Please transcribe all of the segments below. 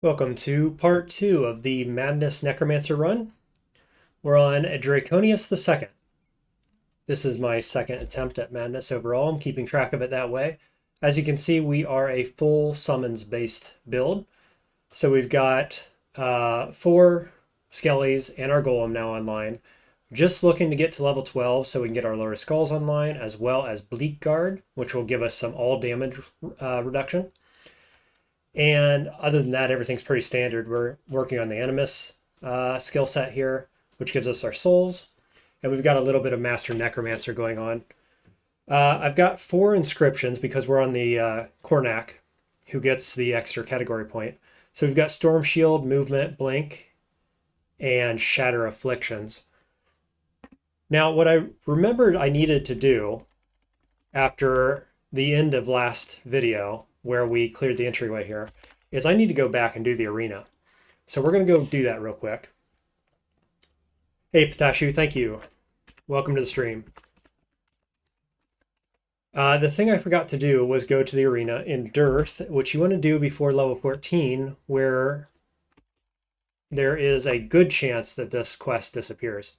Welcome to part 2 of the Madness Necromancer run. We're on Draconius II. This is my second attempt at Madness overall. I'm keeping track of it that way. As you can see, we are a full summons-based build. So we've got 4 Skellies and our Golem now online. Just looking to get to level 12 so we can get our Lower Skulls online, as well as Bleak Guard, which will give us some all damage reduction. And other than that, everything's pretty standard. We're working on the Animus skill set here, which gives us our souls. And we've got a little bit of Master Necromancer going on. I've got 4 inscriptions because we're on the Cornac, who gets the extra category point. So we've got Storm Shield, Movement, Blink, and Shatter Afflictions. Now, what I remembered I needed to do after the end of last video, where we cleared the entryway here, is I need to go back and do the arena. So we're going to go do that real quick. Hey, Patashu, thank you. Welcome to the stream. The thing I forgot to do was go to the arena in Dearth, which you want to do before level 14, where there is a good chance that this quest disappears.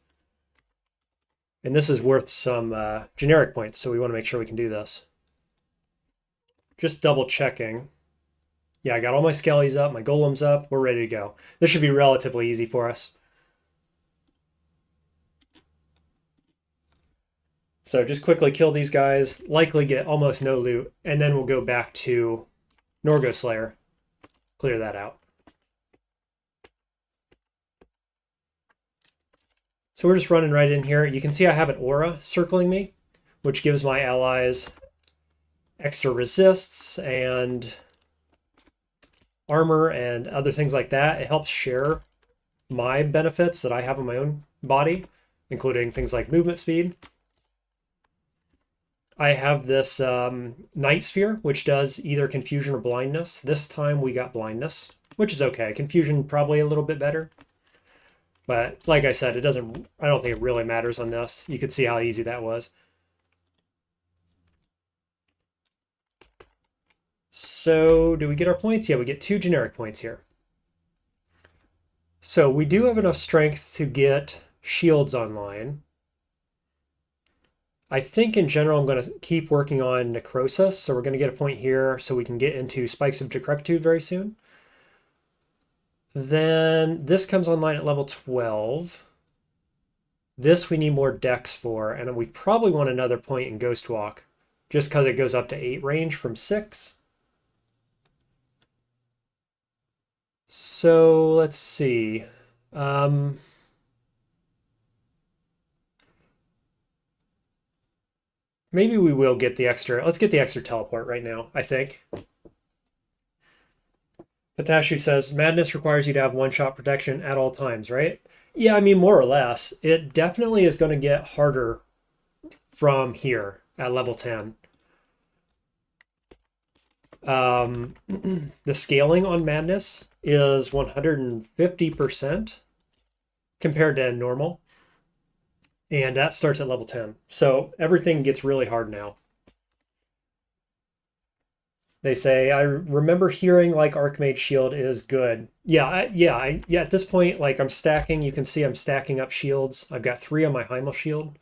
And this is worth some generic points, so we want to make sure we can do this. Just double checking. Yeah, I got all my skellies up, my golems up, we're ready to go. This should be relatively easy for us. So just quickly kill these guys, likely get almost no loot, and then we'll go back to Norgo Slayer, clear that out. So we're just running right in here. You can see I have an aura circling me, which gives my allies extra resists and armor and other things like that. It helps share my benefits that I have on my own body, including things like movement speed. I have this Night Sphere, which does either confusion or blindness. This time we got blindness, which is okay. Confusion probably a little bit better. But like I said, I don't think it really matters on this. You could see how easy that was. So do we get our points? Yeah, we get 2 generic points here. So we do have enough strength to get shields online. I think in general I'm going to keep working on Necrosis, so we're going to get a point here so we can get into Spikes of Decrepitude very soon. Then this comes online at level 12. This we need more dex for, and we probably want another point in Ghost Walk, just because it goes up to 8 range from 6. So let's see. Maybe we will get the extra. Let's get the extra teleport right now, I think. Patashu says, Madness requires you to have one-shot protection at all times, right? Yeah, I mean, more or less. It definitely is going to get harder from here at level 10. The scaling on Madness is 150% compared to normal. And that starts at level 10. So everything gets really hard now. They say, I remember hearing like Archmage Shield is good. Yeah, at this point, like I'm stacking, you can see I'm stacking up shields. I've got 3 on my Heimel Shield,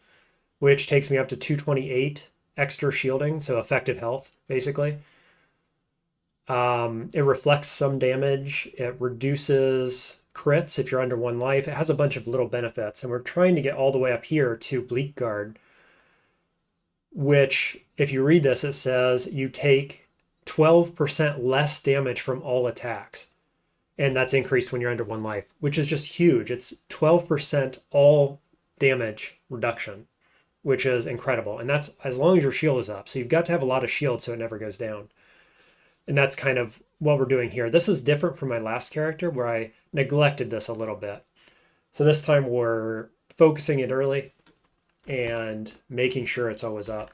which takes me up to 228 extra shielding, so effective health, basically. It reflects some damage. It reduces crits if you're under 1 life. It has a bunch of little benefits, and we're trying to get all the way up here to Bleak Guard, which, if you read this, it says you take 12% less damage from all attacks, and that's increased when you're under 1 life, which is just huge. It's 12% all damage reduction, which is incredible, and that's as long as your shield is up. So you've got to have a lot of shield so it never goes down. And that's kind of what we're doing here. This is different from my last character where I neglected this a little bit. So this time we're focusing it early and making sure it's always up.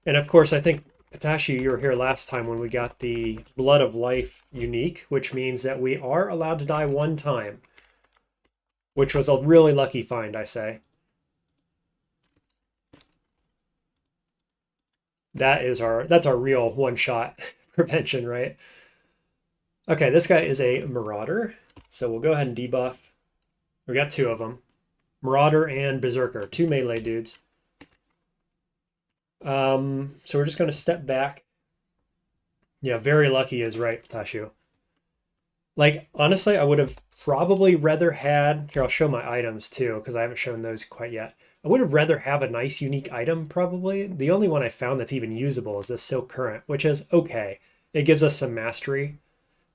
And of course, I think, Patashi, you were here last time when we got the Blood of Life unique, which means that we are allowed to die 1 time, which was a really lucky find, I say. That's our real one-shot prevention, right? Okay, this guy is a Marauder, so we'll go ahead and debuff. We got two of them. Marauder and Berserker, two melee dudes. So we're just going to step back. Yeah, very lucky is right, Tashu. Like, honestly, I would have probably rather had... Here, I'll show my items too, because I haven't shown those quite yet. I would have rather have a nice, unique item, probably. The only one I found that's even usable is this Silk Current, which is okay. It gives us some mastery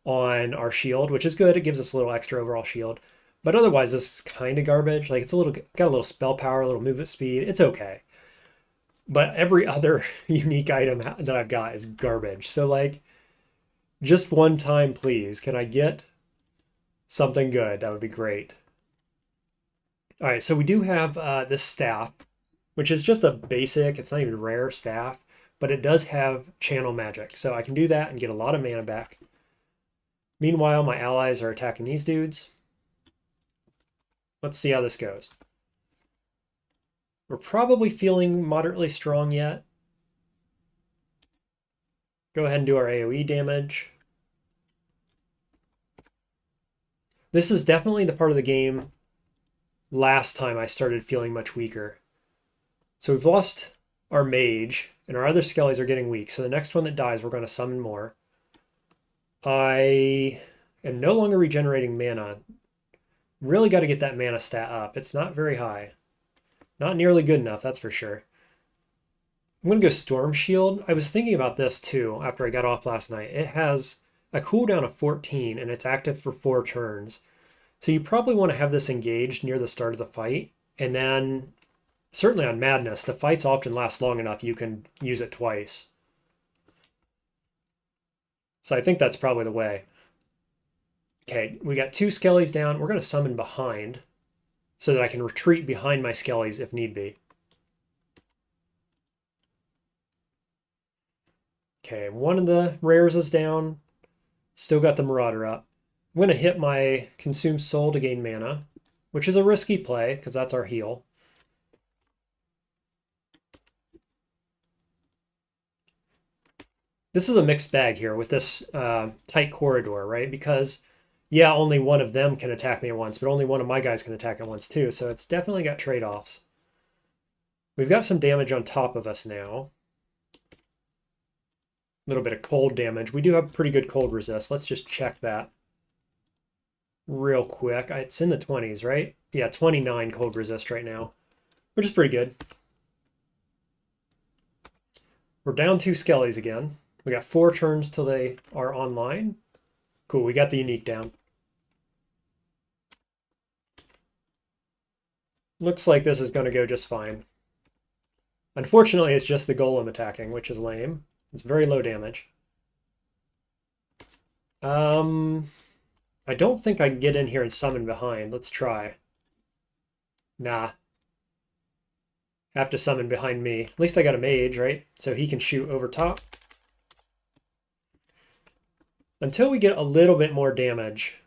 on our shield, which is good. It gives us a little extra overall shield. But otherwise, this is kind of garbage. Like, it's got a little spell power, a little movement speed. It's okay. But every other unique item that I've got is garbage. So, like, just one time, please. Can I get something good? That would be great. All right, so we do have this staff, which is just a basic, it's not even rare staff, but it does have channel magic. So I can do that and get a lot of mana back. Meanwhile, my allies are attacking these dudes. Let's see how this goes. We're probably feeling moderately strong yet. Go ahead and do our AoE damage. This is definitely the part of the game last time I started feeling much weaker. So we've lost our mage, and our other skellies are getting weak. So the next one that dies, we're going to summon more. I am no longer regenerating mana. Really got to get that mana stat up. It's not very high. Not nearly good enough, that's for sure. I'm going to go Storm Shield. I was thinking about this too after I got off last night. It has a cooldown of 14 and it's active for 4 turns. So you probably want to have this engaged near the start of the fight. And then, certainly on Madness, the fights often last long enough you can use it twice. So I think that's probably the way. Okay, we got 2 skellies down. We're going to summon behind so that I can retreat behind my skellies if need be. Okay, one of the rares is down. Still got the Marauder up. I'm going to hit my Consume Soul to gain mana, which is a risky play because that's our heal. This is a mixed bag here with this tight corridor, right? Because, yeah, only one of them can attack me at once, but only one of my guys can attack at once too. So it's definitely got trade-offs. We've got some damage on top of us now. A little bit of cold damage. We do have pretty good cold resist. Let's just check that real quick. It's in the 20s, right? Yeah, 29 cold resist right now, which is pretty good. We're down 2 skellies again. We got 4 turns till they are online. Cool, we got the unique down. Looks like this is going to go just fine. Unfortunately, it's just the golem attacking, which is lame. It's very low damage. I don't think I can get in here and summon behind. Let's try. Nah. Have to summon behind me. At least I got a mage, right? So he can shoot over top. Until we get a little bit more damage,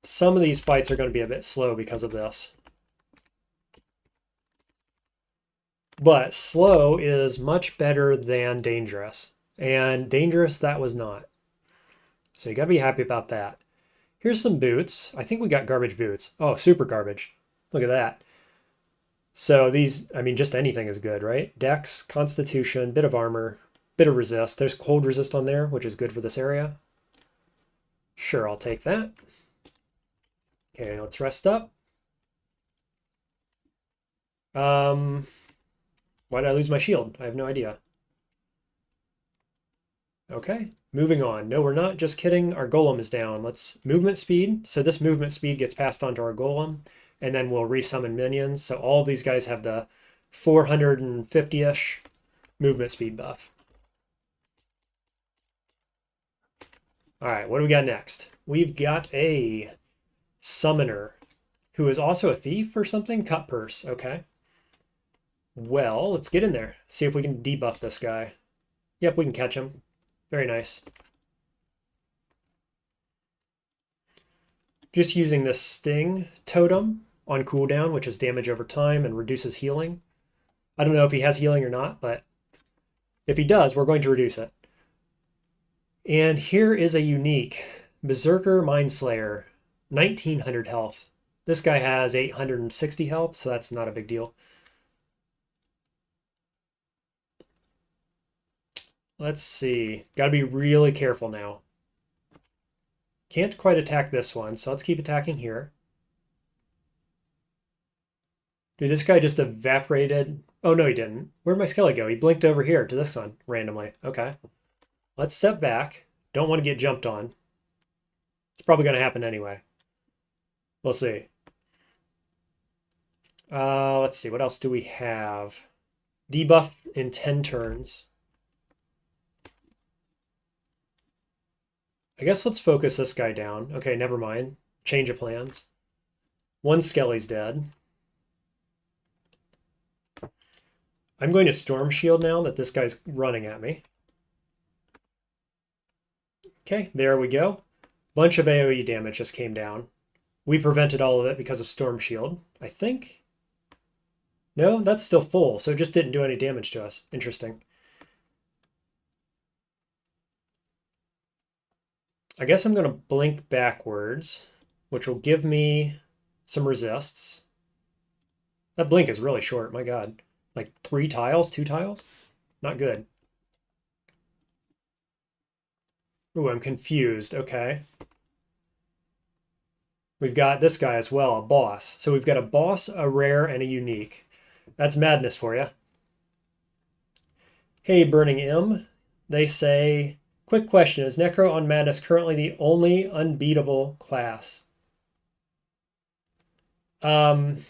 some of these fights are going to be a bit slow because of this. But slow is much better than dangerous. And dangerous, that was not. So you got to be happy about that. Here's some boots. I think we got garbage boots. Oh, super garbage. Look at that. So these, I mean, just anything is good, right? Dex, Constitution, bit of armor, bit of resist. There's cold resist on there, which is good for this area. Sure, I'll take that. Okay, let's rest up. Why did I lose my shield? I have no idea. Okay, moving on. No, we're not. Just kidding. Our golem is down. Let's movement speed. So this movement speed gets passed on to our golem, and then we'll resummon minions. So all of these guys have the 450-ish movement speed buff. All right, what do we got next? We've got a summoner who is also a thief or something. Cut purse. Okay. Well, let's get in there. See if we can debuff this guy. Yep, we can catch him. Very nice. Just using this Sting totem on cooldown, which is damage over time and reduces healing. I don't know if he has healing or not, but if he does, we're going to reduce it. And here is a unique Berserker Mindslayer, 1900 health. This guy has 860 health, so that's not a big deal. Let's see. Got to be really careful now. Can't quite attack this one, so let's keep attacking here. Dude, this guy just evaporated. Oh, no, he didn't. Where'd my skelly go? He blinked over here to this one randomly. Okay. Let's step back. Don't want to get jumped on. It's probably going to happen anyway. We'll see. Let's see. What else do we have? Debuff in 10 turns. I guess let's focus this guy down. Okay, never mind. Change of plans. One skelly's dead. I'm going to Storm Shield now that this guy's running at me. Okay, there we go. Bunch of AoE damage just came down. We prevented all of it because of Storm Shield, I think. No, that's still full, so it just didn't do any damage to us. Interesting. I guess I'm going to blink backwards, which will give me some resists. That blink is really short, my god. Like 3 tiles, 2 tiles? Not good. Ooh, I'm confused. Okay. We've got this guy as well, a boss. So we've got a boss, a rare, and a unique. That's madness for you. Hey, Burning M. They say, quick question, is Necro on Madness currently the only unbeatable class? I'm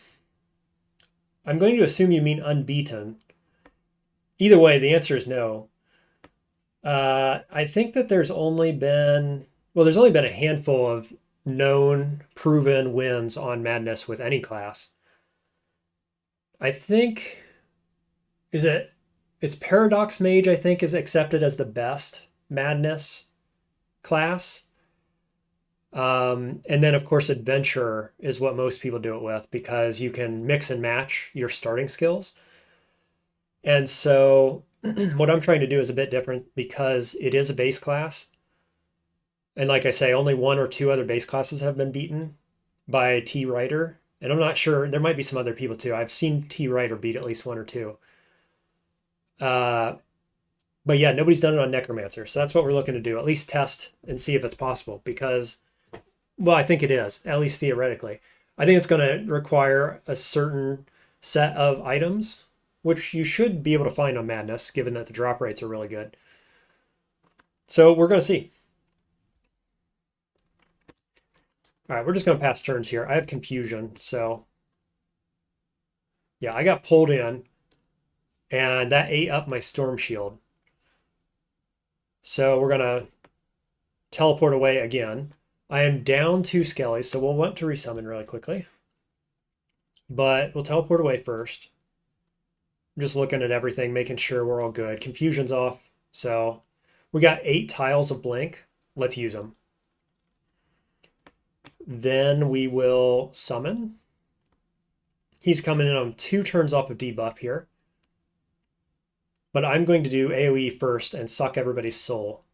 going to assume you mean unbeaten. Either way, the answer is no. I think that there's only been a handful of known, proven wins on Madness with any class. I think, it's Paradox Mage, I think, is accepted as the best Madness class. And then, of course, Adventurer is what most people do it with because you can mix and match your starting skills. And so what I'm trying to do is a bit different because it is a base class. And like I say, only 1 or 2 other base classes have been beaten by T. Writer. And I'm not sure, there might be some other people too. I've seen T. Writer beat at least 1 or 2. But yeah, nobody's done it on Necromancer. So that's what we're looking to do, at least test and see if it's possible because, well, I think it is, at least theoretically. I think it's going to require a certain set of items, which you should be able to find on Madness, given that the drop rates are really good. So we're going to see. All right, we're just going to pass turns here. I have confusion, so yeah, I got pulled in, and that ate up my Storm Shield. So we're going to teleport away again. I am down 2 skellies, so we'll want to resummon really quickly. But we'll teleport away first. I'm just looking at everything, making sure we're all good. Confusion's off, so we got 8 tiles of blink. Let's use them. Then we will summon. He's coming in on 2 turns off of debuff here. But I'm going to do AoE first and suck everybody's soul.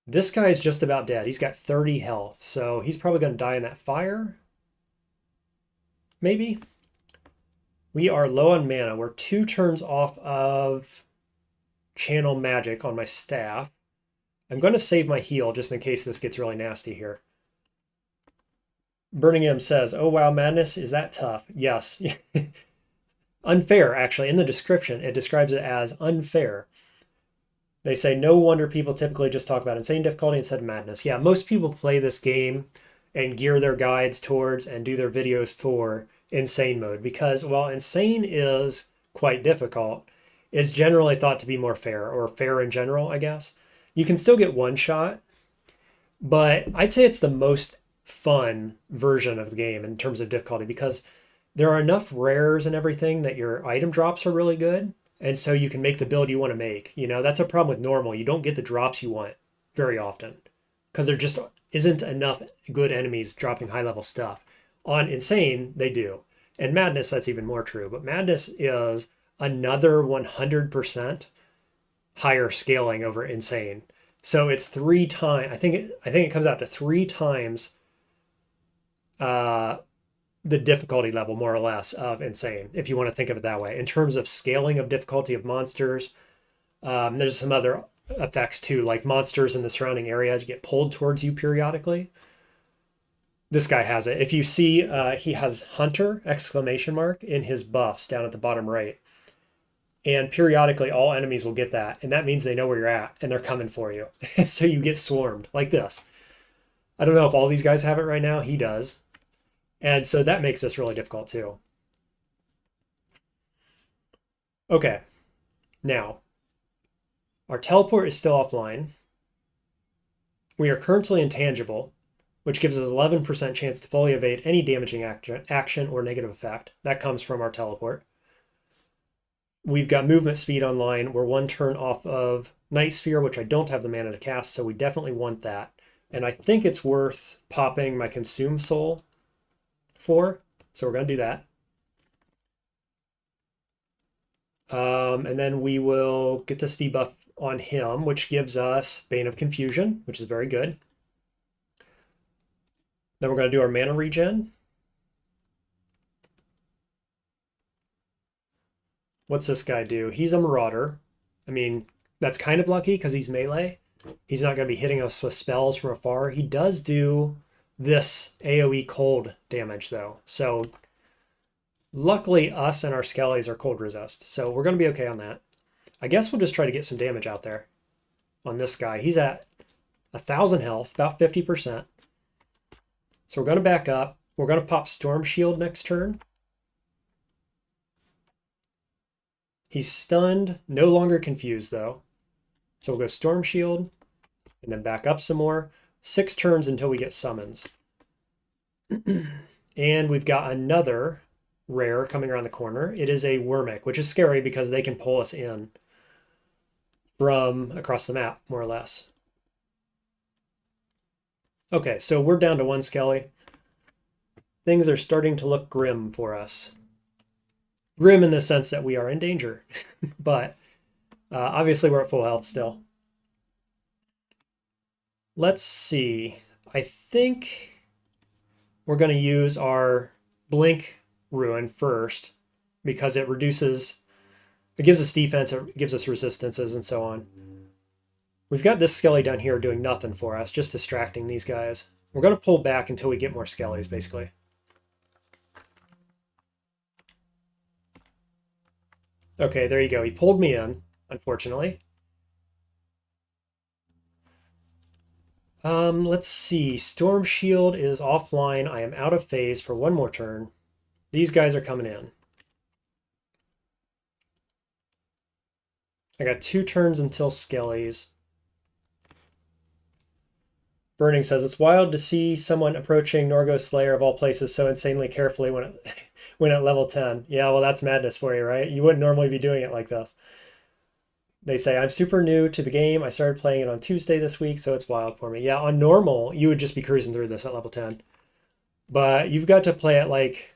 This guy is just about dead. He's got 30 health, so he's probably going to die in that fire. Maybe. We are low on mana. We're 2 turns off of Channel Magic on my staff. I'm going to save my heal just in case this gets really nasty here. Burning M says, oh wow, Madness, is that tough? Yes. Unfair, actually. In the description, it describes it as unfair. They say, no wonder people typically just talk about insane difficulty instead of Madness. Yeah, most people play this game and gear their guides towards and do their videos for insane mode because while insane is quite difficult, it's generally thought to be more fair, or fair in general, I guess. You can still get one shot, but I'd say it's the most fun version of the game in terms of difficulty because there are enough rares and everything that your item drops are really good. And so you can make the build you want to make. You know, that's a problem with normal. You don't get the drops you want very often because there just isn't enough good enemies dropping high level stuff. On Insane, they do. And Madness, that's even more true. But Madness is another 100% higher scaling over insane. So it's 3 times. I think it comes out to 3 times uh, the difficulty level, more or less, of insane, if you want to think of it that way. In terms of scaling of difficulty of monsters, there's some other effects too, like monsters in the surrounding area get pulled towards you periodically. This guy has it. If you see, he has Hunter exclamation mark in his buffs down at the bottom right. And periodically all enemies will get that. And that means they know where you're at and they're coming for you. And so you get swarmed like this. I don't know if all these guys have it right now. He does. And so that makes this really difficult too. Okay. Now, our teleport is still offline. We are currently intangible, which gives us 11% chance to fully evade any damaging action or negative effect. That comes from our teleport. We've got movement speed online. We're 1 turn off of Night Sphere, which I don't have the mana to cast, so we definitely want that. And I think it's worth popping my Consume Soul for, so we're going to do that. And then we will get this debuff on him, which gives us Bane of Confusion, which is very good. Then we're going to do our mana regen. What's this guy do? He's a Marauder. I mean, that's kind of lucky because he's melee. He's not going to be hitting us with spells from afar. He does do this AoE cold damage, though. So luckily, us and our Skellies are cold resist. So we're going to be okay on that. I guess we'll just try to get some damage out there on this guy. He's at 1,000 health, about 50%. So we're going to back up. We're going to pop Storm Shield next turn. He's stunned, no longer confused though. So we'll go Storm Shield and then back up some more. 6 turns until we get summons. And we've got another rare coming around the corner. It is a Wormic, which is scary because they can pull us in from across the map, more or less. Okay, so we're down to 1 Skelly. Things are starting to look grim for us. Grim in the sense that we are in danger, but obviously we're at full health still. Let's see. I think we're going to use our Blink Ruin first because it reduces, it gives us defense, it gives us resistances and so on. We've got this Skelly down here doing nothing for us, just distracting these guys. We're going to pull back until we get more Skellies, basically. Okay, there you go. He pulled me in, unfortunately. Let's see. Storm Shield is offline. I am out of phase for 1 more turn. These guys are coming in. I got 2 turns until Skellies. Burning says, it's wild to see someone approaching Norgo Slayer of all places so insanely carefully when at level 10. Yeah, well, that's madness for you, right? You wouldn't normally be doing it like this. They say, I'm super new to the game. I started playing it on Tuesday this week, so it's wild for me. Yeah, on normal, you would just be cruising through this at level 10. But you've got to play it like,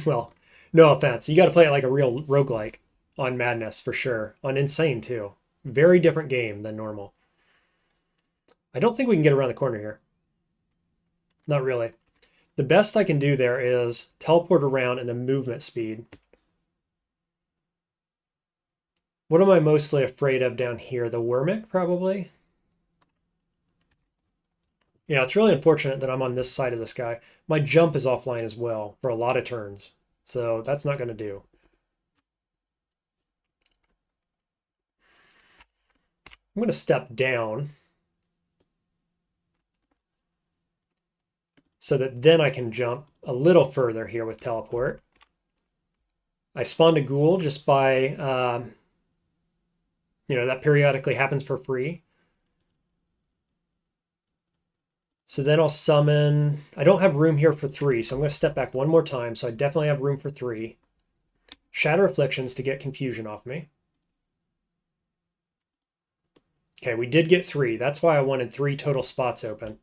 well, no offense. You got to play it like a real roguelike on Madness for sure. On Insane, too. Very different game than normal. I don't think we can get around the corner here. Not really. The best I can do there is teleport around and then movement speed. What am I mostly afraid of down here? The Wormic, probably? Yeah, it's really unfortunate that I'm on this side of this guy. My jump is offline as well for a lot of turns. So that's not going to do. I'm going to step down so that then I can jump a little further here with teleport. I spawned a ghoul just by, that periodically happens for free. So then I'll summon, I don't have room here for 3, so I'm going to step back 1 more time, so I definitely have room for 3. Shatter Afflictions to get confusion off me. Okay, we did get 3. That's why I wanted 3 total spots open.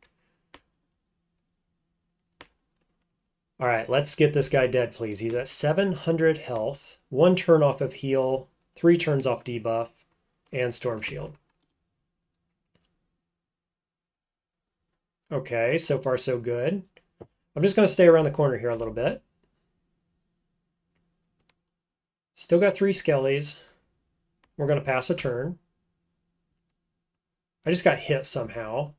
All right, let's get this guy dead, please. He's at 700 health, 1 turn off of heal, 3 turns off debuff, and Storm Shield. Okay, so far so good. I'm just going to stay around the corner here a little bit. Still got 3 skellies. We're going to pass a turn. I just got hit somehow,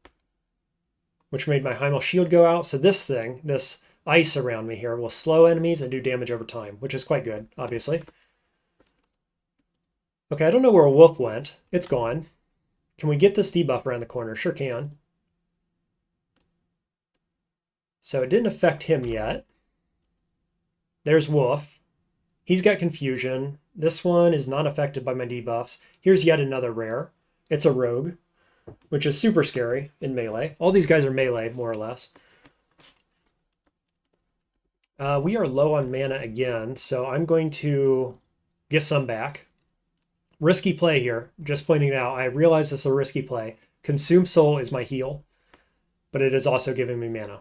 which made my Hymal shield go out. So this thing, this ice around me here, will slow enemies and do damage over time, which is quite good, obviously. Okay, I don't know where a wolf went. It's gone. Can we get this debuff around the corner? Sure can. So it didn't affect him yet. There's Wolf. He's got confusion. This one is not affected by my debuffs. Here's yet another rare. It's a rogue, which is super scary in melee. All these guys are melee, more or less. We are low on mana again, so I'm going to get some back. Risky play here. Just pointing it out. I realize this is a risky play. Consume Soul is my heal, but it is also giving me mana.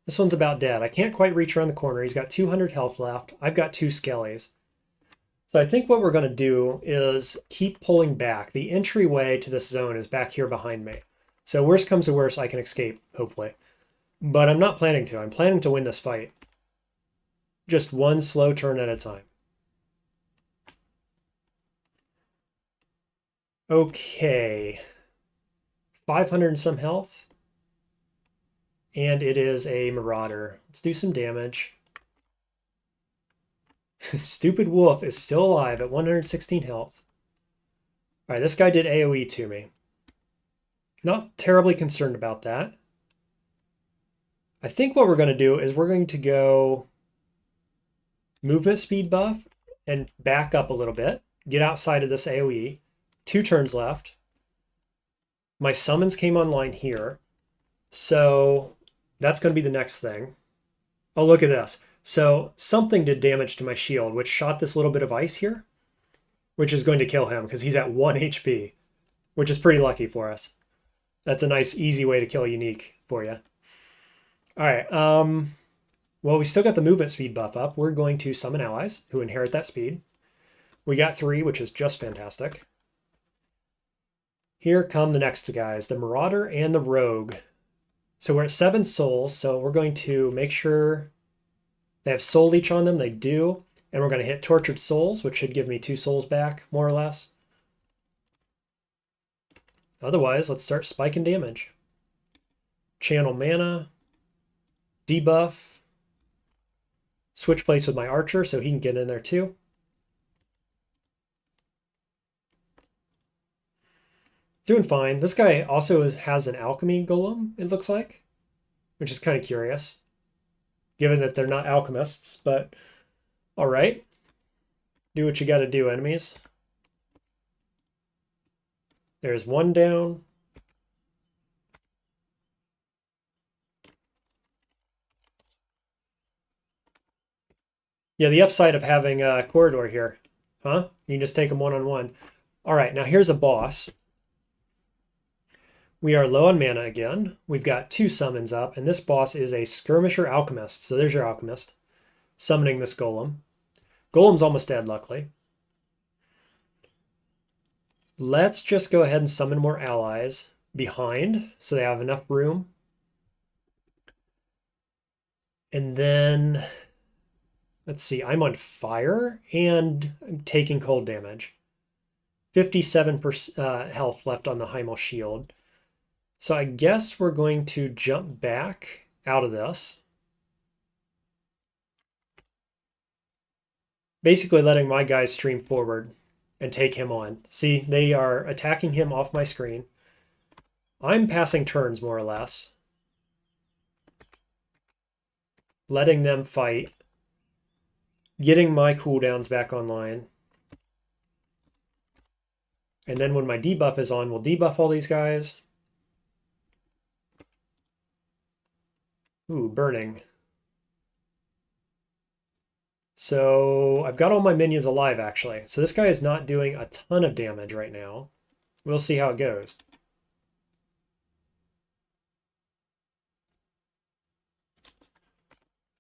This one's about dead. I can't quite reach around the corner. He's got 200 health left. I've got 2 skellies. So I think what we're going to do is keep pulling back. The entryway to this zone is back here behind me. So worst comes to worst, I can escape, hopefully. But I'm not planning to. I'm planning to win this fight. Just one slow turn at a time. Okay. 500 and some health. And it is a Marauder. Let's do some damage. Stupid Wolf is still alive at 116 health. All right, this guy did AoE to me. Not terribly concerned about that. I think what we're going to do is we're going to go movement speed buff and back up a little bit. Get outside of this AoE. 2 turns left. My summons came online here. So that's going to be the next thing. Oh, look at this. So something did damage to my shield, which shot this little bit of ice here, which is going to kill him because he's at 1 HP, which is pretty lucky for us. That's a nice, easy way to kill a unique for you. All right. Well, we still got the movement speed buff up. We're going to summon allies who inherit that speed. We got 3, which is just fantastic. Here come the next guys, the Marauder and the Rogue. So we're at 7 souls, so we're going to make sure they have soul leech on them. They do. And we're going to hit Tortured Souls, which should give me 2 souls back, more or less. Otherwise, let's start spiking damage. Channel mana. Debuff. Switch place with my archer so he can get in there too. Doing fine. This guy also has an alchemy golem, it looks like, which is kind of curious, given that they're not alchemists, but all right. Do what you got to do, enemies. There's 1 down. Yeah, the upside of having a corridor here. Huh? You can just take them one-on-one. All right, now here's a boss. We are low on mana again. We've got 2 summons up, and this boss is a Skirmisher Alchemist. So there's your Alchemist. Summoning this Golem. Golem's almost dead, luckily. Let's just go ahead and summon more allies behind, so they have enough room. And then, let's see, I'm on fire, and I'm taking cold damage. 57% health left on the Hymal shield. So I guess we're going to jump back out of this. Basically letting my guys stream forward and take him on. See, they are attacking him off my screen. I'm passing turns, more or less. Letting them fight. Getting my cooldowns back online. And then when my debuff is on, we'll debuff all these guys. Ooh, burning. So I've got all my minions alive, actually. So this guy is not doing a ton of damage right now. We'll see how it goes.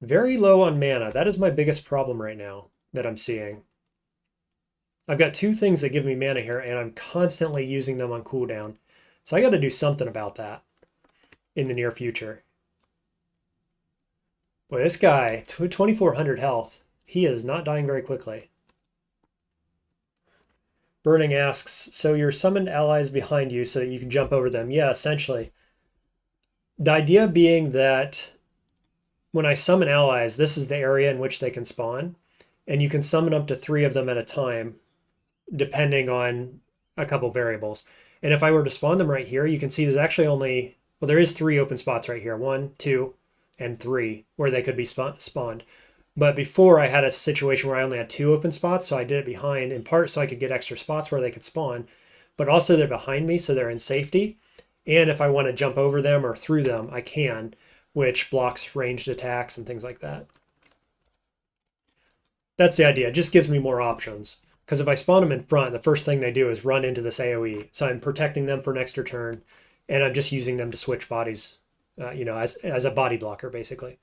Very low on mana. That is my biggest problem right now that I'm seeing. I've got two things that give me mana here, and I'm constantly using them on cooldown. So I got to do something about that in the near future. Boy, this guy, 2,400 health. He is not dying very quickly. Burning asks, so you're summoned allies behind you so that you can jump over them. Yeah, essentially. The idea being that when I summon allies, this is the area in which they can spawn. And you can summon up to 3 of them at a time, depending on a couple variables. And if I were to spawn them right here, you can see there's actually only, well, there is 3 open spots right here. 1, 2, and 3, where they could be spawned. But before I had a situation where I only had 2 open spots, so I did it behind, in part so I could get extra spots where they could spawn, but also they're behind me, so they're in safety. And if I want to jump over them or through them, I can, which blocks ranged attacks and things like that. That's the idea. It just gives me more options. Because if I spawn them in front, the first thing they do is run into this AoE. So I'm protecting them for an extra turn, and I'm just using them to switch bodies, as a body blocker, basically.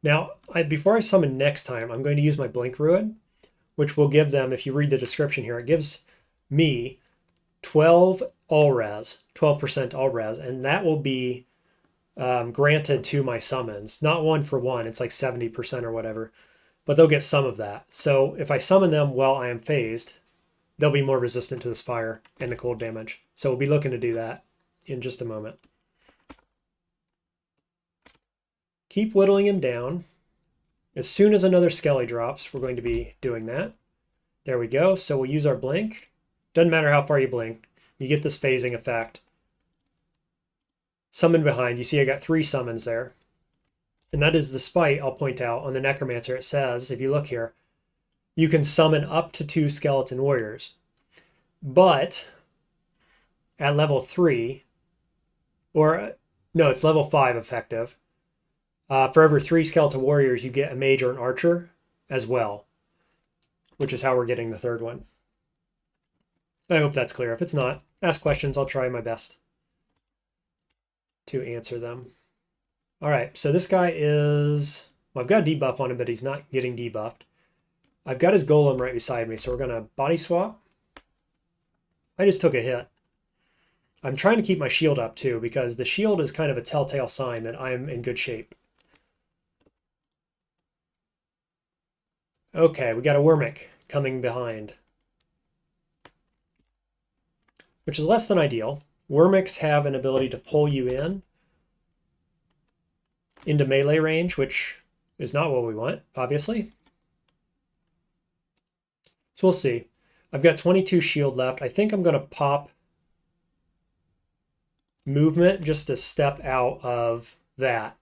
Now, before I summon next time, I'm going to use my Blink Ruin, which will give them, if you read the description here, it gives me 12 all-res, 12% all-res, and that will be granted to my summons. Not 1 for 1, it's like 70% or whatever, but they'll get some of that. So if I summon them while I am phased, they'll be more resistant to this fire and the cold damage. So we'll be looking to do that in just a moment. Keep whittling him down. As soon as another Skelly drops, we're going to be doing that. There we go. So we'll use our blink. Doesn't matter how far you blink. You get this phasing effect. Summon behind. You see I got 3 summons there. And that is despite, I'll point out, on the Necromancer it says, if you look here, you can summon up to 2 skeleton warriors. But at level 3, or no, it's level 5 effective. For every 3 skeleton warriors, you get a mage or an archer as well, which is how we're getting the 3rd one. I hope that's clear. If it's not, ask questions. I'll try my best to answer them. All right, so this guy is, well, I've got a debuff on him, but he's not getting debuffed. I've got his golem right beside me, so we're going to body swap. I just took a hit. I'm trying to keep my shield up too, because the shield is kind of a telltale sign that I'm in good shape. Okay, we got a Wormic coming behind, which is less than ideal. Wormics have an ability to pull you into melee range, which is not what we want, obviously. So we'll see. I've got 22 shield left. I think I'm going to pop movement just to step out of that.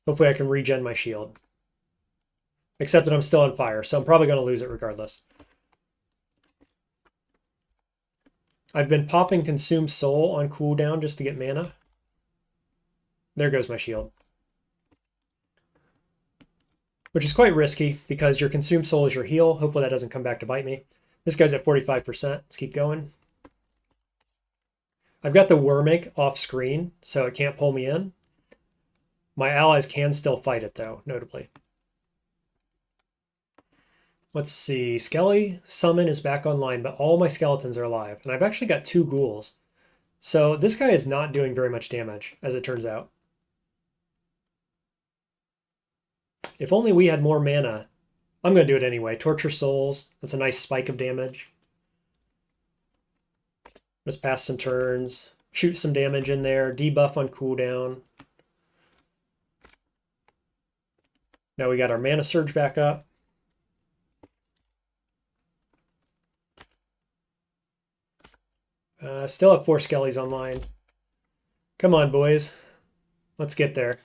Hopefully I can regen my shield. Except that I'm still on fire, so I'm probably going to lose it regardless. I've been popping Consume Soul on cooldown just to get mana. There goes my shield. Which is quite risky because your Consume Soul is your heal. Hopefully that doesn't come back to bite me. This guy's at 45%. Let's keep going. I've got the Wormic off screen, so it can't pull me in. My allies can still fight it, though, notably. Let's see. Skelly Summon is back online, but all my skeletons are alive. And I've actually got 2 ghouls. So this guy is not doing very much damage, as it turns out. If only we had more mana. I'm going to do it anyway. Torture Souls. That's a nice spike of damage. Let's pass some turns. Shoot some damage in there. Debuff on cooldown. Now we got our mana surge back up. Still have 4 skellies online. Come on, boys. Let's get there.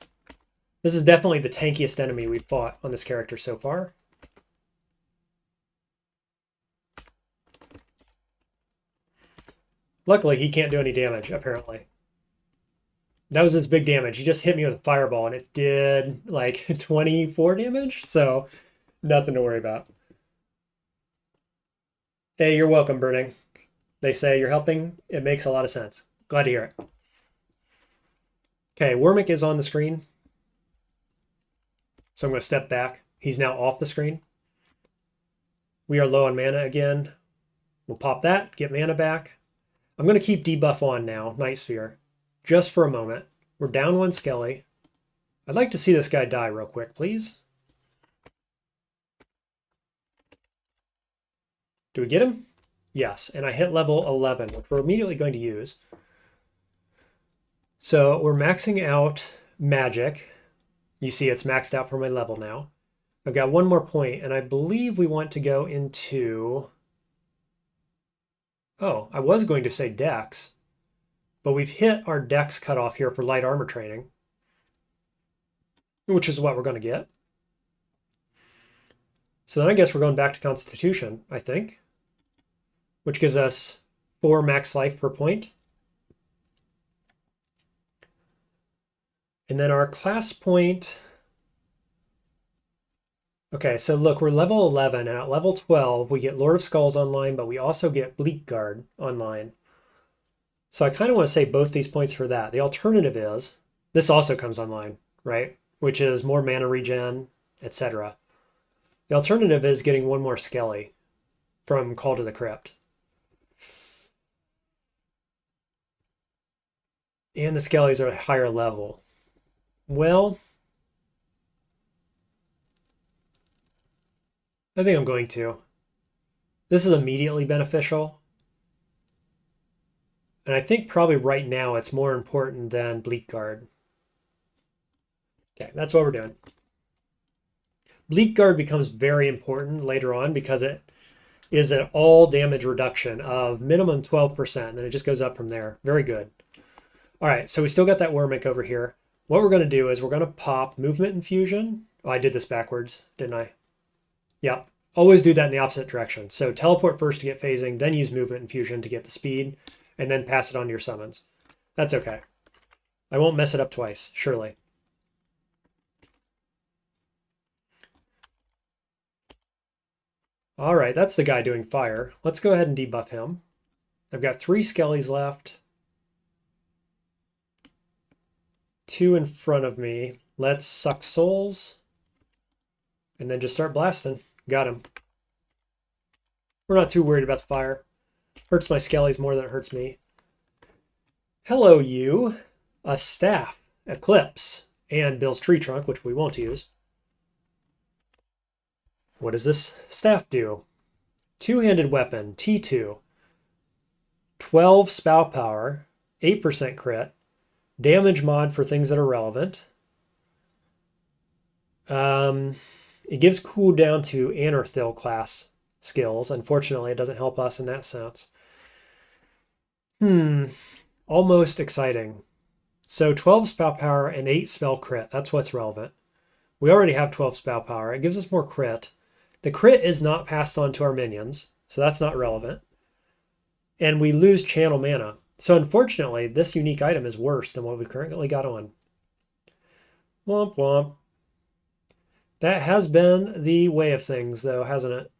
This is definitely the tankiest enemy we've fought on this character so far. Luckily, he can't do any damage, apparently. That was his big damage. He just hit me with a fireball, and it did, like, 24 damage, so nothing to worry about. Hey, you're welcome, Burning. They say you're helping. It makes a lot of sense. Glad to hear it. Okay, Wormic is on the screen. So I'm going to step back. He's now off the screen. We are low on mana again. We'll pop that, get mana back. I'm going to keep debuff on now, Night Sphere, just for a moment. We're down one Skelly. I'd like to see this guy die real quick, please. Do we get him? Yes, and I hit level 11, which we're immediately going to use. So we're maxing out magic. You see it's maxed out for my level now. I've got one more point, and I believe we want to go into... Oh, I was going to say Dex, but we've hit our Dex cutoff here for light armor training, which is what we're going to get. So then I guess we're going back to Constitution, I think, which gives us 4 max life per point. And then our class point... Okay, so look, we're level 11, and at level 12, we get Lord of Skulls online, but we also get Bleak Guard online. So I kind of want to save both these points for that. The alternative is, this also comes online, right? Which is more mana regen, etc. The alternative is getting one more Skelly from Call to the Crypt. And the Skellies are at a higher level. Well, I think I'm going to. This is immediately beneficial. And I think probably right now it's more important than Bleak Guard. Okay, that's what we're doing. Bleak Guard becomes very important later on because it is an all damage reduction of minimum 12%, and then it just goes up from there. Very good. All right, so we still got that Wormic over here. What we're going to do is we're going to pop Movement Infusion. Oh, I did this backwards, didn't I? Yep. Always do that in the opposite direction. So teleport first to get phasing, then use Movement Infusion to get the speed, and then pass it on to your summons. That's okay. I won't mess it up twice, surely. All right, that's the guy doing fire. Let's go ahead and debuff him. I've got 3 Skellies left. 2 in front of me. Let's suck souls. And then just start blasting. Got him. We're not too worried about the fire. Hurts my Skellies more than it hurts me. Hello, you. A staff, Eclipse, and Bill's tree trunk, which we won't use. What does this staff do? Two-handed weapon, T2. 12 spout power, 8% crit. Damage mod for things that are relevant. It gives cooldown to Anorthil class skills. Unfortunately, it doesn't help us in that sense. Almost exciting. So 12 spell power and 8 spell crit. That's what's relevant. We already have 12 spell power. It gives us more crit. The crit is not passed on to our minions, so that's not relevant. And we lose channel mana. So unfortunately, this unique item is worse than what we currently got on. Womp womp. That has been the way of things, though, hasn't it?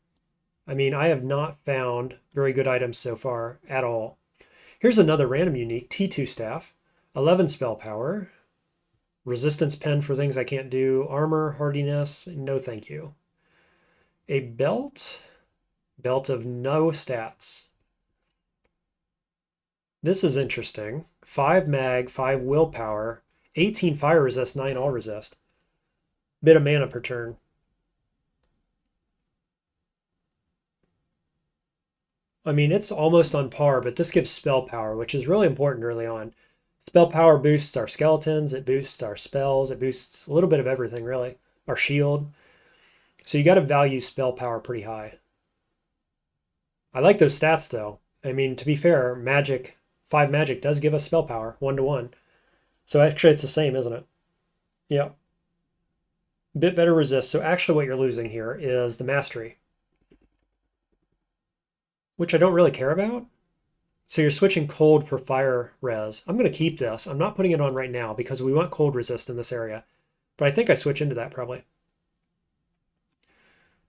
I mean, I have not found very good items so far at all. Here's another random unique, T2 staff. 11 spell power. Resistance pen for things I can't do. Armor, hardiness, no thank you. A belt. Belt of no stats. This is interesting. 5 mag, 5 willpower, 18 fire resist, 9 all resist. Bit of mana per turn. I mean, it's almost on par, but this gives spell power, which is really important early on. Spell power boosts our skeletons, it boosts our spells, it boosts a little bit of everything, really. Our shield. So you got to value spell power pretty high. I like those stats, though. I mean, to be fair, magic, 5 magic does give us spell power, 1-to-1. So actually it's the same, isn't it? Yep. Bit better resist. So actually what you're losing here is the mastery, which I don't really care about. So you're switching cold for fire res. I'm going to keep this. I'm not putting it on right now because we want cold resist in this area. But I think I switch into that probably.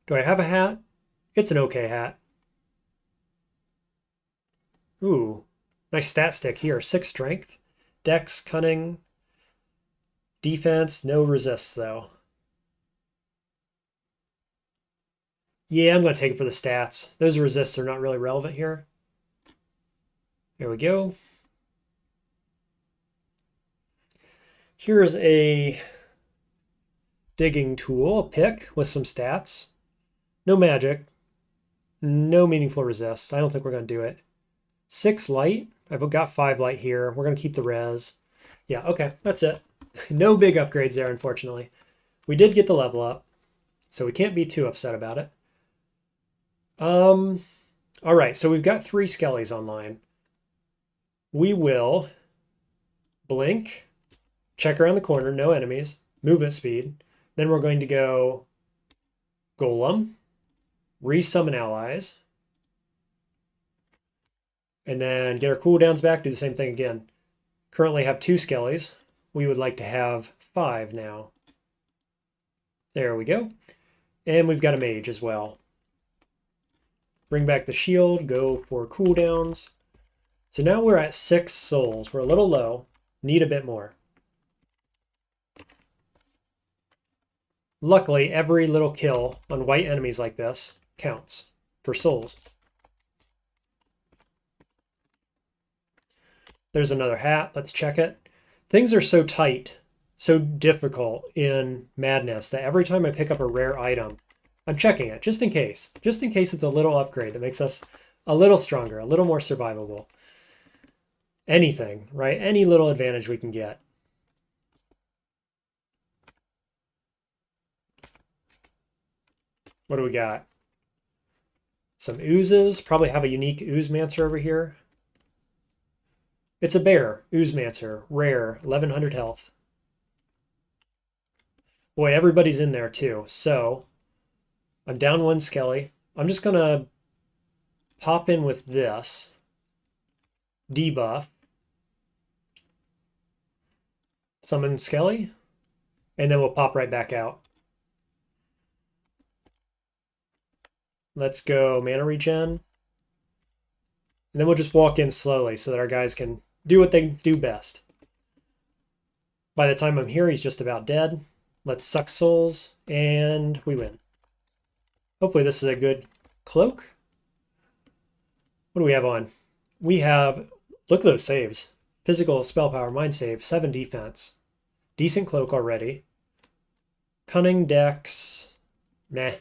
Do I have a hat? It's an okay hat. Ooh, nice stat stick here. 6 strength, dex, cunning, defense, no resist though. Yeah, I'm going to take it for the stats. Those resists are not really relevant here. There we go. Here's a digging tool, a pick with some stats. No magic. No meaningful resists. I don't think we're going to do it. 6 light. I've got 5 light here. We're going to keep the res. Yeah, okay, that's it. No big upgrades there, unfortunately. We did get the level up, so we can't be too upset about it. All right, so we've got 3 skellies online. We will blink, check around the corner, no enemies, movement speed. Then we're going to go golem, resummon allies, and then get our cooldowns back, do the same thing again. Currently have 2 skellies. We would like to have 5 now. There we go. And we've got a mage as well. Bring back the shield, go for cooldowns. So now we're at 6 souls. We're a little low, need a bit more. Luckily, every little kill on white enemies like this counts for souls. There's another hat. Let's check it. Things are so tight, so difficult in Madness that every time I pick up a rare item, I'm checking it just in case. Just in case it's a little upgrade that makes us a little stronger, a little more survivable. Anything, right? Any little advantage we can get. What do we got? Some oozes. Probably have a unique Oozemancer over here. It's a bear, Oozemancer, rare, 1100 health. Boy, everybody's in there too. So I'm down 1 skelly. I'm just going to pop in with this. Debuff. Summon skelly. And then we'll pop right back out. Let's go mana regen. And then we'll just walk in slowly so that our guys can do what they do best. By the time I'm here, he's just about dead. Let's suck souls, and we win. Hopefully this is a good cloak. What do we have on? We have, look at those saves. Physical, spell power, mind save, 7 defense. Decent cloak already. Cunning, dex, meh.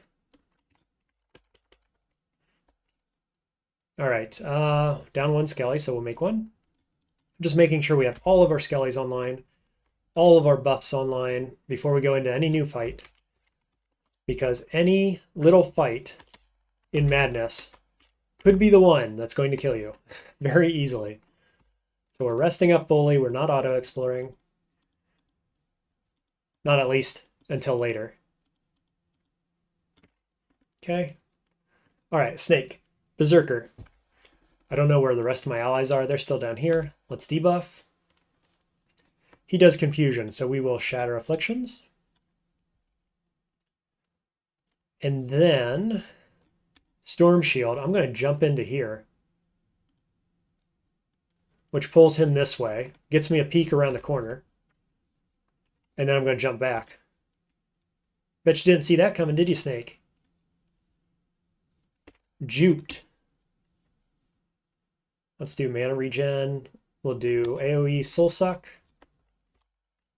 All right, down 1 skelly, so we'll make 1. Just making sure we have all of our skellies online, all of our buffs online before we go into any new fight. Because any little fight in Madness could be the one that's going to kill you very easily. So we're resting up fully, we're not auto-exploring. Not at least until later. Okay. All right, Snake. Berserker. I don't know where the rest of my allies are. They're still down here. Let's debuff. He does confusion, so we will shatter afflictions. And then Storm Shield. I'm going to jump into here, which pulls him this way, gets me a peek around the corner, and then I'm going to jump back. Bet you didn't see that coming, did you, Snake? Juked. Let's do mana regen. We'll do AoE soul suck.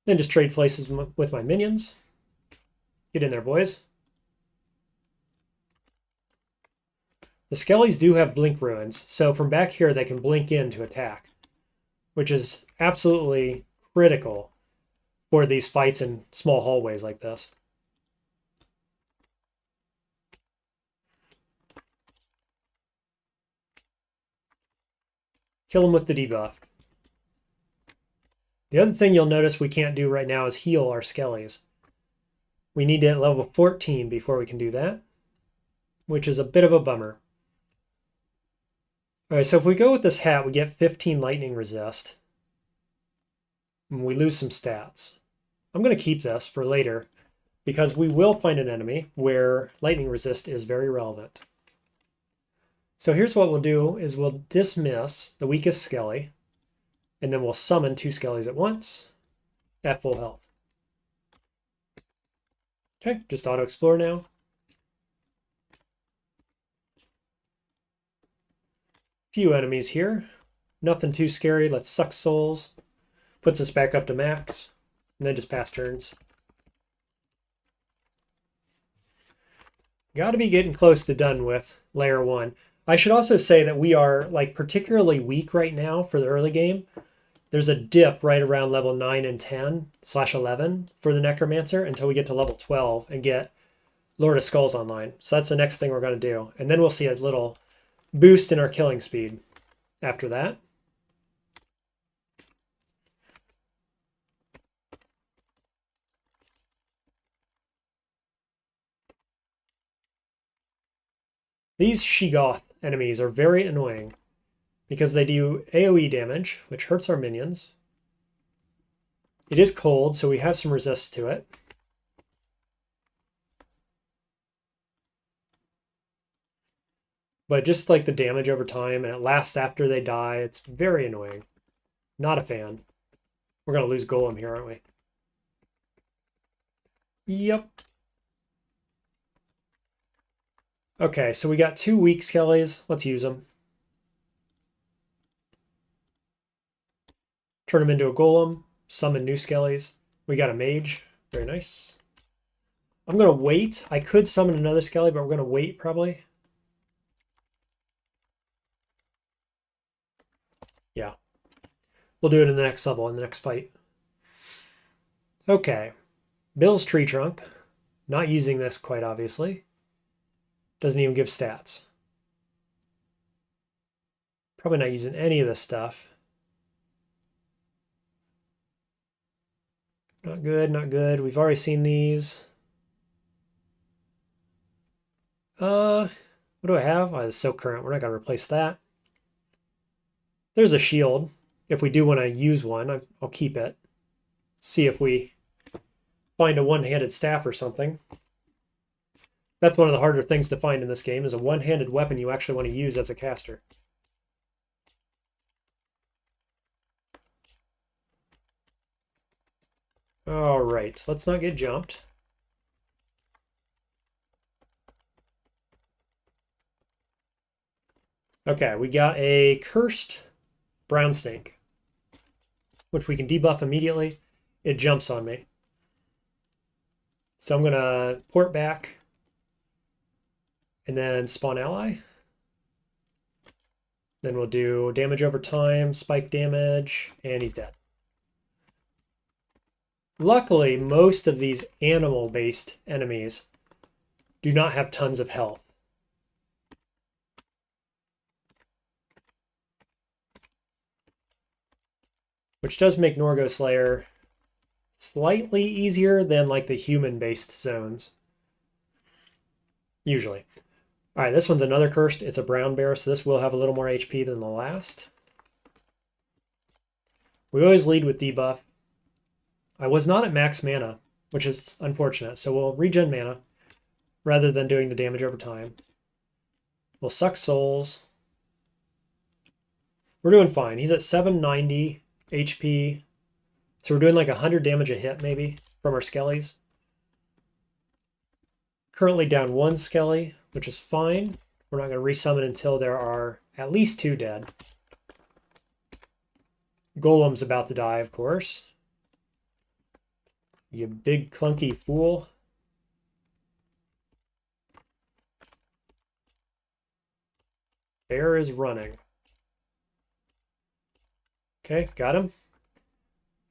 Then just trade places with my minions. Get in there, boys. The skellies do have blink ruins, so from back here they can blink in to attack, which is absolutely critical for these fights in small hallways like this. Kill them with the debuff. The other thing you'll notice we can't do right now is heal our skellies. We need to hit level 14 before we can do that, which is a bit of a bummer. All right, so if we go with this hat, we get 15 lightning resist. And we lose some stats. I'm going to keep this for later because we will find an enemy where lightning resist is very relevant. So here's what we'll do is we'll dismiss the weakest skelly, and then we'll summon 2 skellies at once at full health. Okay, just auto-explore now. Few enemies here. Nothing too scary. Let's suck souls. Puts us back up to max. And then just pass turns. Got to be getting close to done with layer 1. I should also say that we are like particularly weak right now for the early game. There's a dip right around level 9 and 10/11 for the Necromancer until we get to level 12 and get Lord of Skulls online. So that's the next thing we're going to do. And then we'll see a little boost in our killing speed after that. These Sheogoth enemies are very annoying because they do AoE damage, which hurts our minions. It is cold, so we have some resist to it. But just like the damage over time, and it lasts after they die, it's very annoying. Not a fan. We're going to lose Golem here, aren't we? Yep. Okay, so we got 2 weak skellies. Let's use them. Turn them into a golem. Summon new skellies. We got a mage. Very nice. I'm going to wait. I could summon another skelly, but we're going to wait probably. Yeah. We'll do it in the next level, in the next fight. Okay. Bill's tree trunk. Not using this quite obviously. Doesn't even give stats. Probably not using any of this stuff. Not good, not good. We've already seen these. What do I have? Oh, it's so current. We're not going to replace that. There's a shield. If we do want to use one, I'll keep it. See if we find a one-handed staff or something. That's one of the harder things to find in this game, is a one-handed weapon you actually want to use as a caster. All right, let's not get jumped. Okay, we got a cursed brown stink, which we can debuff immediately. It jumps on me. So I'm going to port back and then spawn ally. Then we'll do damage over time, spike damage, and he's dead. Luckily, most of these animal-based enemies do not have tons of health. Which does make Norgo Slayer slightly easier than like the human-based zones. Usually. All right, this one's another cursed. It's a brown bear, so this will have a little more HP than the last. We always lead with debuff. I was not at max mana, which is unfortunate, so we'll regen mana rather than doing the damage over time. We'll suck souls. We're doing fine. He's at 790 HP. So we're doing like 100 damage a hit, maybe, from our skellies. Currently down 1 skelly, which is fine. We're not going to resummon until there are at least 2 dead. Golem's about to die, of course. You big clunky fool. Bear is running. Okay, got him.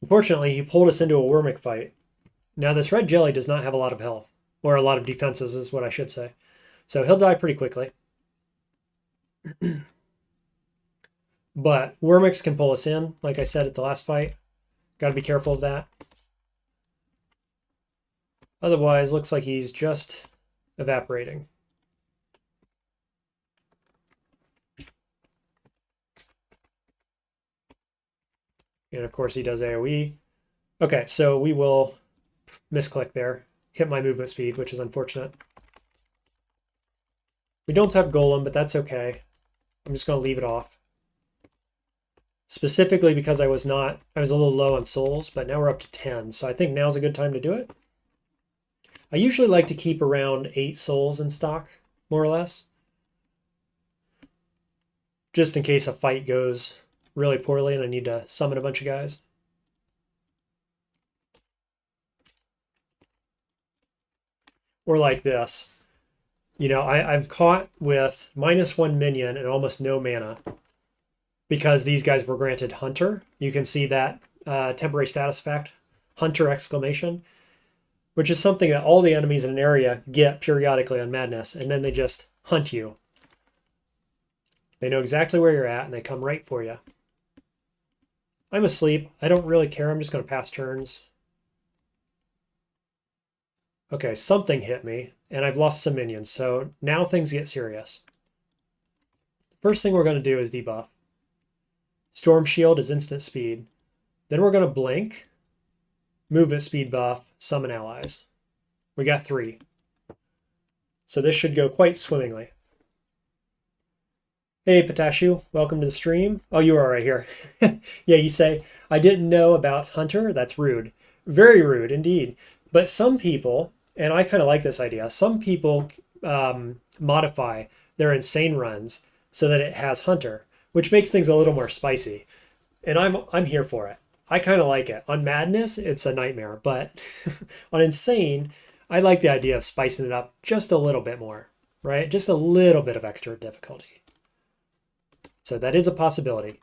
Unfortunately, he pulled us into a Wormic fight. Now, this red jelly does not have a lot of health, or a lot of defenses is what I should say. So he'll die pretty quickly. But Wormics can pull us in, like I said at the last fight. Got to be careful of that. Otherwise, looks like he's just evaporating. And of course he does AoE. Okay, so we will misclick there. Hit my movement speed, which is unfortunate. We don't have Golem, but that's okay. I'm just going to leave it off. Specifically because I was a little low on souls, but now we're up to 10. So I think now's a good time to do it. I usually like to keep around 8 souls in stock, more or less. just in case a fight goes really poorly and I need to summon a bunch of guys. Or like this. You know, I'm caught with -1 minion and almost no mana because these guys were granted Hunter. You can see that temporary status effect, Hunter exclamation, which is something that all the enemies in an area get periodically on Madness, and then they just hunt you. They know exactly where you're at, and they come right for you. I'm asleep. I don't really care. I'm just going to pass turns. Okay, something hit me, and I've lost some minions, so now things get serious. First thing we're going to do is debuff. Storm Shield is instant speed. Then we're going to blink, movement speed buff, summon allies. We got 3. So this should go quite swimmingly. Hey, Potashu, welcome to the stream. Oh, you are right here. Yeah, you say, I didn't know about Hunter. That's rude. Very rude indeed. But some people, and I kind of like this idea, some people modify their insane runs so that it has Hunter, which makes things a little more spicy. And I'm here for it. I kind of like it. On Madness, it's a nightmare, but on Insane, I like the idea of spicing it up just a little bit more, right? Just a little bit of extra difficulty. So that is a possibility.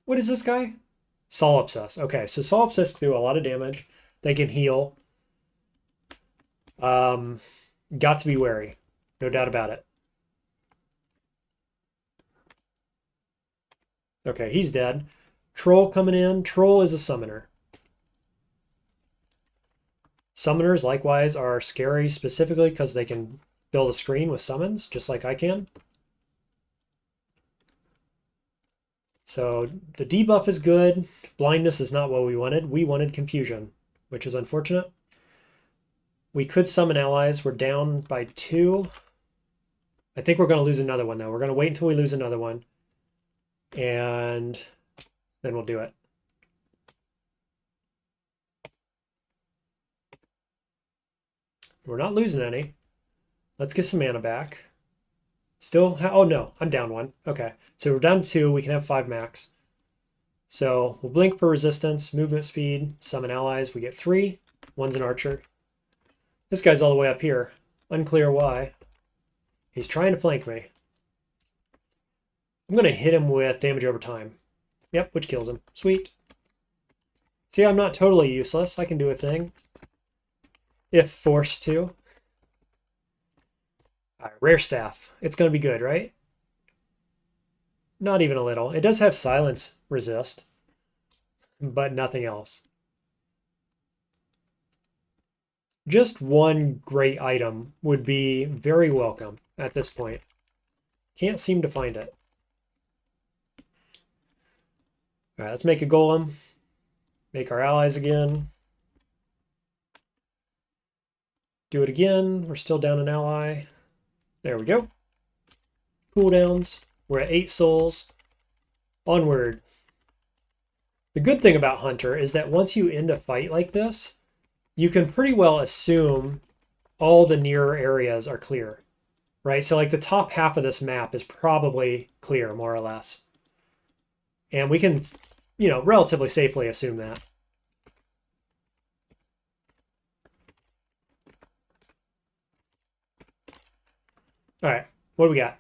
What is this guy? Solipsis. Okay, so Solipsis do a lot of damage. They can heal. Got to be wary. No doubt about it. Okay, he's dead. Troll coming in. Troll is a summoner. Summoners, likewise, are scary specifically because they can build a screen with summons, just like I can. So the debuff is good. Blindness is not what we wanted. We wanted confusion, which is unfortunate. We could summon allies. We're down by 2. I think we're going to lose another one, though. We're going to wait until we lose another one, and then we'll do it. We're not losing any. Let's get some mana back. Still, oh no, I'm down 1. Okay, so we're down 2. We can have 5 max. So we'll blink for resistance, movement speed, summon allies. We get 3. One's an archer. This guy's all the way up here. Unclear why. He's trying to flank me. I'm going to hit him with damage over time. Yep, which kills him. Sweet. See, I'm not totally useless. I can do a thing. If forced to. All right, rare staff. It's going to be good, right? Not even a little. It does have silence resist, but nothing else. Just one great item would be very welcome at this point. Can't seem to find it. All right, let's make a golem. Make our allies again. Do it again. We're still down an ally. There we go. Cooldowns. We're at 8 souls. Onward. The good thing about Hunter is that once you end a fight like this, you can pretty well assume all the near areas are clear, right? So like the top half of this map is probably clear, more or less. And we can, you know, relatively safely assume that. All right, what do we got?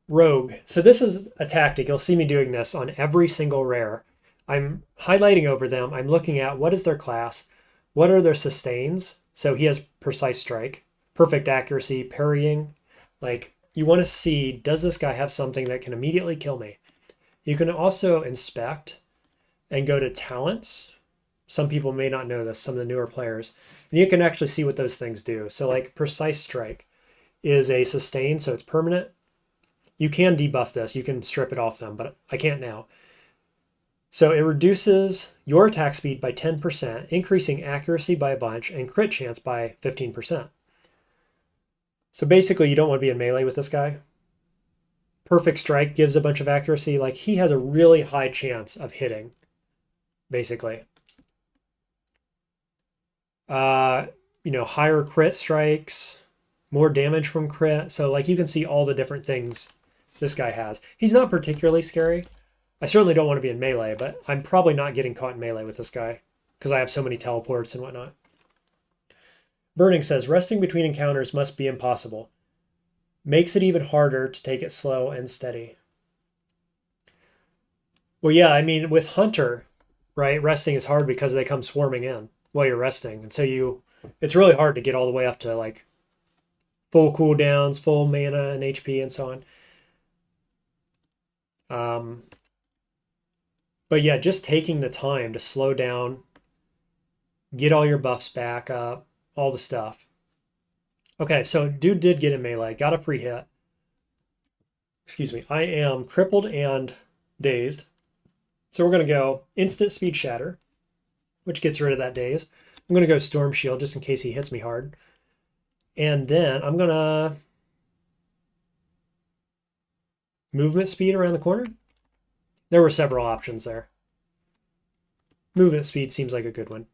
Rogue. So this is a tactic. You'll see me doing this on every single rare. I'm highlighting over them. I'm looking at what is their class, what are their sustains. So he has precise strike, perfect accuracy, parrying. Like you want to see, does this guy have something that can immediately kill me? You can also inspect and go to talents. Some people may not know this, some of the newer players. And you can actually see what those things do. So like precise strike is a sustain, so it's permanent. You can debuff this, you can strip it off them, but I can't now. So it reduces your attack speed by 10%, increasing accuracy by a bunch, and crit chance by 15%. So basically you don't want to be in melee with this guy. Perfect strike gives a bunch of accuracy. Like he has a really high chance of hitting, basically. You know, higher crit strikes, more damage from crit. So like you can see all the different things this guy has. He's not particularly scary. I certainly don't want to be in melee, but I'm probably not getting caught in melee with this guy because I have so many teleports and whatnot. Burning says, resting between encounters must be impossible. Makes it even harder to take it slow and steady. Well, yeah, I mean, with Hunter, right, resting is hard because they come swarming in while you're resting. And so it's really hard to get all the way up to like full cooldowns, full mana and HP and so on. But yeah, just taking the time to slow down, get all your buffs back up, all the stuff. Okay, so dude did get in melee, got a free hit. Excuse me, I am crippled and dazed. So we're going to go instant speed shatter, which gets rid of that daze. I'm going to go storm shield just in case he hits me hard. And then I'm going to movement speed around the corner. There were several options there. Movement speed seems like a good one.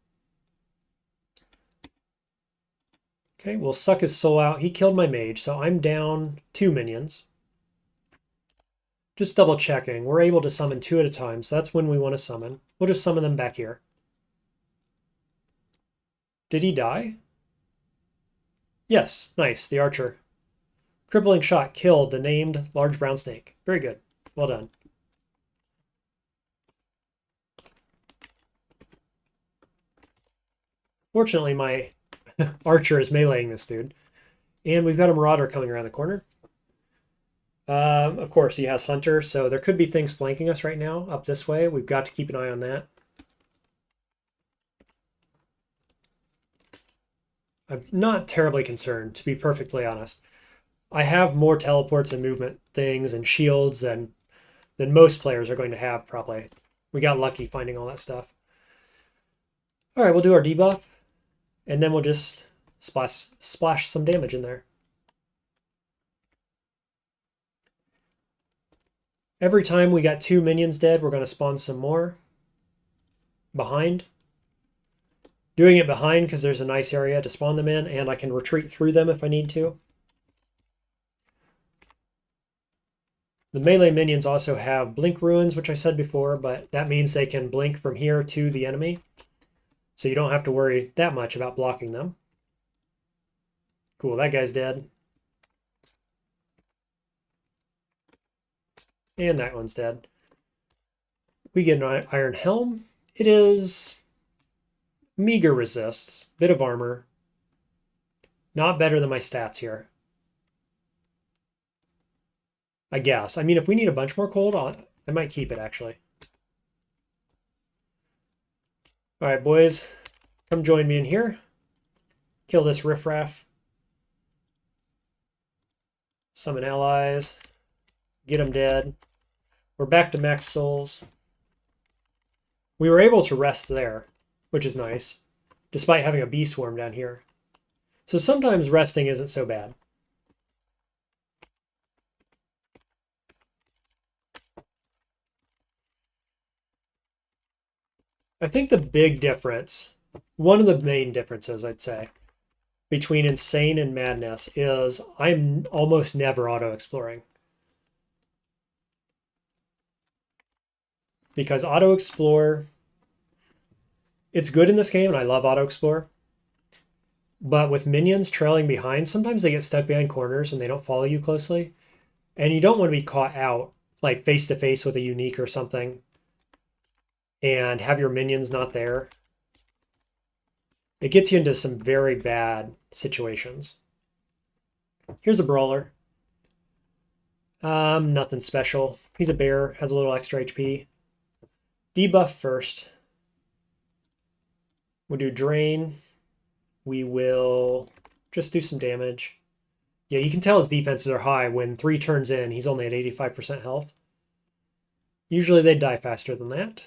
Okay, we'll suck his soul out. He killed my mage, so I'm down 2 minions. Just double checking. We're able to summon 2 at a time, so that's when we want to summon. We'll just summon them back here. Did he die? Yes, nice, the archer. Crippling shot killed the named large brown snake. Very good. Well done. Fortunately, my archer is meleeing this dude. And we've got a marauder coming around the corner. Of course, he has Hunter, so there could be things flanking us right now up this way. We've got to keep an eye on that. I'm not terribly concerned, to be perfectly honest. I have more teleports and movement things and shields than most players are going to have, probably. We got lucky finding all that stuff. All right, we'll do our debuff, and then we'll just splash some damage in there. Every time we got 2 minions dead, we're going to spawn some more behind. Doing it behind because there's a nice area to spawn them in, and I can retreat through them if I need to. The melee minions also have blink ruins, which I said before, but that means they can blink from here to the enemy. So you don't have to worry that much about blocking them. Cool, that guy's dead. And that one's dead. We get an iron helm. It is meager resists, bit of armor. Not better than my stats here. I guess. I mean, if we need a bunch more cold, I might keep it, actually. All right, boys. Come join me in here. Kill this riffraff. Summon allies. Get them dead. We're back to max souls. We were able to rest there, which is nice, despite having a bee swarm down here. So sometimes resting isn't so bad. I think the big difference, one of the main differences, I'd say, between Insane and Madness is I'm almost never auto-exploring. Because auto-explore, it's good in this game, and I love auto-explore. But with minions trailing behind, sometimes they get stuck behind corners and they don't follow you closely. And you don't want to be caught out, like face-to-face with a unique or something, and have your minions not there. It gets you into some very bad situations. Here's a brawler. Nothing special. He's a bear, has a little extra HP. Debuff first. We'll do drain. We will just do some damage. Yeah, you can tell his defenses are high when 3 turns in, he's only at 85% health. Usually they die faster than that.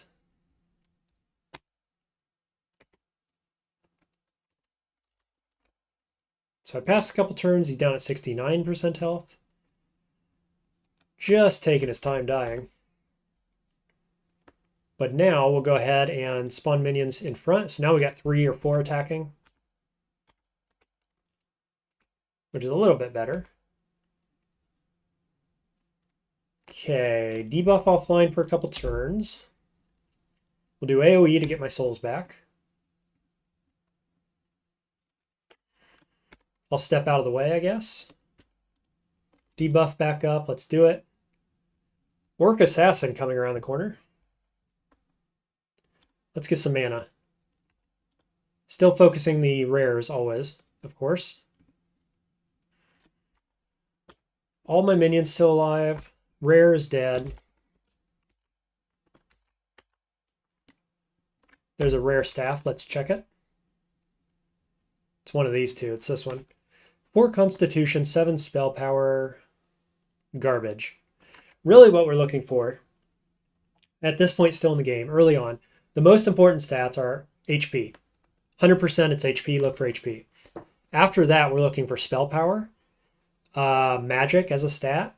So I passed a couple turns, he's down at 69% health. Just taking his time dying. But now we'll go ahead and spawn minions in front. So now we got 3 or 4 attacking. which is a little bit better. Okay, debuff offline for a couple turns. We'll do AoE to get my souls back. I'll step out of the way, I guess. Debuff back up. Let's do it. Orc Assassin coming around the corner. Let's get some mana. Still focusing the rares always, of course. All my minions still alive. Rare is dead. There's a rare staff. Let's check it. It's one of these two. It's this one. 4 Constitution, 7 Spell Power. Garbage. Really what we're looking for at this point still in the game, early on, the most important stats are HP. 100% it's HP, look for HP. After that, we're looking for Spell Power, Magic as a stat,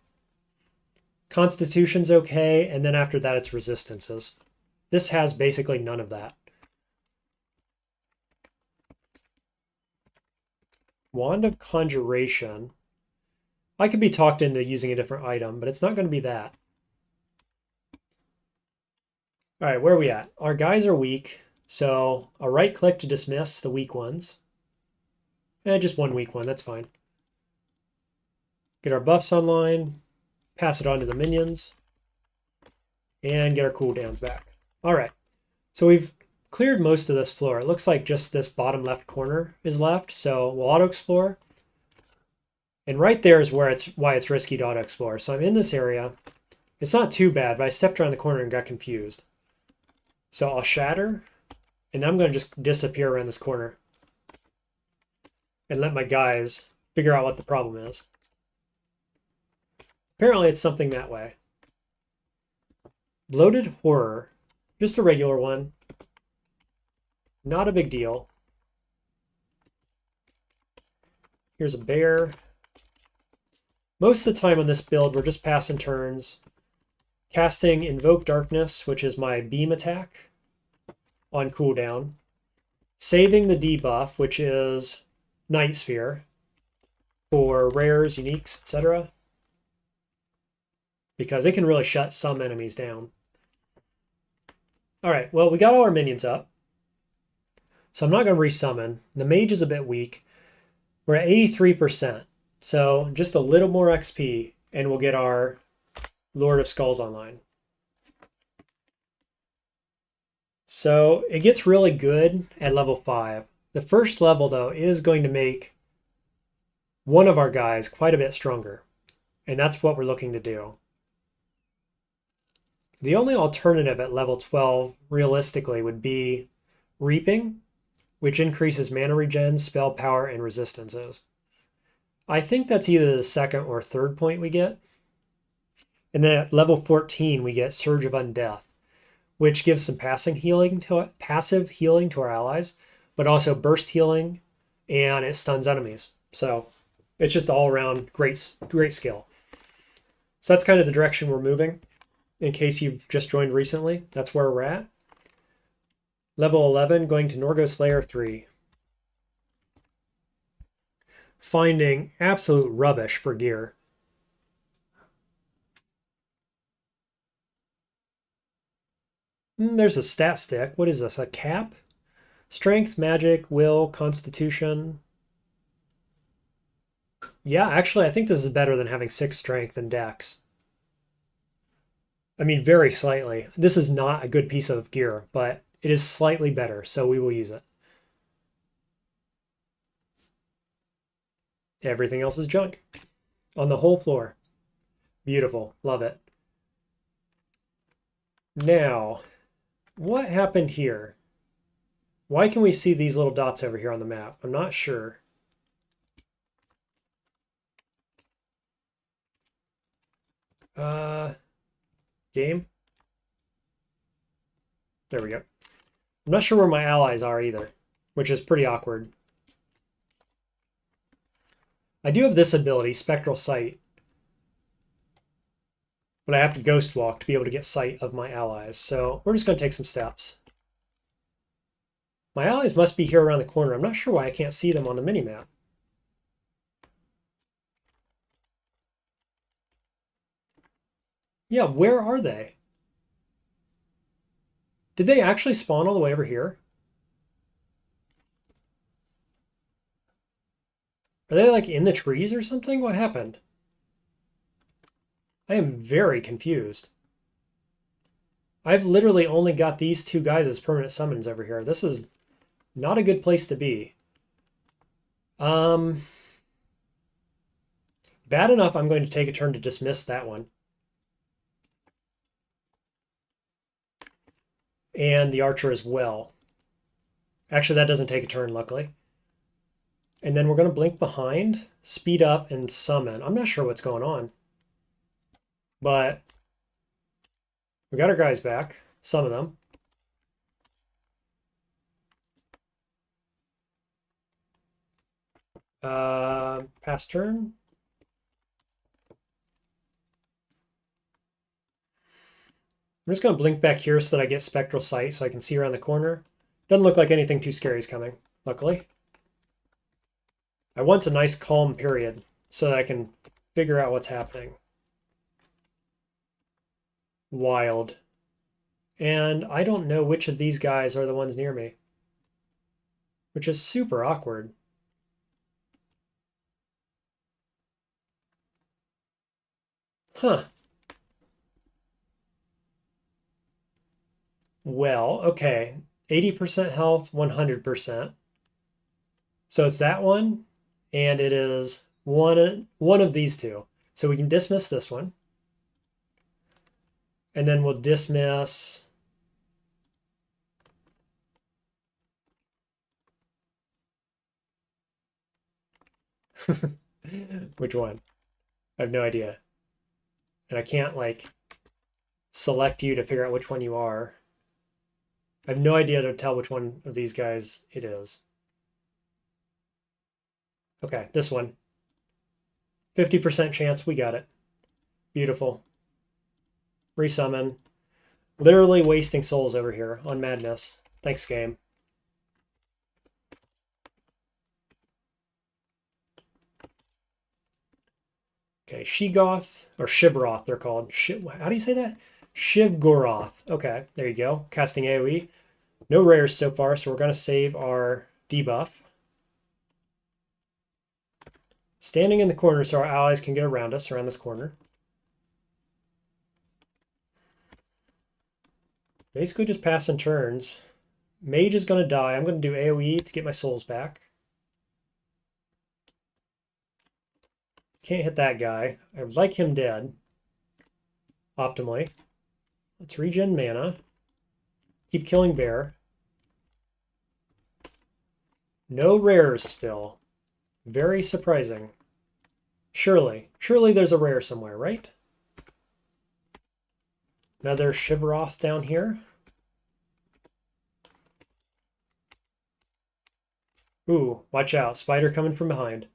Constitution's okay, and then after that it's Resistances. This has basically none of that. Wand of Conjuration. I could be talked into using a different item, but it's not going to be that. All right, where are we at? Our guys are weak, so a right click to dismiss the weak ones. Just one weak one, that's fine. Get our buffs online, pass it on to the minions, and get our cooldowns back. All right, so we've cleared most of this floor. It looks like just this bottom left corner is left, so we'll auto-explore. And right there is where why it's risky to auto-explore. So I'm in this area. It's not too bad, but I stepped around the corner and got confused. So I'll shatter, and I'm going to just disappear around this corner and let my guys figure out what the problem is. Apparently it's something that way. Bloated Horror, just a regular one. Not a big deal. Here's a bear. Most of the time on this build, we're just passing turns. Casting Invoke Darkness, which is my beam attack on cooldown. Saving the debuff, which is Night Sphere, for rares, uniques, etc. Because it can really shut some enemies down. Alright, well, we got all our minions up. So I'm not going to resummon. The mage is a bit weak. We're at 83%. So just a little more XP and we'll get our Lord of Skulls online. So it gets really good at level 5. The first level, though, is going to make one of our guys quite a bit stronger. And that's what we're looking to do. The only alternative at level 12, realistically, would be Reaping, which increases mana regen, spell power, and resistances. I think that's either the second or third point we get. And then at level 14, we get Surge of Undeath, which gives some passive healing to our allies, but also burst healing, and it stuns enemies. So it's just all around great skill. So that's kind of the direction we're moving. In case you've just joined recently, that's where we're at. Level 11, going to Norgos Layer 3. Finding absolute rubbish for gear. There's a stat stick. What is this, a cap? Strength, magic, will, constitution. Yeah, actually, I think this is better than having 6 strength and dex. I mean, very slightly. This is not a good piece of gear, but it is slightly better, so we will use it. Everything else is junk on the whole floor. Beautiful. Love it. Now, what happened here? Why can we see these little dots over here on the map? I'm not sure. Game? There we go. I'm not sure where my allies are either, which is pretty awkward. I do have this ability, Spectral Sight, but I have to Ghost Walk to be able to get sight of my allies. So we're just going to take some steps. My allies must be here around the corner. I'm not sure why I can't see them on the minimap. Yeah, where are they? Did they actually spawn all the way over here? Are they like in the trees or something? What happened? I am very confused. I've literally only got these two guys as permanent summons over here. This is not a good place to be. Bad enough I'm going to take a turn to dismiss that one. And the archer as well. Actually, that doesn't take a turn, luckily. And then we're going to blink behind, speed up, and summon. I'm not sure what's going on. But we got our guys back. Some of them. Pass turn. I'm just going to blink back here so that I get spectral sight so I can see around the corner. Doesn't look like anything too scary is coming, luckily. I want a nice calm period so that I can figure out what's happening. Wild. And I don't know which of these guys are the ones near me, which is super awkward. Huh. Well, okay. 80% health, 100%. So it's that one, and it is one of these two. So we can dismiss this one. And then we'll dismiss which one? I have no idea. And I can't like select you to figure out which one you are. I have no idea to tell which one of these guys it is. Okay, this one. 50% chance we got it. Beautiful. Resummon. Literally wasting souls over here on Madness. Thanks, game. Okay, Shegoth, or Shivroth, they're called. How do you say that? Shivgoroth. Okay, there you go. Casting AoE. No rares so far, so we're going to save our debuff. Standing in the corner so our allies can get around us, around this corner. Basically just passing turns. Mage is going to die. I'm going to do AoE to get my souls back. Can't hit that guy. I would like him dead. Optimally. Let's regen mana. Keep killing bear. No rares still. Very surprising. Surely there's a rare somewhere, right? Another Shivroth down here. Ooh, watch out. Spider coming from behind.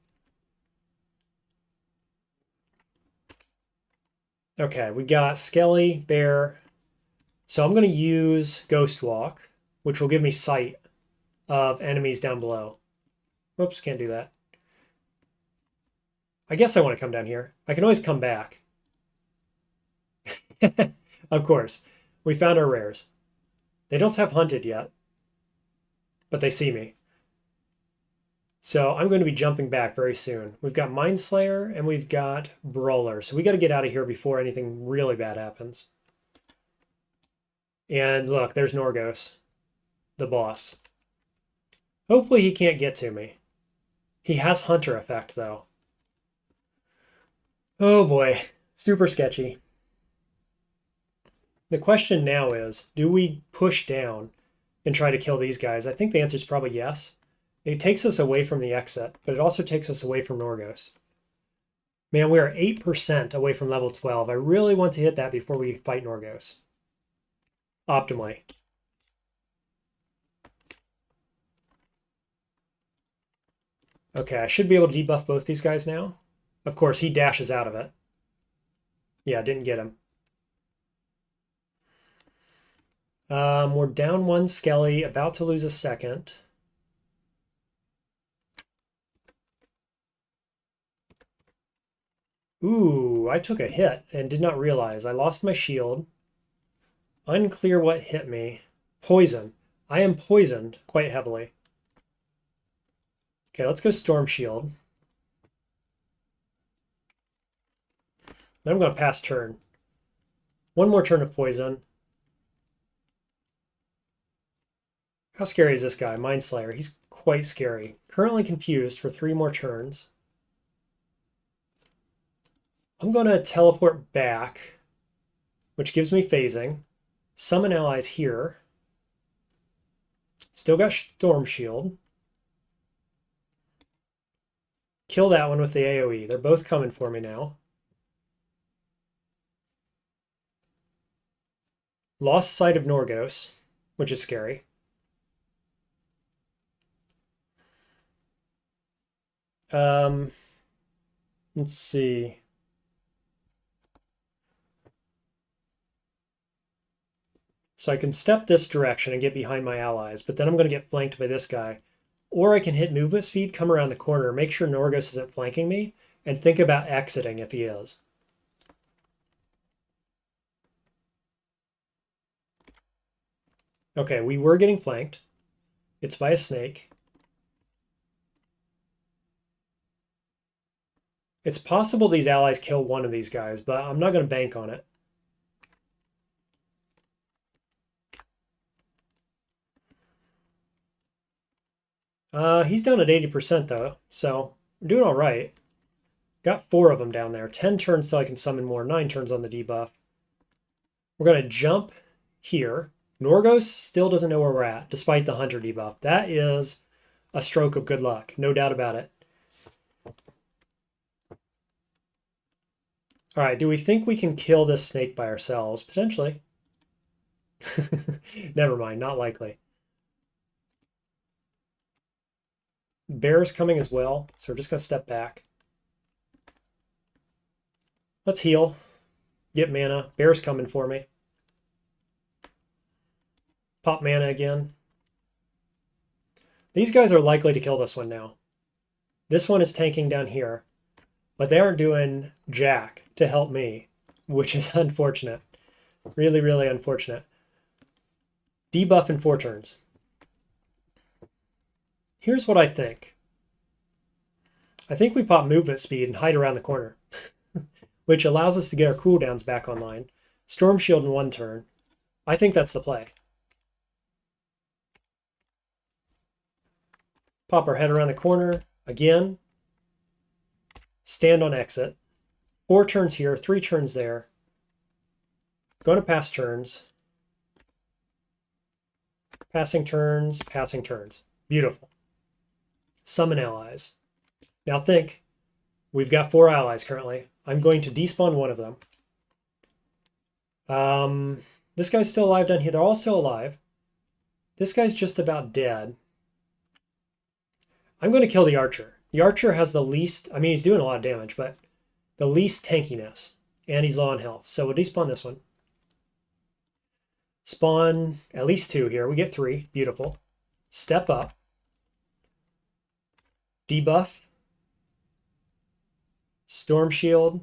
Okay, we got Skelly, Bear. So I'm going to use Ghost Walk, which will give me sight of enemies down below. Whoops, can't do that. I guess I want to come down here. I can always come back. Of course. We found our rares. They don't have hunted yet, but they see me. So I'm going to be jumping back very soon. We've got Mindslayer and we've got Brawler. So we got to get out of here before anything really bad happens. And look, there's Norgos, the boss. Hopefully he can't get to me. He has Hunter effect, though. Oh boy, super sketchy. The question now is, do we push down and try to kill these guys? I think the answer is probably yes. It takes us away from the exit, but it also takes us away from Norgos. Man, we are 8% away from level 12. I really want to hit that before we fight Norgos. Optimally. Okay, I should be able to debuff both these guys now. Of course, he dashes out of it. Yeah, didn't get him. We're down one Skelly, about to lose a second. Ooh, I took a hit and did not realize. I lost my shield. Unclear what hit me. Poison. I am poisoned quite heavily. Okay, let's go Storm Shield. Then I'm going to pass turn. One more turn of poison. How scary is this guy? Mindslayer. He's quite scary. Currently confused for 3 more turns. I'm going to teleport back, which gives me phasing. Summon allies here. Still got Storm Shield. Kill that one with the AoE. They're both coming for me now. Lost sight of Norgos, which is scary. Let's see. So I can step this direction and get behind my allies, but then I'm going to get flanked by this guy. Or I can hit movement speed, come around the corner, make sure Norgos isn't flanking me, and think about exiting if he is. Okay, we were getting flanked. It's by a snake. It's possible these allies kill one of these guys, but I'm not going to bank on it. He's down at 80% though, so we're doing all right. Got 4 of them down there. 10 turns till I can summon more. 9 turns on the debuff. We're going to jump here. Norgos still doesn't know where we're at, despite the Hunter debuff. That is a stroke of good luck, no doubt about it. All right, do we think we can kill this snake by ourselves? Potentially. Never mind, not likely. Bear's coming as well, so we're just going to step back. Let's heal. Get mana. Bear's coming for me. Pop mana again. These guys are likely to kill this one now. This one is tanking down here, but they aren't doing jack to help me, which is unfortunate. Really, really unfortunate. Debuff in 4 turns. Here's what I think. I think we pop movement speed and hide around the corner, which allows us to get our cooldowns back online. Storm Shield in 1 turn. I think that's the play. Pop our head around the corner again. Stand on exit. 4 turns here, 3 turns there. Going to pass turns. Passing turns, passing turns. Beautiful. Summon allies. Now think, we've got 4 allies currently. I'm going to despawn one of them. This guy's still alive down here. They're all still alive. This guy's just about dead. I'm going to kill the archer. The archer has the least, I mean, he's doing a lot of damage, but the least tankiness. And he's low on health. So we'll despawn this one. Spawn at least 2 here. We get 3. Beautiful. Step up. Debuff. Storm Shield.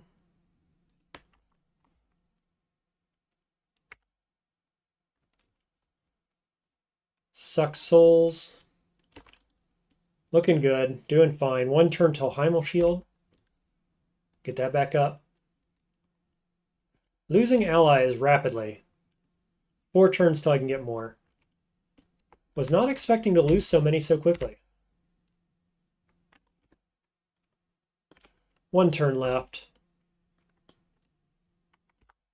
Suck souls. Looking good. Doing fine. 1 turn till Heimel Shield. Get that back up. Losing allies rapidly. 4 turns till I can get more. Was not expecting to lose so many so quickly. 1 turn left.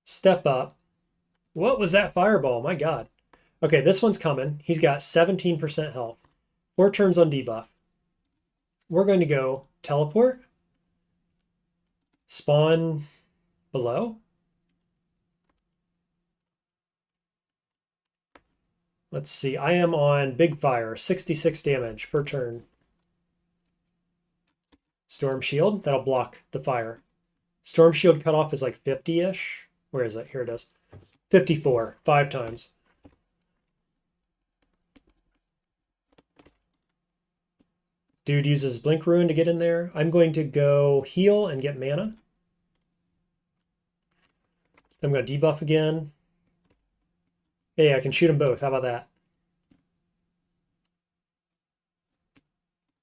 Step up. What was that fireball? My God. Okay, this one's coming. He's got 17% health. 4 turns on debuff. We're going to go teleport. Spawn below. Let's see. I am on Big Fire. 66 damage per turn. Storm Shield. That'll block the fire. Storm Shield cutoff is like 50-ish. Where is it? Here it is. 54. 5 times. Dude uses Blink Rune to get in there. I'm going to go heal and get mana. I'm going to debuff again. Hey, I can shoot them both. How about that?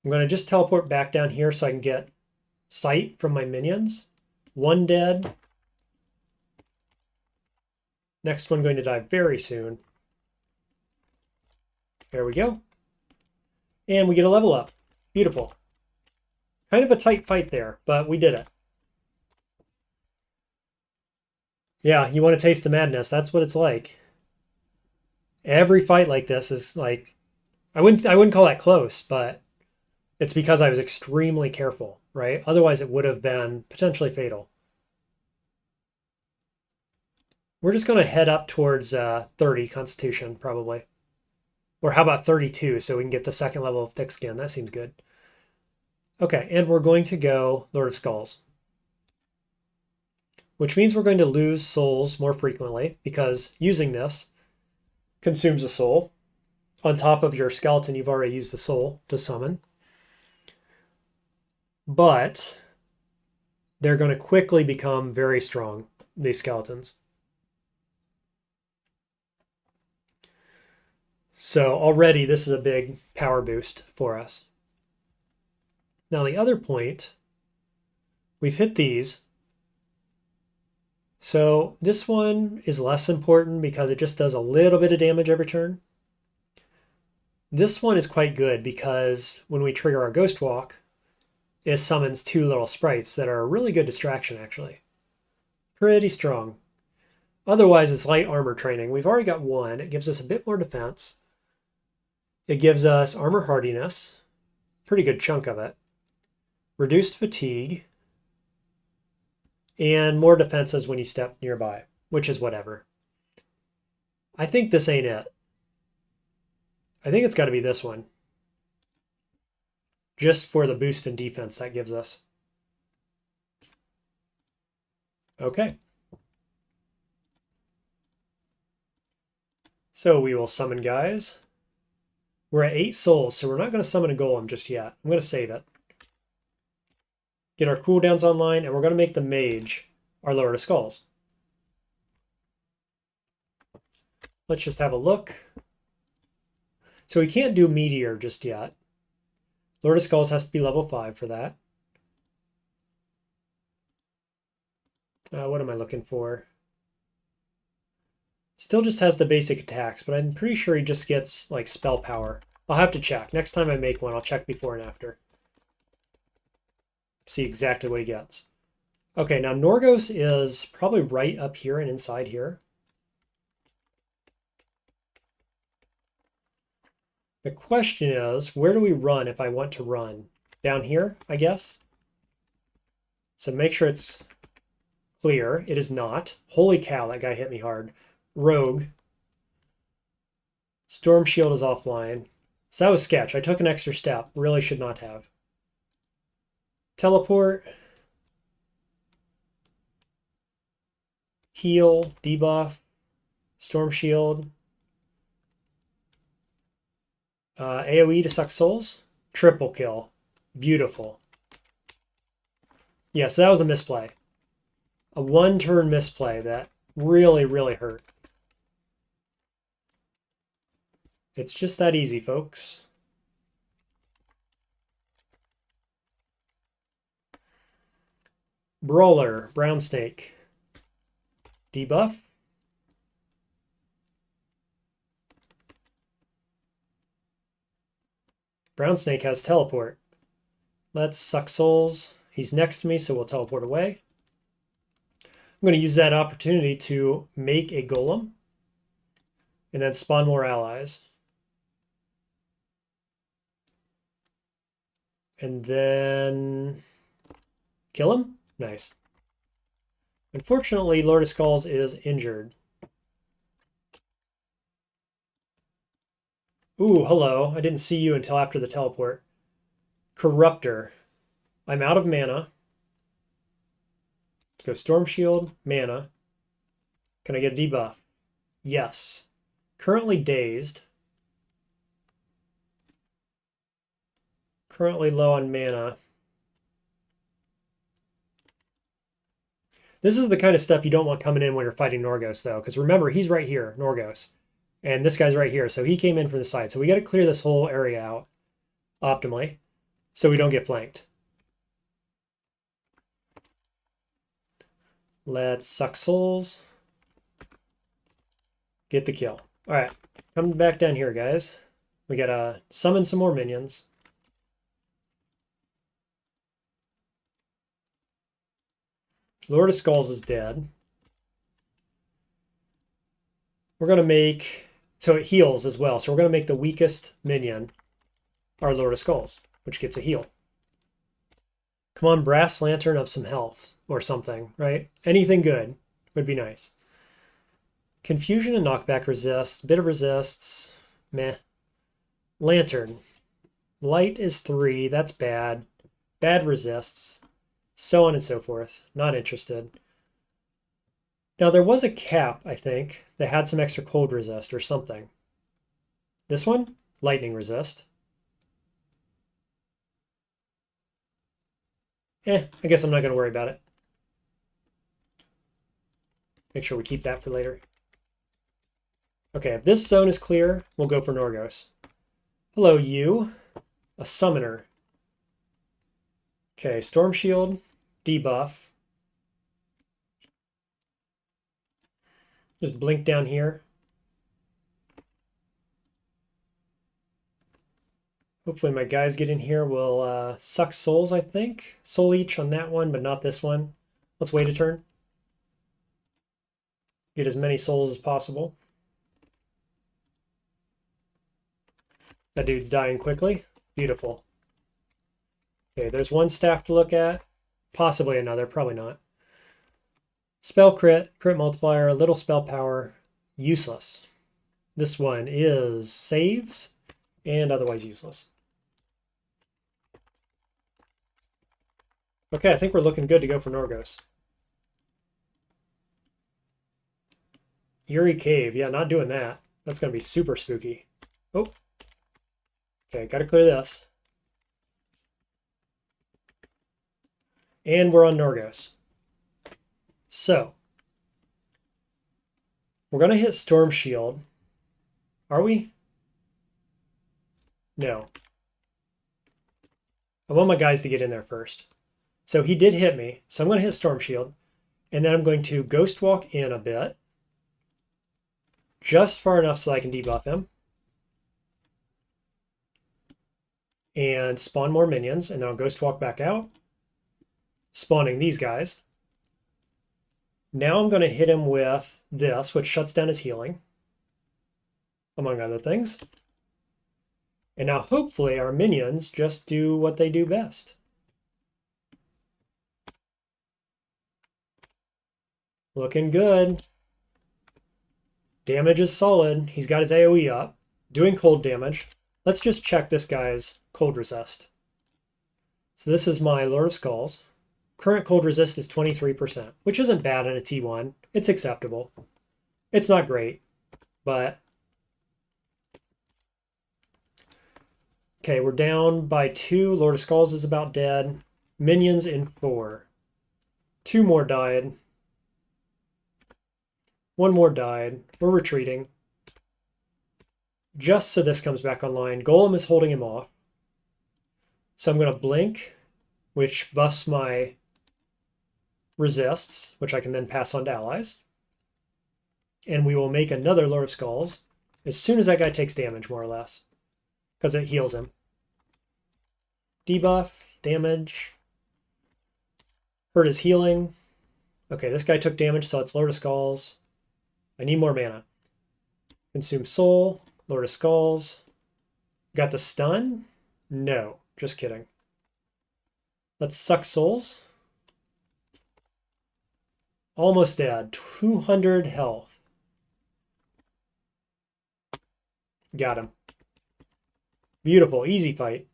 I'm going to just teleport back down here so I can get sight from my minions. One dead. Next one going to die very soon. There we go. And we get a level up. Beautiful. Kind of a tight fight there, but we did it. Yeah, you want to taste the madness. That's what it's like. Every fight like this is like, I wouldn't call that close, but it's because I was extremely careful, right? Otherwise it would have been potentially fatal. We're just going to head up towards 30 Constitution, probably. Or how about 32, so we can get the second level of thick skin. That seems good. Okay, and we're going to go Lord of Skulls. Which means we're going to lose souls more frequently, because using this consumes a soul. On top of your skeleton, you've already used the soul to summon. But they're going to quickly become very strong, these skeletons. So already this is a big power boost for us. Now the other point, we've hit these. So this one is less important because it just does a little bit of damage every turn. This one is quite good because when we trigger our Ghost Walk, it summons two little sprites that are a really good distraction, actually. Pretty strong. Otherwise, it's light armor training. We've already got one. It gives us a bit more defense. It gives us armor hardiness. Pretty good chunk of it. Reduced fatigue. And more defenses when you step nearby, which is whatever. I think this ain't it. I think it's got to be this one. Just for the boost in defense that gives us. Okay. So we will summon guys. We're at 8 souls, so we're not going to summon a golem just yet. I'm going to save it. Get our cooldowns online, and we're going to make the mage our Lord of Skulls. Let's just have a look. So we can't do Meteor just yet. Lord of Skulls has to be level 5 for that. What am I looking for? Still just has the basic attacks, but I'm pretty sure he just gets like spell power. I'll have to check. Next time I make one, I'll check before and after. See exactly what he gets. Okay, now Norgos is probably right up here and inside here. The question is, where do we run if I want to run? Down here, I guess? So make sure it's clear. It is not. Holy cow, that guy hit me hard. Rogue. Storm Shield is offline. So that was sketch. I took an extra step. Really should not have. Teleport. Heal. Debuff. Storm Shield. AoE to suck souls. Triple kill. Beautiful. Yeah, so that was a misplay. A one-turn misplay that really, really hurt. It's just that easy, folks. Brawler, Brown Snake. Debuff. Brown Snake has teleport. Let's suck souls. He's next to me, so we'll teleport away. I'm going to use that opportunity to make a golem and then spawn more allies. And then kill him? Nice. Unfortunately, Lord of Skulls is injured. Ooh, hello. I didn't see you until after the teleport. Corruptor. I'm out of mana. Let's go Storm Shield, mana. Can I get a debuff? Yes. Currently dazed. Currently low on mana. This is the kind of stuff you don't want coming in when you're fighting Norgos, though, because remember, he's right here, Norgos. And this guy's right here, so he came in from the side. So we got to clear this whole area out optimally so we don't get flanked. Let's suck souls. Get the kill. All right, come back down here, guys. We got to summon some more minions. Lord of Skulls is dead. We're going to make... So it heals as well. So we're going to make the weakest minion our Lord of Skulls, which gets a heal. Come on, Brass Lantern of some health or something, right? Anything good would be nice. Confusion and knockback resists. Bit of resists. Meh. Lantern. Light is 3. That's bad. Bad resists. So on and so forth. Not interested. Now there was a cap, I think, that had some extra cold resist or something. This one? Lightning resist. I guess I'm not going to worry about it. Make sure we keep that for later. Okay, if this zone is clear, we'll go for Norgos. Hello, you. A summoner. Okay, Storm Shield, debuff. Just blink down here. Hopefully my guys get in here will suck souls, I think. Soul each on that one, but not this one. Let's wait a turn. Get as many souls as possible. That dude's dying quickly. Beautiful. Okay, there's one staff to look at. Possibly another, probably not. Spell crit, crit multiplier, little spell power, useless. This one is saves and otherwise useless. Okay, I think we're looking good to go for Norgos. Eerie Cave, yeah, not doing that. That's going to be super spooky. Oh. Okay, got to clear this. And we're on Norgos. So, we're going to hit Storm Shield. Are we? No. I want my guys to get in there first. So he did hit me. So I'm going to hit Storm Shield. And then I'm going to Ghost Walk in a bit. Just far enough so I can debuff him. And spawn more minions. And then I'll Ghost Walk back out. Spawning these guys. Now I'm going to hit him with this, which shuts down his healing, among other things. And now hopefully our minions just do what they do best. Looking good. Damage is solid. He's got his AoE up, doing cold damage. Let's just check this guy's cold resist. So this is my Lord of Skulls. Current cold resist is 23%, which isn't bad in a T1. It's acceptable. It's not great, but... Okay, we're down by 2. Lord of Skulls is about dead. Minions in 4. 2 more died. 1 more died. We're retreating. Just so this comes back online. Golem is holding him off. So I'm going to blink, which buffs my resists, which I can then pass on to allies. And we will make another Lord of Skulls as soon as that guy takes damage, more or less, because it heals him. Debuff, damage, hurt his healing. Okay, this guy took damage, so it's Lord of Skulls. I need more mana. Consume soul, Lord of Skulls. Got the stun? No, just kidding. Let's suck souls. Almost dead. 200 health. Got him. Beautiful. Easy fight.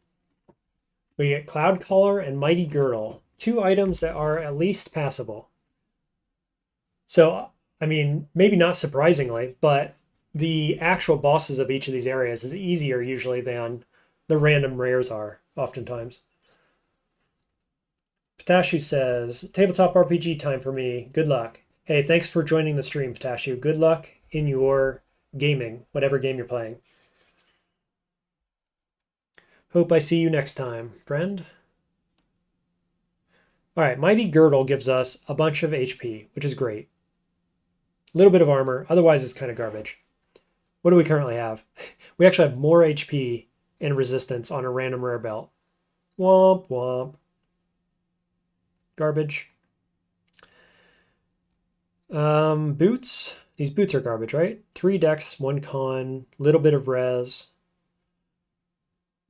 We get Cloud Collar and Mighty Girdle. 2 items that are at least passable. So, I mean, maybe not surprisingly, but the actual bosses of each of these areas is easier usually than the random rares are, oftentimes. Ptashu says, tabletop RPG time for me. Good luck. Hey, thanks for joining the stream, Ptashu. Good luck in your gaming, whatever game you're playing. Hope I see you next time, friend. All right, Mighty Girdle gives us a bunch of HP, which is great. A little bit of armor, otherwise it's kind of garbage. What do we currently have? We actually have more HP and resistance on a random rare belt. Womp womp. Garbage. Boots. These boots are garbage, right? 3 dex, 1 con, little bit of res.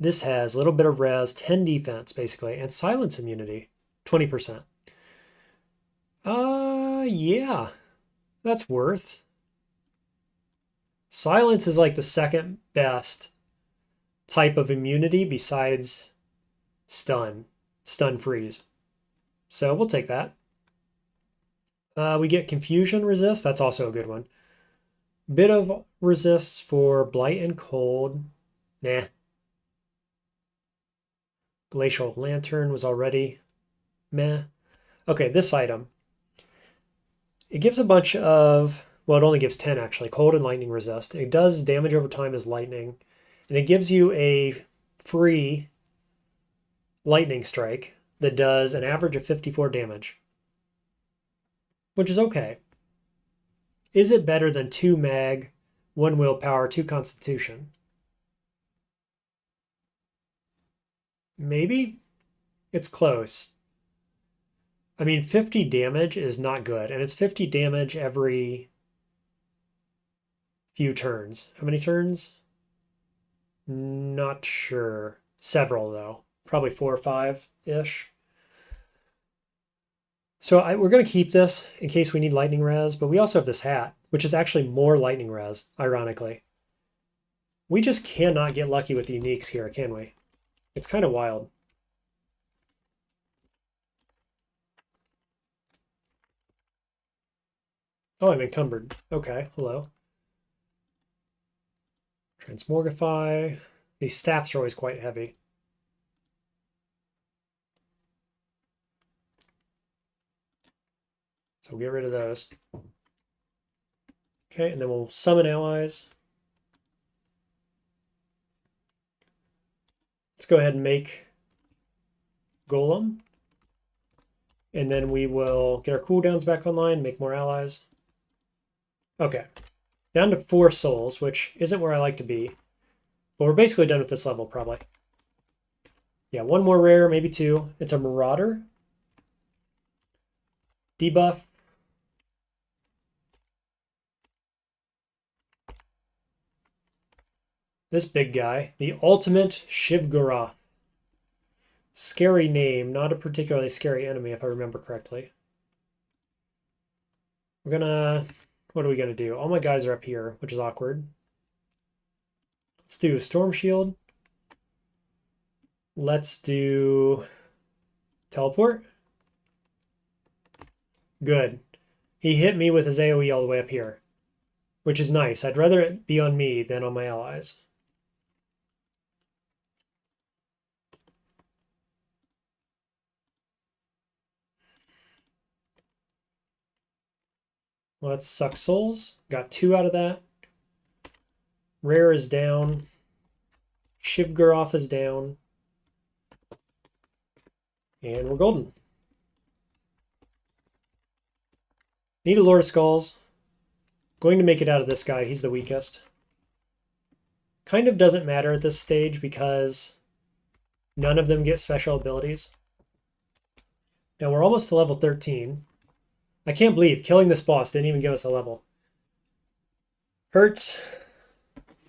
This has a little bit of res, 10 defense, basically, and silence immunity, 20%. Yeah. That's worth. Silence is like the second best type of immunity besides stun freeze. So we'll take that. We get confusion resist. That's also a good one. Bit of resist for blight and cold. Nah. Glacial lantern was already meh. Okay, this item. It gives a bunch of, well, it only gives 10 actually, cold and lightning resist. It does damage over time as lightning. And it gives you a free lightning strike that does an average of 54 damage, which is okay. Is it better than 2 mag, 1 willpower, 2 constitution? Maybe? It's close. I mean, 50 damage is not good, and it's 50 damage every few turns. How many turns? Not sure. Several, though. Probably 4 or 5-ish. So we're going to keep this in case we need lightning res, but we also have this hat, which is actually more lightning res, ironically. We just cannot get lucky with the uniques here, can we? It's kind of wild. Oh, I'm encumbered. Okay, hello. Transmorgify. These staffs are always quite heavy. So we'll get rid of those. Okay, and then we'll summon allies. Let's go ahead and make Golem. And then we will get our cooldowns back online, make more allies. Okay, down to 4 souls, which isn't where I like to be. But we're basically done with this level, probably. Yeah, 1 more rare, maybe 2. It's a Marauder. Debuff. This big guy, the ultimate Shivgoroth. Scary name, not a particularly scary enemy if I remember correctly. We're gonna, what are we gonna do? All my guys are up here, which is awkward. Let's do Storm Shield. Let's do Teleport. Good. He hit me with his AoE all the way up here, which is nice. I'd rather it be on me than on my allies. Let's suck souls. Got 2 out of that. Rare is down. Shivgoroth is down. And we're golden. Need a Lord of Skulls. Going to make it out of this guy. He's the weakest. Kind of doesn't matter at this stage because none of them get special abilities. Now we're almost to level 13. I can't believe killing this boss didn't even give us a level. Hurts.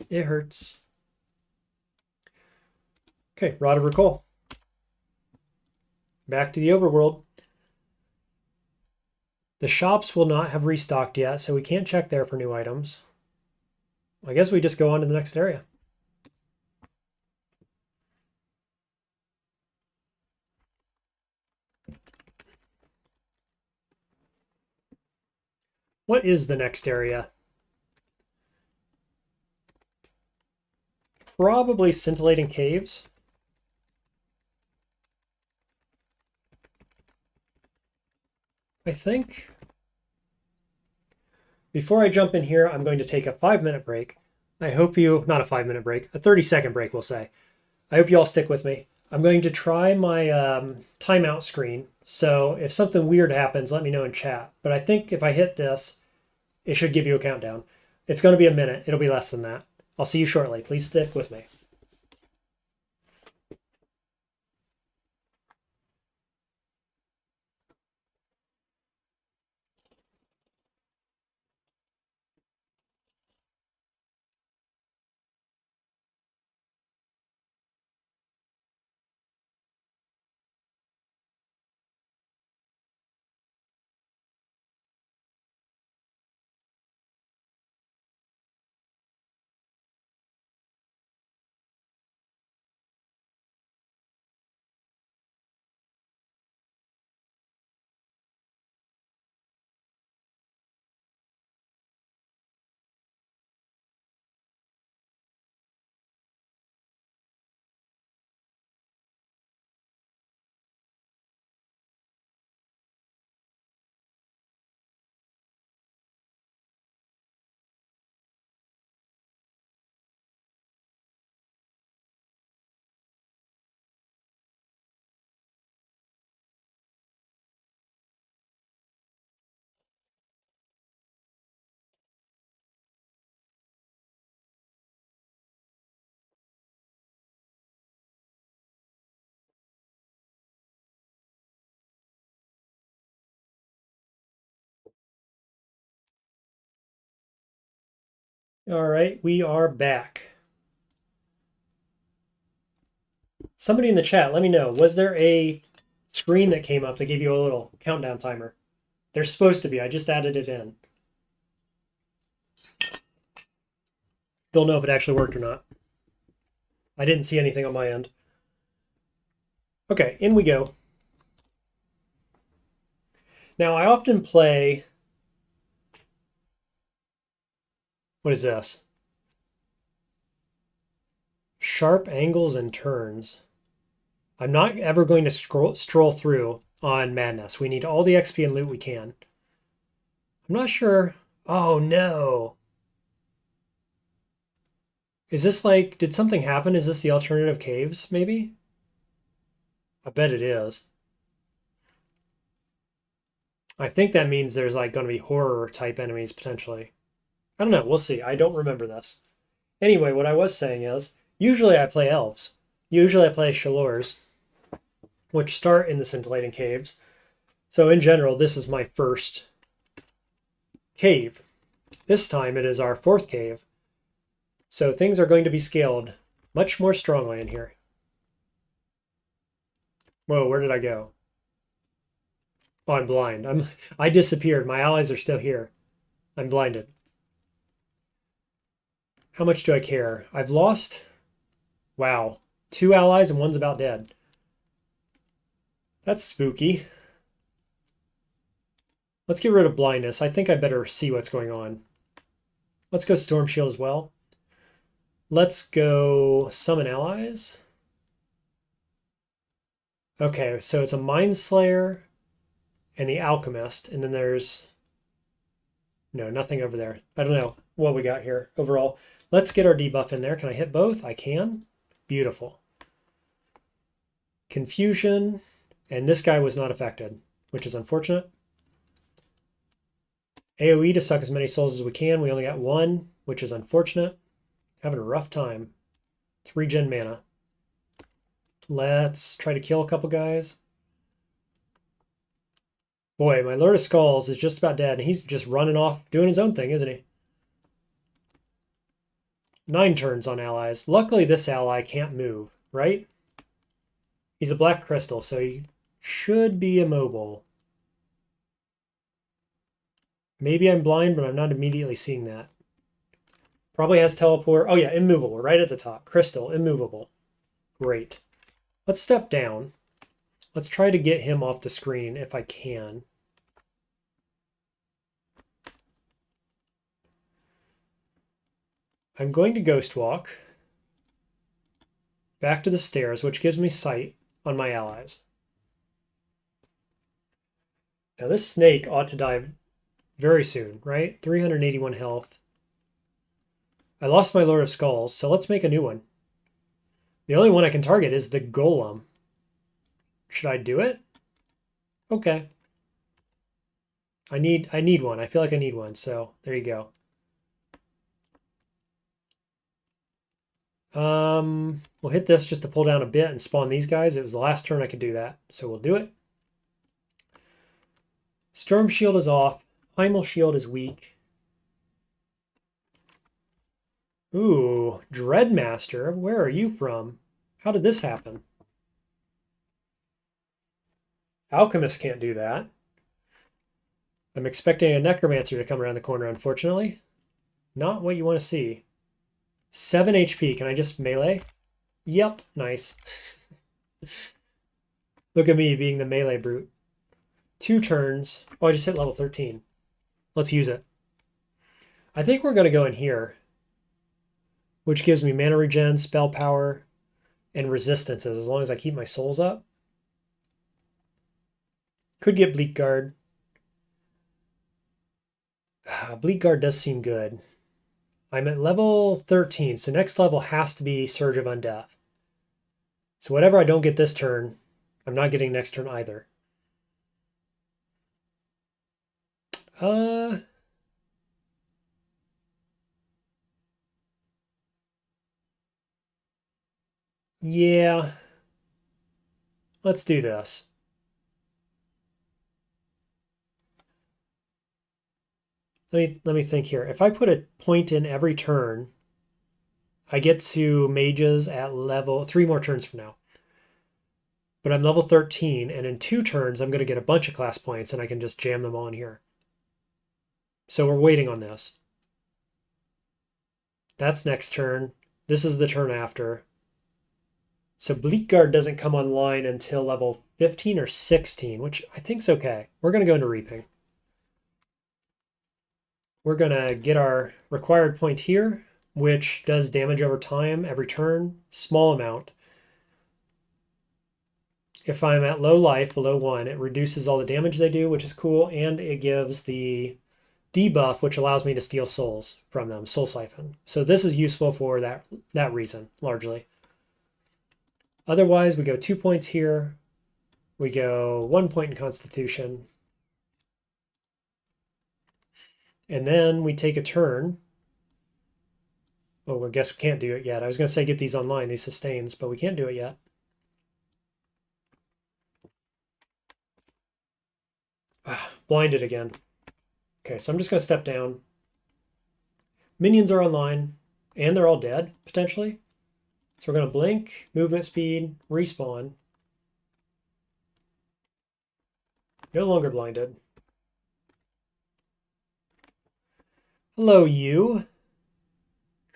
It hurts. Okay, Rod of Recall. Back to the overworld. The shops will not have restocked yet, so we can't check there for new items. I guess we just go on to the next area. What is the next area? Probably Scintillating Caves. I think before I jump in here, I'm going to take a 5-minute break. I hope you, not a 5-minute break, a 30-second break, we'll say. I hope you all stick with me. I'm going to try my timeout screen. So if something weird happens, let me know in chat. But I think if I hit this, it should give you a countdown. It's going to be a minute. It'll be less than that. I'll see you shortly. Please stick with me. All right, we are back. Somebody in the chat, let me know. Was there a screen that came up that gave you a little countdown timer? There's supposed to be. I just added it in. Don't know if it actually worked or not. I didn't see anything on my end. Okay, in we go. Now, I often play... What is this? Sharp angles and turns. I'm not ever going to stroll through on Madness. We need all the XP and loot we can. I'm not sure. Oh, no. Is this like... Did something happen? Is this the alternative caves, maybe? I bet it is. I think that means there's like going to be horror type enemies potentially. I don't know. We'll see. I don't remember this. Anyway, what I was saying is, usually I play elves. Usually I play Shalors, which start in the scintillating caves. So in general, this is my first cave. This time it is our 4th cave. So things are going to be scaled much more strongly in here. Whoa, where did I go? Oh, I'm blind. I disappeared. My allies are still here. I'm blinded. How much do I care? I've lost... Wow. 2 allies and one's about dead. That's spooky. Let's get rid of blindness. I think I better see what's going on. Let's go Storm Shield as well. Let's go summon allies. Okay, so it's a Mind Slayer and the Alchemist, and then there's... No, nothing over there. I don't know what we got here overall. Let's get our debuff in there. Can I hit both? I can. Beautiful. Confusion. And this guy was not affected, which is unfortunate. AoE to suck as many souls as we can. We only got 1, which is unfortunate. Having a rough time. It's regen mana. Let's try to kill a couple guys. Boy, my Lord of Skulls is just about dead, and he's just running off doing his own thing, isn't he? 9 turns on allies. Luckily, this ally can't move, right? He's a black crystal, so he should be immobile. Maybe I'm blind, but I'm not immediately seeing that. Probably has teleport. Oh yeah, immovable, right at the top. Crystal, immovable. Great. Let's step down. Let's try to get him off the screen if I can. I'm going to Ghost Walk back to the stairs, which gives me sight on my allies. Now this snake ought to die very soon, right? 381 health. I lost my Lord of Skulls, so let's make a new one. The only one I can target is the Golem. Should I do it? Okay. I need one. I feel like I need one, so there you go. We'll hit this just to pull down a bit and spawn these guys. It was the last turn I could do that, so we'll do it. Storm Shield is off. Primal Shield is weak. Ooh, Dreadmaster, where are you from? How did this happen? Alchemist can't do that. I'm expecting a Necromancer to come around the corner, unfortunately. Not what you want to see. 7 HP. Can I just melee? Yep, nice. Look at me being the melee brute. 2 turns. Oh, I just hit level 13. Let's use it. I think we're going to go in here, which gives me mana regen, spell power, and resistances as long as I keep my souls up. Could get Bleak Guard. Bleak Guard does seem good. I'm at level 13, so next level has to be Surge of Undeath. So whatever I don't get this turn, I'm not getting next turn either. Yeah. Let's do this. Let me think here. If I put a point in every turn, I get to mages at level 3 more turns from now. But I'm level 13, and in 2 turns, I'm going to get a bunch of class points, and I can just jam them all in here. So we're waiting on this. That's next turn. This is the turn after. So Bleak Guard doesn't come online until level 15 or 16, which I think's okay. We're going to go into Reaping. We're going to get our required point here, which does damage over time every turn, small amount. If I'm at low life, below 1, it reduces all the damage they do, which is cool, and it gives the debuff, which allows me to steal souls from them, Soul Siphon. So this is useful for that reason, largely. Otherwise, we go 2 points here. We go 1 point in Constitution. And then we take a turn. Oh, I guess we can't do it yet. I was going to say get these online, these sustains, but we can't do it yet. Blinded again. Okay, so I'm just going to step down. Minions are online, and they're all dead, potentially. So we're going to blink, movement speed, respawn. No longer blinded. Hello, you.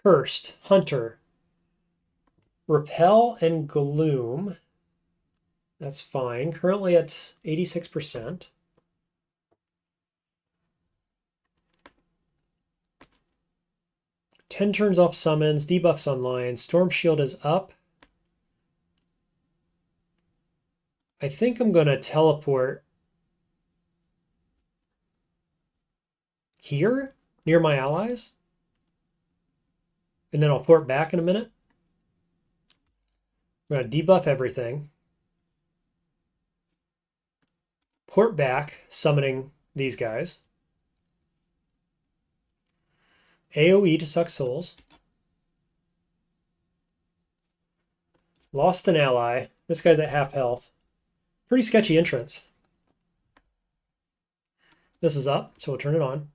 Cursed, Hunter. Repel and Gloom. That's fine. Currently at 86%. Ten turns off summons, debuffs online, Storm Shield is up. I think I'm going to teleport here near my allies. And then I'll port back in a minute. I'm going to debuff everything. Port back, summoning these guys. AoE to suck souls. Lost an ally. This guy's at half health. Pretty sketchy entrance. This is up, so we'll turn it on.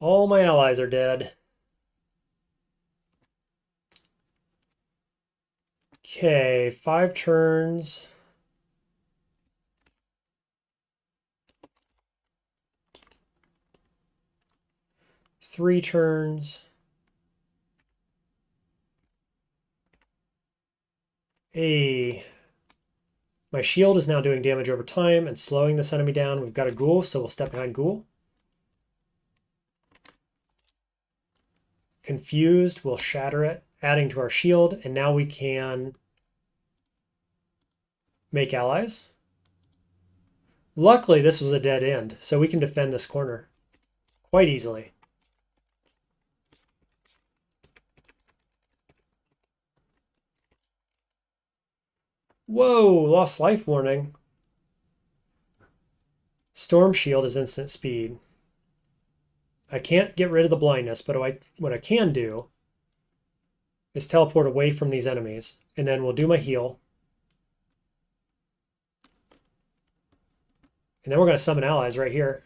All my allies are dead. Okay, 5 turns. Three turns. My shield is now doing damage over time and slowing this enemy down. We've got a ghoul, so we'll step behind ghoul. Confused, we'll shatter it, adding to our shield, and now we can... Make allies. Luckily, this was a dead end, so we can defend this corner quite easily. Whoa, lost life warning. Storm Shield is instant speed. I can't get rid of the blindness, but what I can do is teleport away from these enemies, and then we'll do my heal. And then we're going to summon allies right here.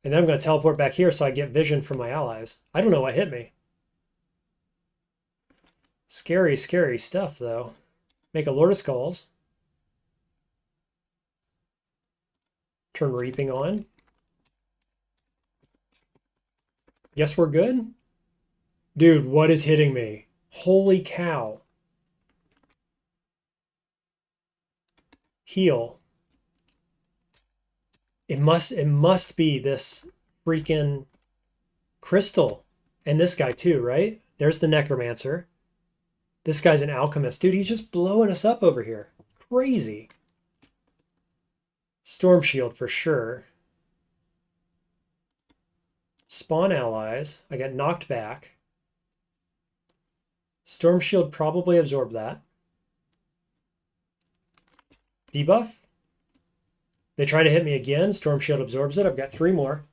And then I'm going to teleport back here so I get vision from my allies. I don't know what hit me. Scary, scary stuff, though. Make a Lord of Skulls. Turn Reaping on. Guess we're good? Dude, what is hitting me? Holy cow. Heal. It must be this freaking crystal. And this guy too, right? There's the Necromancer. This guy's an alchemist. Dude, he's just blowing us up over here. Crazy. Storm Shield for sure. Spawn allies. I got knocked back. Storm Shield probably absorbed that. Debuff. They try to hit me again. Storm Shield absorbs it. I've got 3 more.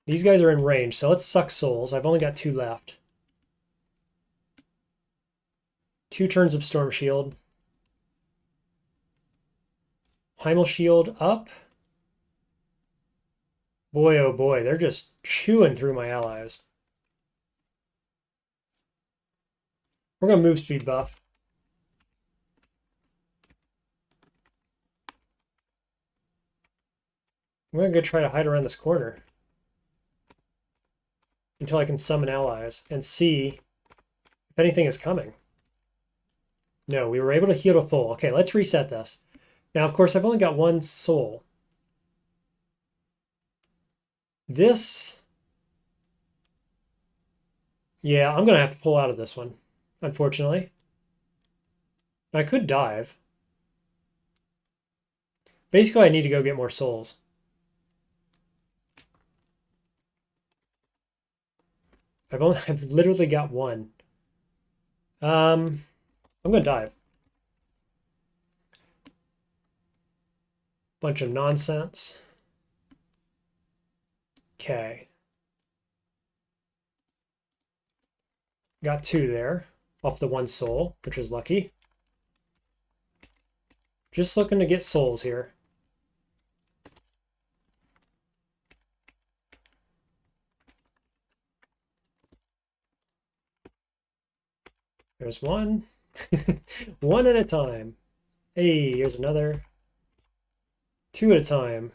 These guys are in range, so let's suck souls. I've only got 2 left. 2 turns of Storm Shield. Primal Shield up. Boy, oh boy, they're just chewing through my allies. We're going to move speed buff. I'm going to go try to hide around this corner until I can summon allies and see if anything is coming. No, we were able to heal to full. Okay, let's reset this. Now, of course, I've only got 1 soul. This... Yeah, I'm going to have to pull out of this one, unfortunately. I could dive. Basically, I need to go get more souls. I've literally got 1. I'm going to dive. Bunch of nonsense. Okay. Got 2 there off the 1 soul, which is lucky. Just looking to get souls here. There's 1. 1 at a time. Hey, here's another. 2 at a time.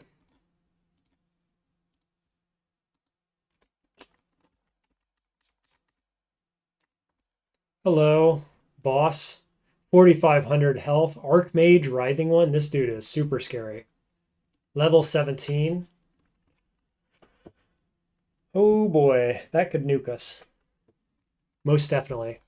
Hello, boss. 4,500 health. Archmage, Writhing One. This dude is super scary. Level 17. Oh boy, that could nuke us. Most definitely.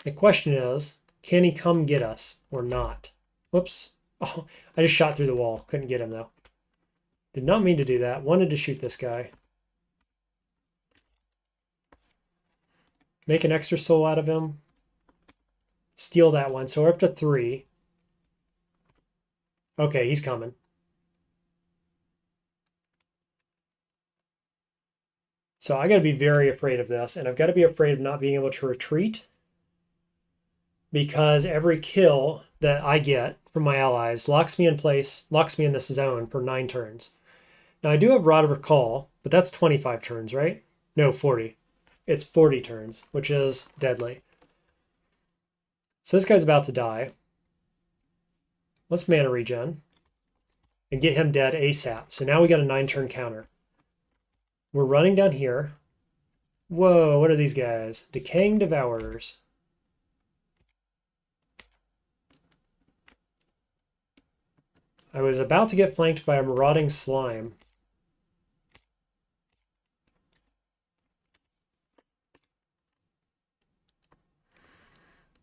The question is, can he come get us or not? Whoops. Oh, I just shot through the wall. Couldn't get him though. Did not mean to do that. Wanted to shoot this guy. Make an extra soul out of him. Steal that one. So we're up to 3. Okay, he's coming. So I got to be very afraid of this, and I've got to be afraid of not being able to retreat, because every kill that I get from my allies locks me in place, locks me in this zone for 9 turns. Now I do have Rod of Recall, but that's 25 turns, right? No, 40. It's 40 turns, which is deadly. So this guy's about to die. Let's mana regen and get him dead ASAP. So now we got a 9-turn counter. We're running down here. Whoa, what are these guys? Decaying Devourers. I was about to get flanked by a marauding slime.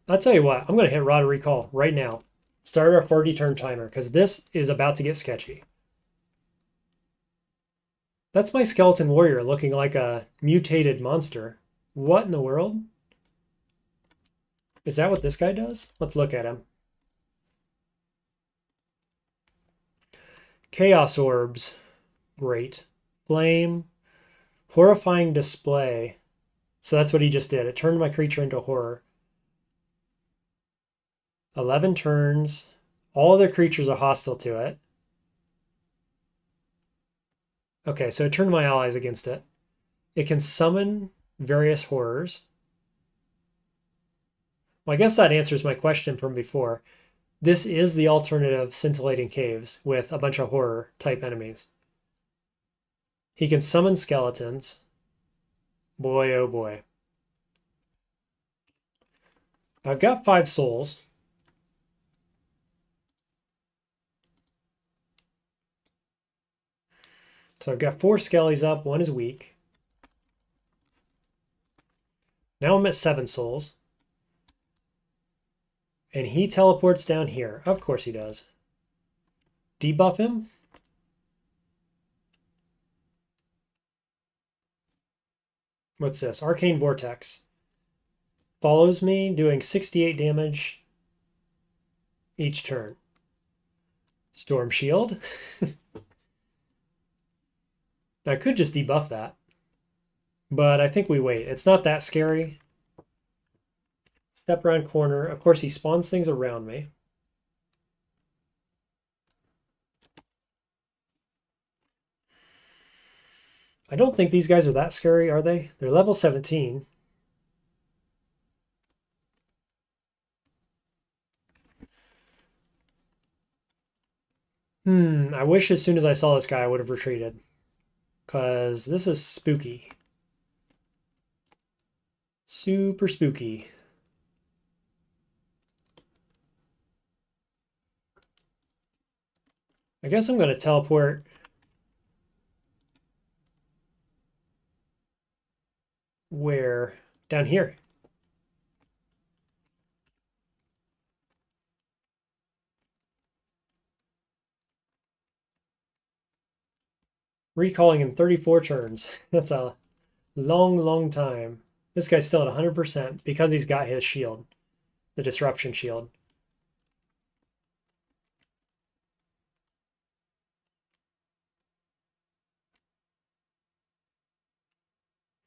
I'll tell you what, I'm going to hit Rod of Recall right now. Start our 40 turn timer, because this is about to get sketchy. That's my skeleton warrior looking like a mutated monster. What in the world? Is that what this guy does? Let's look at him. Chaos orbs. Great. Flame. Horrifying display. So that's what he just did. It turned my creature into horror. 11 turns. All other creatures are hostile to it. Okay, so it turned my allies against it. It can summon various horrors. Well, I guess that answers my question from before. This is the alternative Scintillating Caves with a bunch of horror type enemies. He can summon skeletons. Boy, oh boy. I've got 5 souls. So I've got 4 skellies up, 1 is weak. Now I'm at 7 souls. And he teleports down here. Of course he does. Debuff him. What's this? Arcane Vortex. Follows me, doing 68 damage each turn. Storm Shield. I could just debuff that. But I think we wait. It's not that scary. Step around corner. Of course, he spawns things around me. I don't think these guys are that scary, are they? They're level 17. I wish as soon as I saw this guy, I would have retreated. Because this is spooky. Super spooky. I guess I'm going to teleport. Where? Down here. Recalling in 34 turns. That's a long, long time. This guy's still at 100% because he's got his shield. The disruption shield.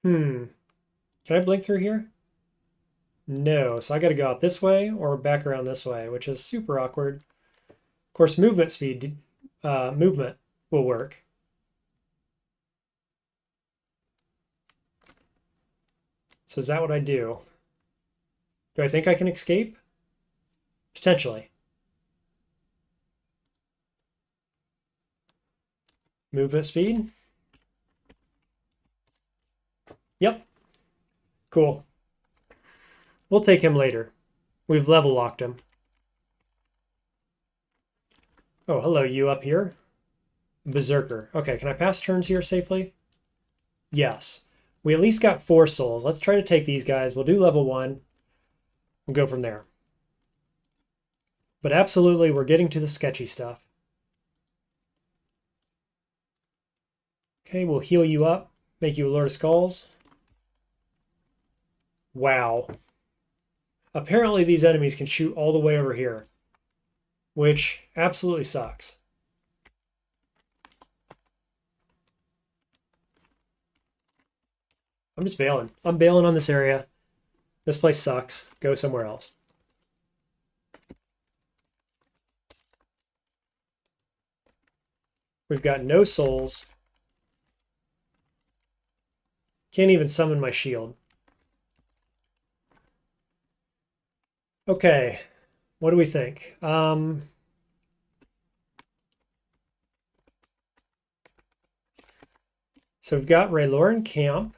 Can I blink through here? No, so I gotta go out this way or back around this way, which is super awkward. Of course, movement speed, movement will work. So is that what I do? Do I think I can escape? Potentially. Movement speed. Yep. Cool. We'll take him later. We've level locked him. Oh, hello, you up here. Berserker. Okay, can I pass turns here safely? Yes. We at least got 4 souls. Let's try to take these guys. We'll do level 1. We'll go from there. But absolutely, we're getting to the sketchy stuff. Okay, we'll heal you up. Make you a Lord of Skulls. Wow. Apparently these enemies can shoot all the way over here, which absolutely sucks. I'm just bailing. I'm bailing on this area. This place sucks. Go somewhere else. We've got no souls. Can't even summon my shield. Okay, what do we think? So we've got Rayloran Camp,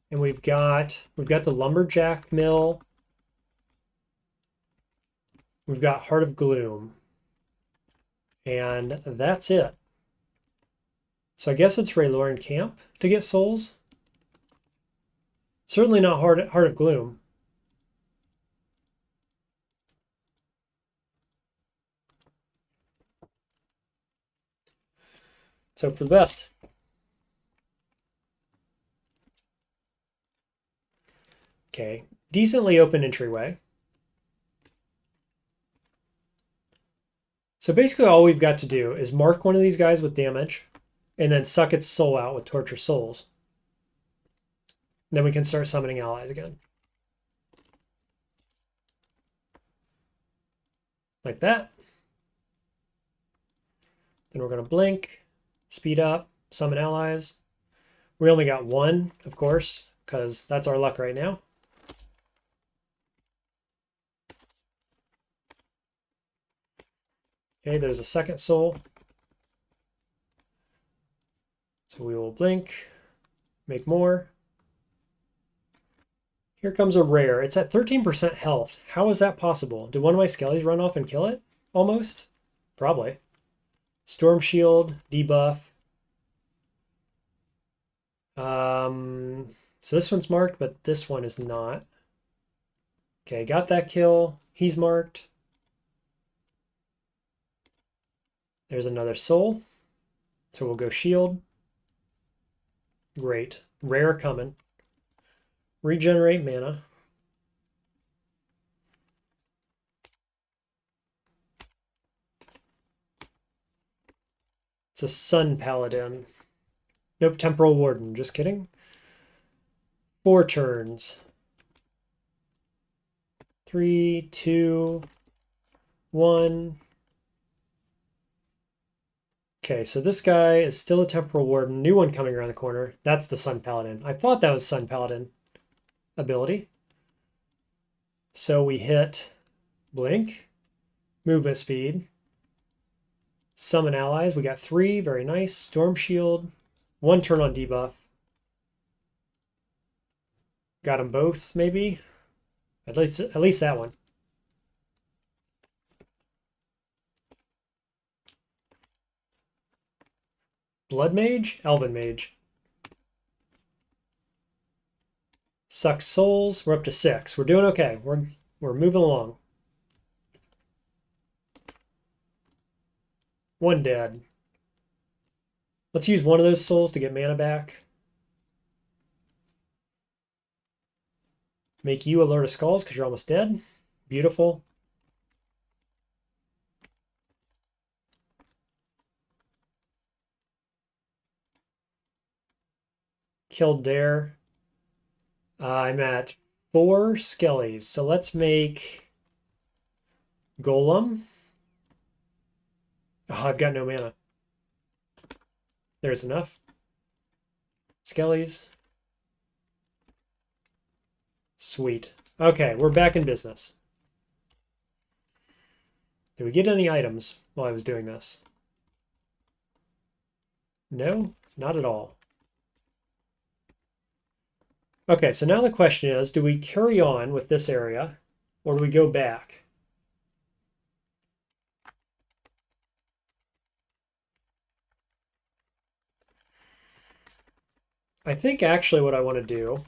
and we've got the Lumberjack Mill. We've got Heart of Gloom. And that's it. So I guess it's Rayloran Camp to get souls. Certainly not Heart of Gloom. Let's hope for the best. Okay, decently open entryway. So basically all we've got to do is mark one of these guys with damage and then suck its soul out with Torture Souls. And then we can start summoning allies again. Like that. Then we're going to blink, speed up, summon allies. We only got one, of course, because that's our luck right now. Okay, there's a second soul. So we will blink, make more. Here comes a rare. It's at 13% health. How is that possible? Did one of my skellies run off and kill it? Almost? Probably. Storm Shield, debuff. So this one's marked, but this one is not. Okay, got that kill. He's marked. There's another soul. So we'll go shield. Great. Rare coming. Regenerate mana. It's a Sun Paladin. Nope, Temporal Warden. Just kidding. 4 turns. 3, 2, 1. Okay, so this guy is still a Temporal Warden. New one coming around the corner. That's the Sun Paladin. I thought that was Sun Paladin ability. So we hit blink, movement speed, summon allies. We got 3, very nice. Storm Shield, 1 turn on debuff. Got them both, maybe. At least that one. Blood Mage, Elven Mage. Sucks souls. We're up to 6. We're doing okay. We're moving along. 1 dead. Let's use one of those souls to get mana back. Make you a Lord of Skulls because you're almost dead. Beautiful. Killed there. I'm at 4 skellies. So let's make Golem. Oh, I've got no mana. There's enough. Skellies. Sweet. Okay, we're back in business. Did we get any items while I was doing this? No, not at all. Okay, so now the question is, do we carry on with this area or do we go back? I think actually what I want to do,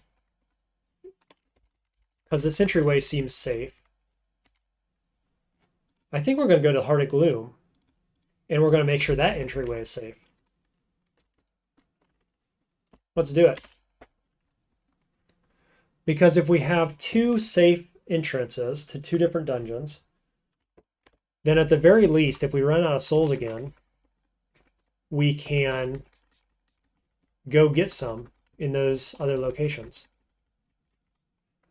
because this entryway seems safe, I think we're going to go to Heart of Gloom and we're going to make sure that entryway is safe. Let's do it. Because if we have 2 safe entrances to 2 different dungeons, then at the very least, if we run out of souls again, we can go get some in those other locations.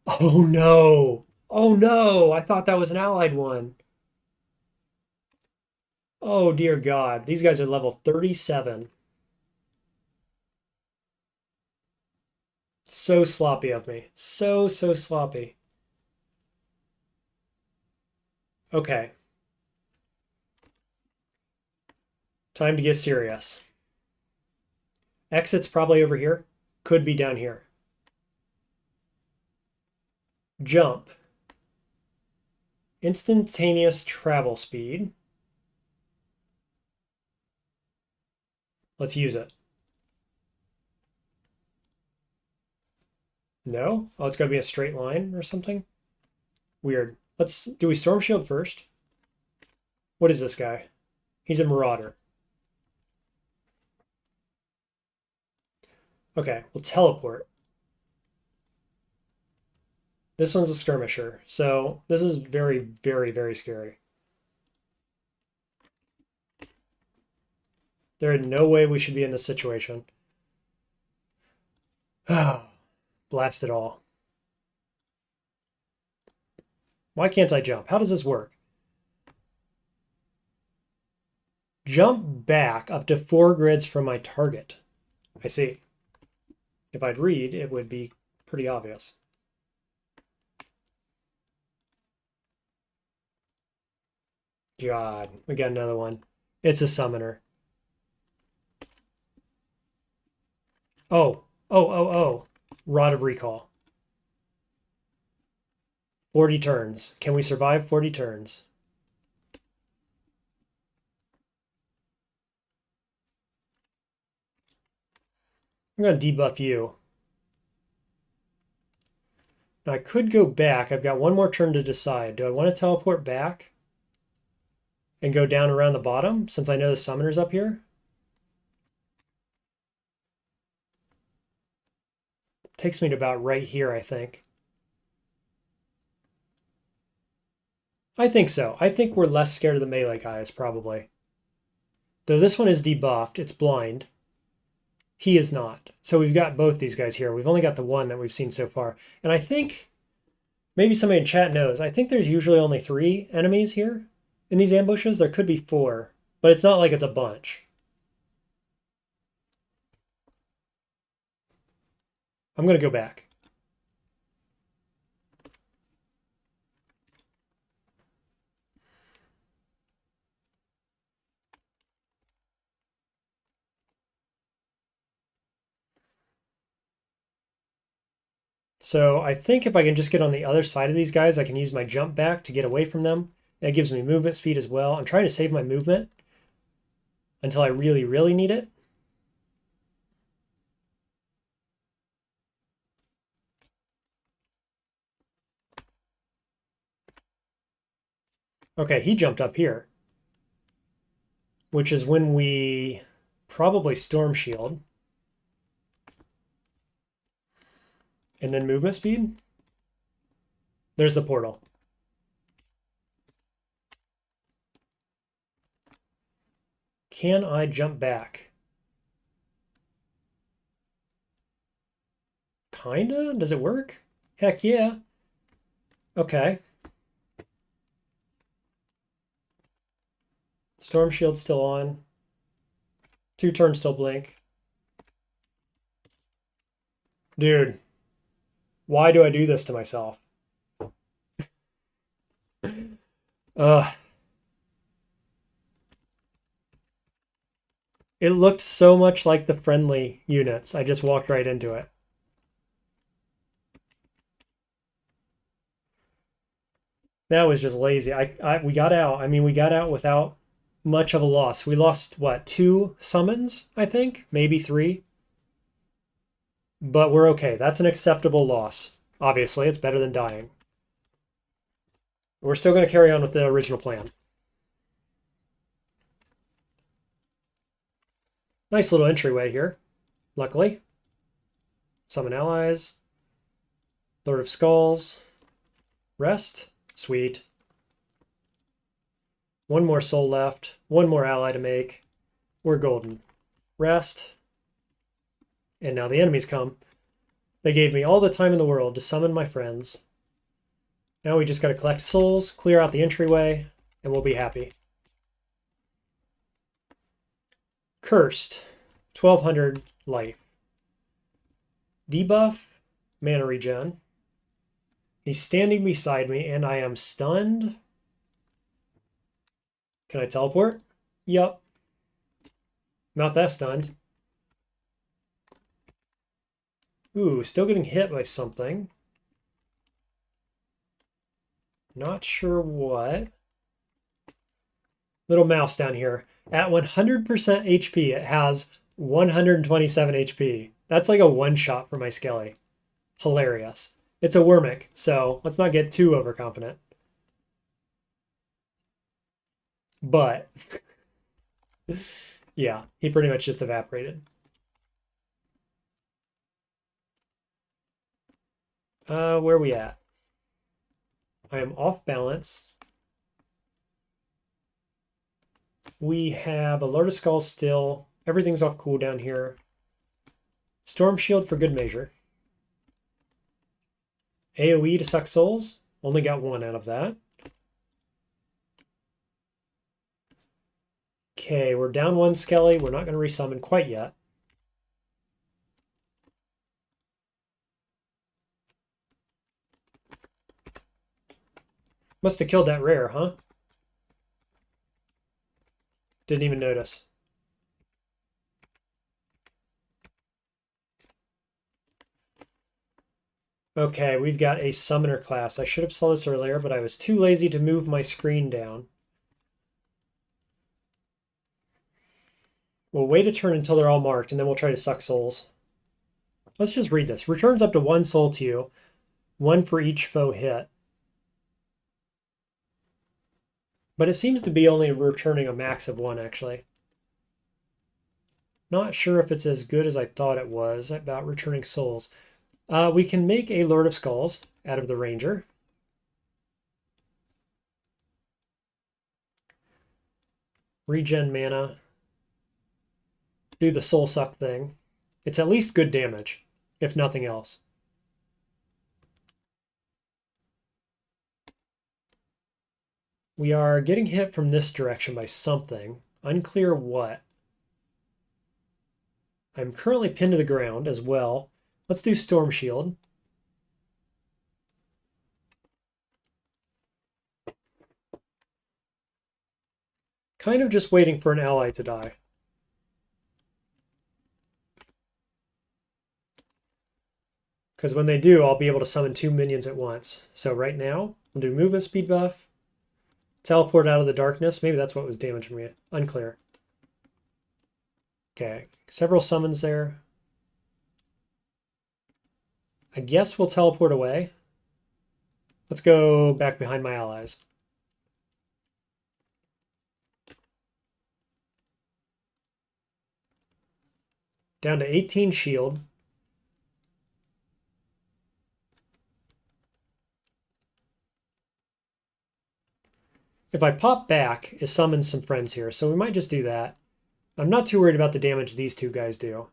Oh no! Oh no! I thought that was an allied one. Oh dear God. These guys are level 37. So sloppy of me. So sloppy. Okay. Time to get serious. Exit's probably over here. Could be down here. Jump. Instantaneous travel speed. Let's use it. No? Oh, it's got to be a straight line or something? Weird. Do we Storm Shield first? What is this guy? He's a Marauder. Okay, we'll teleport. This one's a skirmisher, so this is very, very, very scary. There is no way we should be in this situation. Blast it all. Why can't I jump? How does this work? Jump back up to 4 grids from my target. I see. If I'd read, it would be pretty obvious. God, we got another one. It's a summoner. Oh, oh. Rod of Recall. 40 turns. Can we survive 40 turns? I'm going to debuff you. Now I could go back. I've got one more turn to decide. Do I want to teleport back and go down around the bottom since I know the summoner's up here? Takes me to about right here, I think. I think so. I think we're less scared of the melee guys, probably. Though this one is debuffed, it's blind. He is not. So we've got both these guys here. We've only got the one that we've seen so far. And I think, maybe somebody in chat knows, I think there's usually only 3 enemies here in these ambushes. There could be 4, but it's not like it's a bunch. I'm going to go back. So I think if I can just get on the other side of these guys, I can use my jump back to get away from them. That gives me movement speed as well. I'm trying to save my movement until I really, really need it. Okay, he jumped up here, which is when we probably Storm Shield. And then movement speed. There's the portal. Can I jump back? Kinda? Does it work? Heck yeah. Okay. Storm Shield's still on. 2 turns till blink. Dude, why do I do this to myself? Ugh. It looked so much like the friendly units. I just walked right into it. That was just lazy. We got out. I mean, we got out without much of a loss. We lost, what, 2 summons, I think? Maybe 3. But we're okay. That's an acceptable loss. Obviously, it's better than dying. We're still going to carry on with the original plan. Nice little entryway here, luckily. Summon allies. Lord of Skulls. Rest. Sweet. One more soul left. One more ally to make. We're golden. Rest. And now the enemies come. They gave me all the time in the world to summon my friends. Now we just got to collect souls, clear out the entryway, and we'll be happy. Cursed. 1200 life. Debuff. Mana regen. He's standing beside me, and I am stunned. Can I teleport? Yup. Not that stunned. Ooh, still getting hit by something. Not sure what. Little mouse down here. At 100% HP, it has 127 HP. That's like a one-shot for my Skelly. Hilarious. It's a Wormic, so let's not get too overconfident. But, yeah, he pretty much just evaporated. Where are we at? I am off balance. We have a Lotus Skull still. Everything's off cooldown here. Storm Shield for good measure. AoE to suck souls. Only got one out of that. Okay, we're down one Skelly. We're not going to resummon quite yet. Must have killed that rare, huh? Didn't even notice. Okay, we've got a summoner class. I should have saw this earlier, but I was too lazy to move my screen down. We'll wait a turn until they're all marked, and then we'll try to suck souls. Let's just read this. Returns up to one soul to you, one for each foe hit. But it seems to be only returning a max of one, actually. Not sure if it's as good as I thought it was about returning souls. We can make a Lord of Skulls out of the Ranger. Regen mana. Do the soul suck thing. It's at least good damage, if nothing else. We are getting hit from this direction by something. Unclear what. I'm currently pinned to the ground as well. Let's do Storm Shield. Kind of just waiting for an ally to die. Because when they do, I'll be able to summon 2 minions at once. So right now, we'll do movement speed buff. Teleport out of the darkness. Maybe that's what was damaging me. Unclear. Okay, several summons there. I guess we'll teleport away. Let's go back behind my allies. Down to 18 shield. If I pop back, it summons some friends here, so we might just do that. I'm not too worried about the damage these two guys do.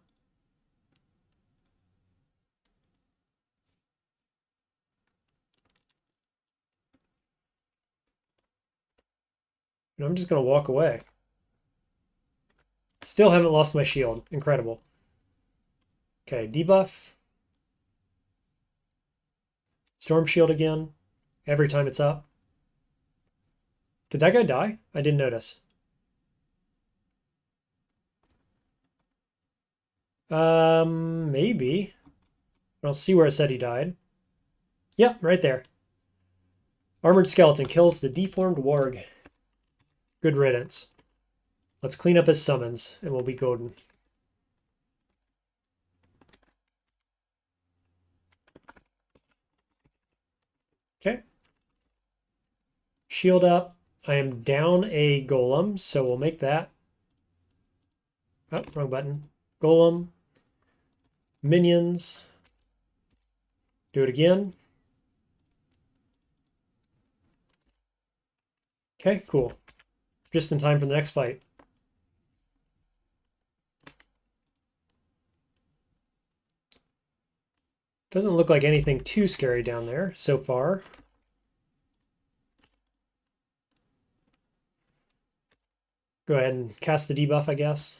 And I'm just going to walk away. Still haven't lost my shield. Incredible. Okay, debuff. Storm shield again. Every time it's up. Did that guy die? I didn't notice. Maybe. I'll see where it said he died. Yep, right there. Armored skeleton kills the deformed warg. Good riddance. Let's clean up his summons, and we'll be golden. Okay. Shield up. I am down a golem, so we'll make that. Oh, wrong button. Golem. Minions. Do it again. Okay, cool. Just in time for the next fight. Doesn't look like anything too scary down there so far. Go ahead and cast the debuff, I guess.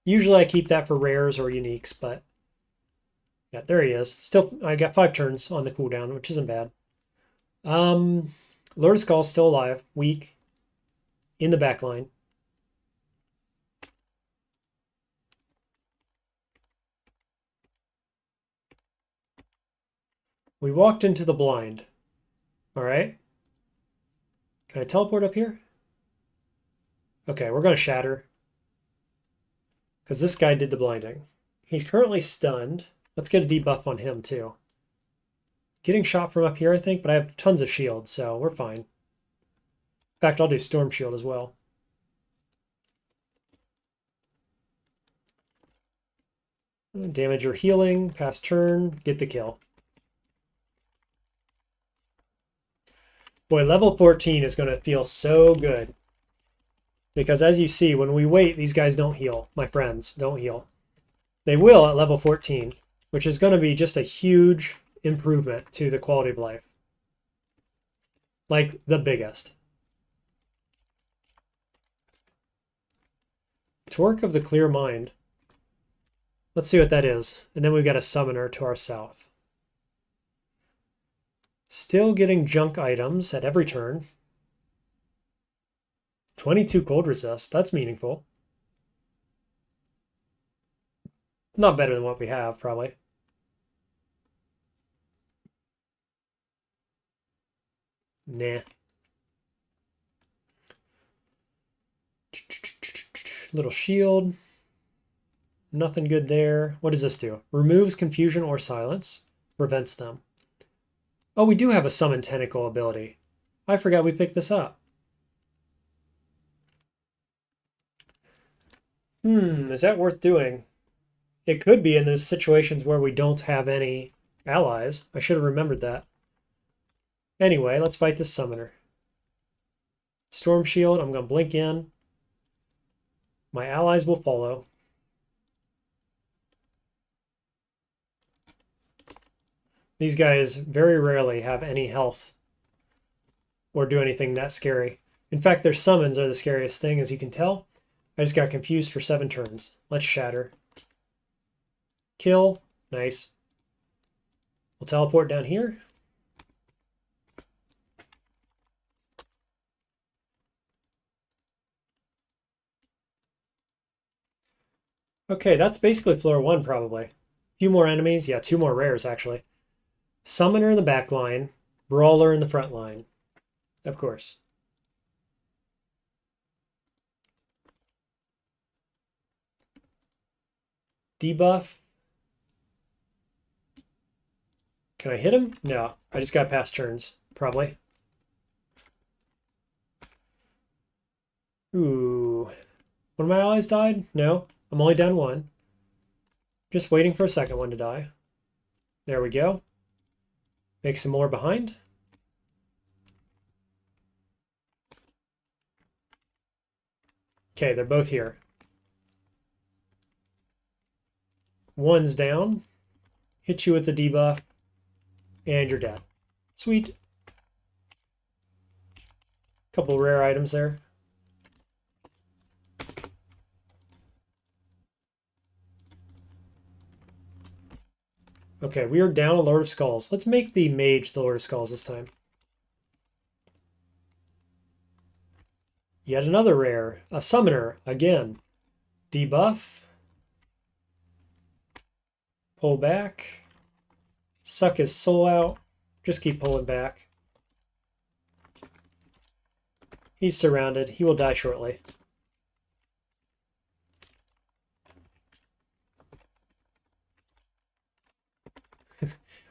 Usually I keep that for rares or uniques, but yeah, there he is. Still, I got 5 turns on the cooldown, which isn't bad. Lord of Skull's still alive, weak, in the back line. We walked into the blind. All right. Can I teleport up here? Okay, we're going to shatter. Because this guy did the blinding. He's currently stunned. Let's get a debuff on him, too. Getting shot from up here, I think, but I have tons of shields, so we're fine. In fact, I'll do Storm Shield as well. Damage your healing, pass turn, get the kill. Boy, level 14 is going to feel so good. Because as you see, when we wait, these guys don't heal. My friends don't heal. They will at level 14, which is going to be just a huge improvement to the quality of life. Like the biggest. Torque of the Clear Mind. Let's see what that is. And then we've got a summoner to our south. Still getting junk items at every turn. 22 cold resist. That's meaningful. Not better than what we have, probably. Nah. Little shield. Nothing good there. What does this do? Removes confusion or silence. Prevents them. Oh, we do have a summon tentacle ability. I forgot we picked this up. Is that worth doing? It could be in those situations where we don't have any allies. I should have remembered that. Anyway, let's fight this summoner. Storm Shield, I'm going to blink in. My allies will follow. These guys very rarely have any health or do anything that scary. In fact, their summons are the scariest thing, as you can tell. I just got confused for 7 turns. Let's shatter. Kill. Nice. We'll teleport down here. Okay, that's basically floor 1 probably. A few more enemies. Yeah, 2 more rares actually. Summoner in the back line. Brawler in the front line. Of course. Debuff. Can I hit him? No, I just got past turns, probably. Ooh. One of my allies died? No, I'm only down 1. Just waiting for a second one to die. There we go. Make some more behind. Okay, they're both here. One's down. Hit you with the debuff. And you're dead. Sweet. Couple rare items there. Okay, we are down a Lord of Skulls. Let's make the mage the Lord of Skulls this time. Yet another rare. A summoner, again. Debuff. Pull back. Suck his soul out. Just keep pulling back. He's surrounded. He will die shortly.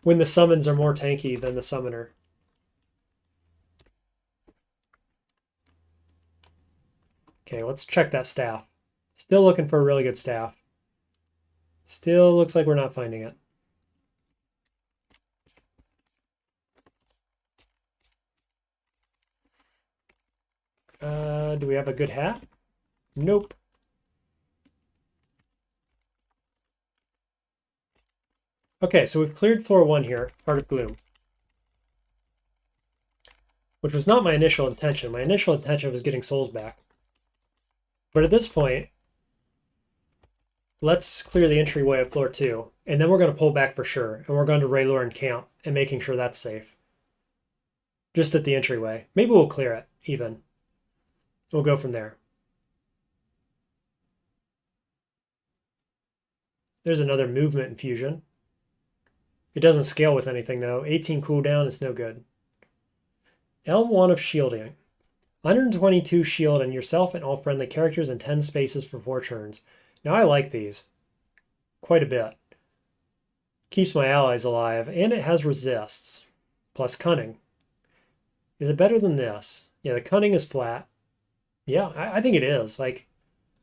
When the summons are more tanky than the summoner. Okay, let's check that staff. Still looking for a really good staff. Still looks like we're not finding it. Do we have a good hat? Nope. Okay, so we've cleared floor 1 here, Heart of Gloom. Which was not my initial intention. My initial intention was getting souls back. But at this point, let's clear the entryway of floor 2, and then we're going to pull back for sure, and we're going to Raylorin Camp and making sure that's safe. Just at the entryway. Maybe we'll clear it, even. We'll go from there. There's another movement infusion. It doesn't scale with anything, though. 18 cooldown is no good. Elm Wand of Shielding. 122 shield on yourself and all friendly characters and 10 spaces for 4 turns. Now, I like these quite a bit. Keeps my allies alive, and it has resists, plus cunning. Is it better than this? Yeah, the cunning is flat. Yeah, I think it is. Like,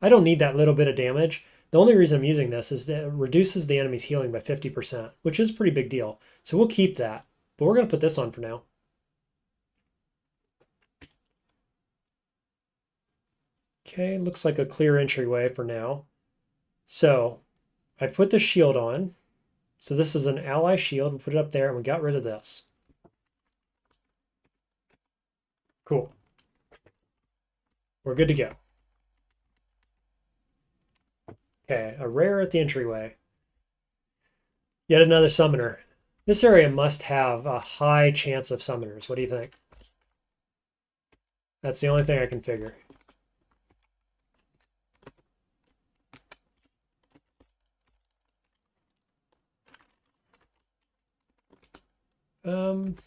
I don't need that little bit of damage, The only reason I'm using this is that it reduces the enemy's healing by 50%, which is a pretty big deal. So we'll keep that, but we're going to put this on for now. Okay, looks like a clear entryway for now. So I put the shield on. So this is an ally shield. We put it up there and we got rid of this. Cool. We're good to go. Okay, a rare at the entryway. Yet another summoner. This area must have a high chance of summoners. What do you think? That's the only thing I can figure.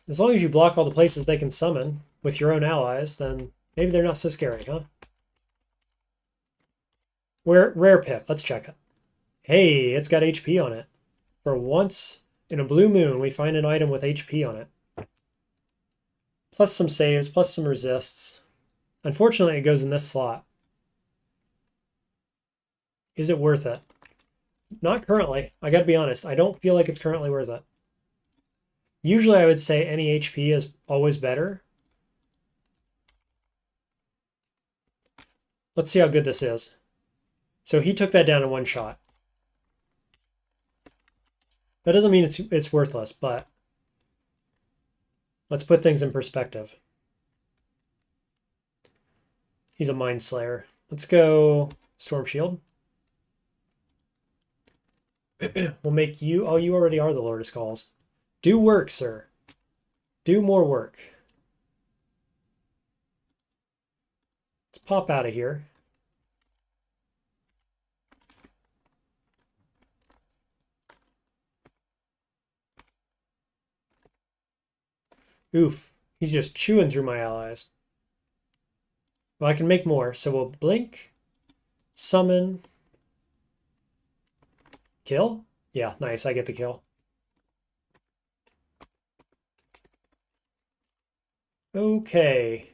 As long as you block all the places they can summon with your own allies, then maybe they're not so scary, huh? Rare pick. Let's check it. Hey, it's got HP on it. For once in a blue moon, we find an item with HP on it. Plus some saves, plus some resists. Unfortunately, it goes in this slot. Is it worth it? Not currently. I gotta be honest. I don't feel like it's currently worth it. Usually I would say any HP is always better. Let's see how good this is. So he took that down in one shot. That doesn't mean it's worthless, but let's put things in perspective. He's a Mind Slayer. Let's go Storm Shield. We'll make you... Oh, you already are the Lord of Skulls. Do work, sir. Do more work. Let's pop out of here. Oof. He's just chewing through my allies. Well, I can make more, so we'll blink, summon, kill? Yeah, nice, I get the kill. Okay.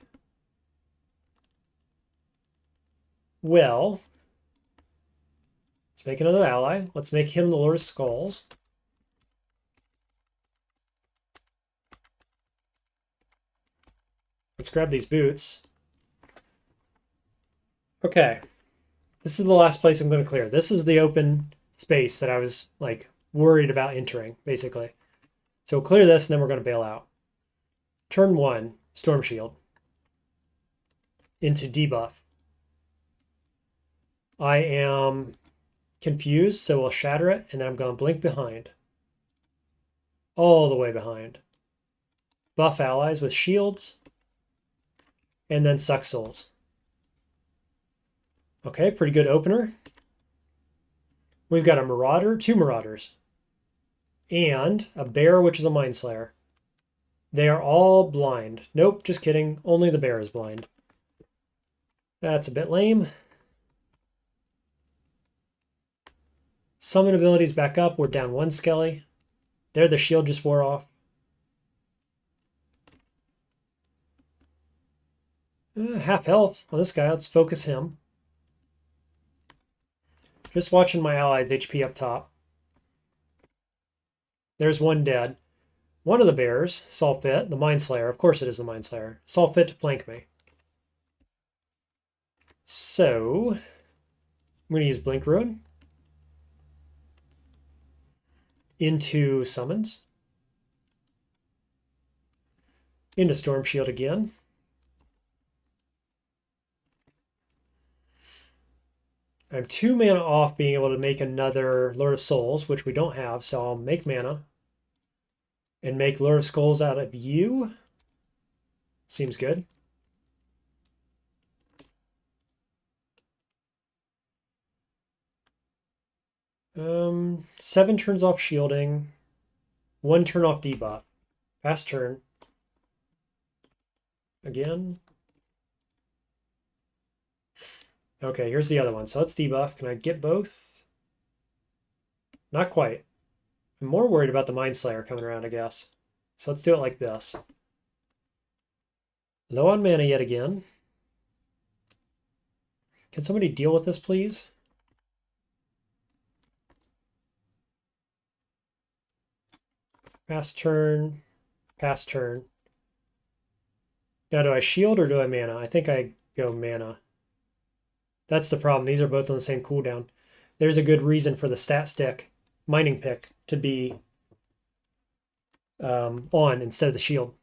Well, let's make another ally. Let's make him the Lord of Skulls. Let's grab these boots. Okay. This is the last place I'm going to clear. This is the open space that I was like worried about entering, basically. So we'll clear this and then we're going to bail out. Turn 1, Storm Shield. Into debuff. I am confused, so we'll shatter it, and then I'm going to blink behind. All the way behind. Buff allies with shields, and then suck souls. Okay, pretty good opener. We've got a Marauder, 2 Marauders, and a Bear, which is a Mind Slayer. They are all blind. Nope, just kidding. Only the Bear is blind. That's a bit lame. Summon abilities back up. We're down 1 Skelly. There, the shield just wore off. Half health on this guy. Let's focus him. Just watching my allies' HP up top. There's 1 dead. One of the bears saw fit, the Mind Slayer. Of course it is the Mind Slayer. Saw fit to flank me. So, I'm going to use Blink Ruin into summons. Into Storm Shield again. I'm 2 mana off being able to make another Lord of Souls, which we don't have, so I'll make mana. And make Lord of Skulls out of you. Seems good. Um, 7 turns off shielding. 1 turn off debuff. Fast turn. Again. Okay, here's the other one. So let's debuff. Can I get both? Not quite. I'm more worried about the Mind Slayer coming around, I guess. So let's do it like this. Low on mana yet again. Can somebody deal with this, please? Pass turn, pass turn. Now, do I shield or do I mana? I think I go mana. That's the problem. These are both on the same cooldown. There's a good reason for the stat stick mining pick to be on instead of the shield.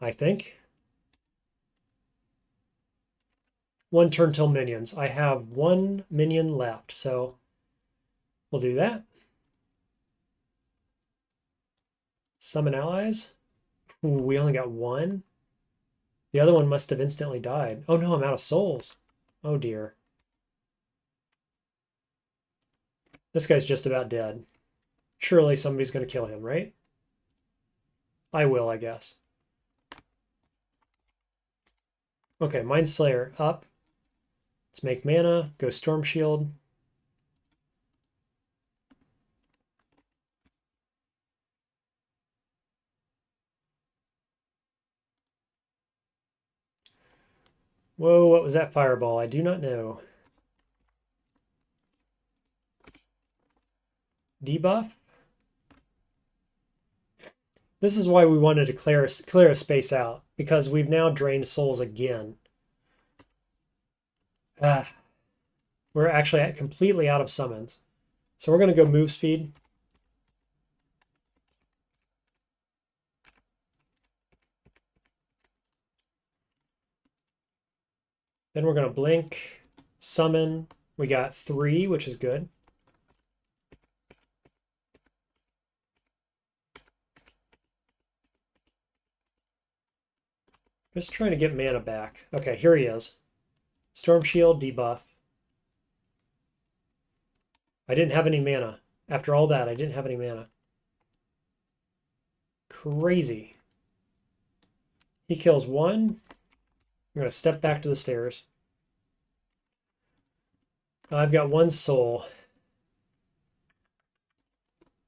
I think. One turn till minions. I have one minion left, so we'll do that. Summon allies. Ooh, we only got one. The other one must have instantly died. Oh no, I'm out of souls. Oh dear. This guy's just about dead. Surely somebody's going to kill him, right? I will, I guess. Okay, Mind Slayer up. Let's make mana. Go Storm Shield. Whoa, what was that fireball? I do not know. Debuff? This is why we wanted to clear a space out, because we've now drained souls again. We're actually completely out of summons. So we're going to go move speed. Then we're going to blink, summon. We got 3, which is good. Just trying to get mana back. Okay, here he is. Storm Shield, debuff. I didn't have any mana. After all that, I didn't have any mana. Crazy. He kills 1. I'm going to step back to the stairs. I've got 1 soul.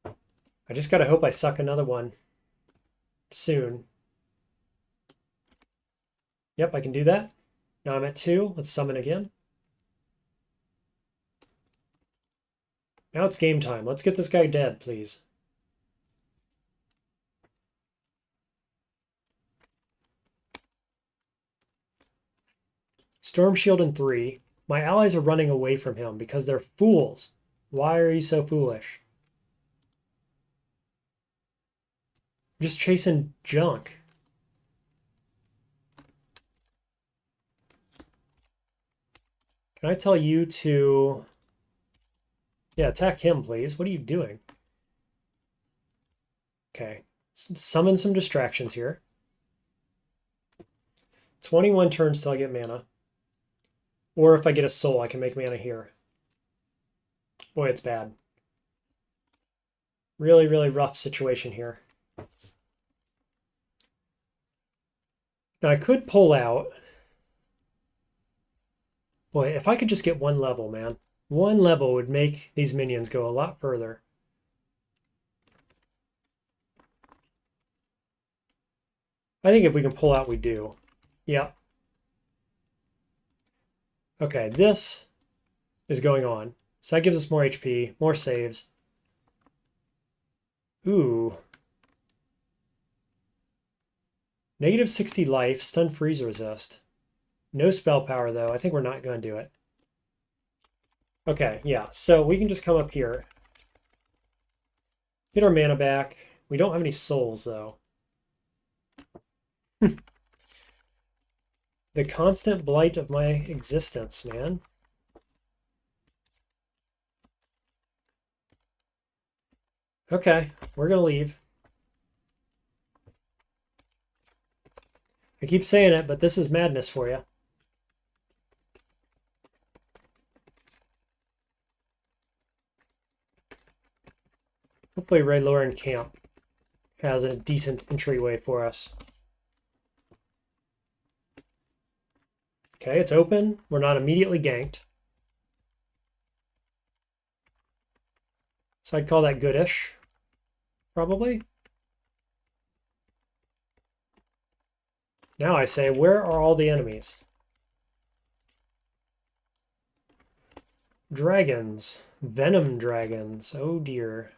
I just got to hope I suck another one soon. Yep, I can do that. Now I'm at 2. Let's summon again. Now it's game time. Let's get this guy dead, please. Storm Shield in 3. My allies are running away from him because they're fools. Why are you so foolish? I'm just chasing junk. Can I tell you to... Yeah, attack him, please. What are you doing? Okay. Summon some distractions here. 21 turns till I get mana. Or if I get a soul, I can make mana here. Boy, it's bad. Really, really rough situation here. Now, I could pull out. Boy, if I could just get 1 level, man. 1 level would make these minions go a lot further. I think if we can pull out, we do. Yeah. Okay, this is going on. So that gives us more HP, more saves. Ooh. Negative 60 life, stun freeze resist. No spell power, though. I think we're not going to do it. Okay, yeah. So we can just come up here. Get our mana back. We don't have any souls, though. The constant blight of my existence, man. Okay, we're going to leave. I keep saying it, but this is madness for you. Hopefully Red Lauren Camp has a decent entryway for us. Okay, it's open. We're not immediately ganked. So I'd call that goodish, probably. Now I say, where are all the enemies? Dragons. Venom dragons. Oh dear.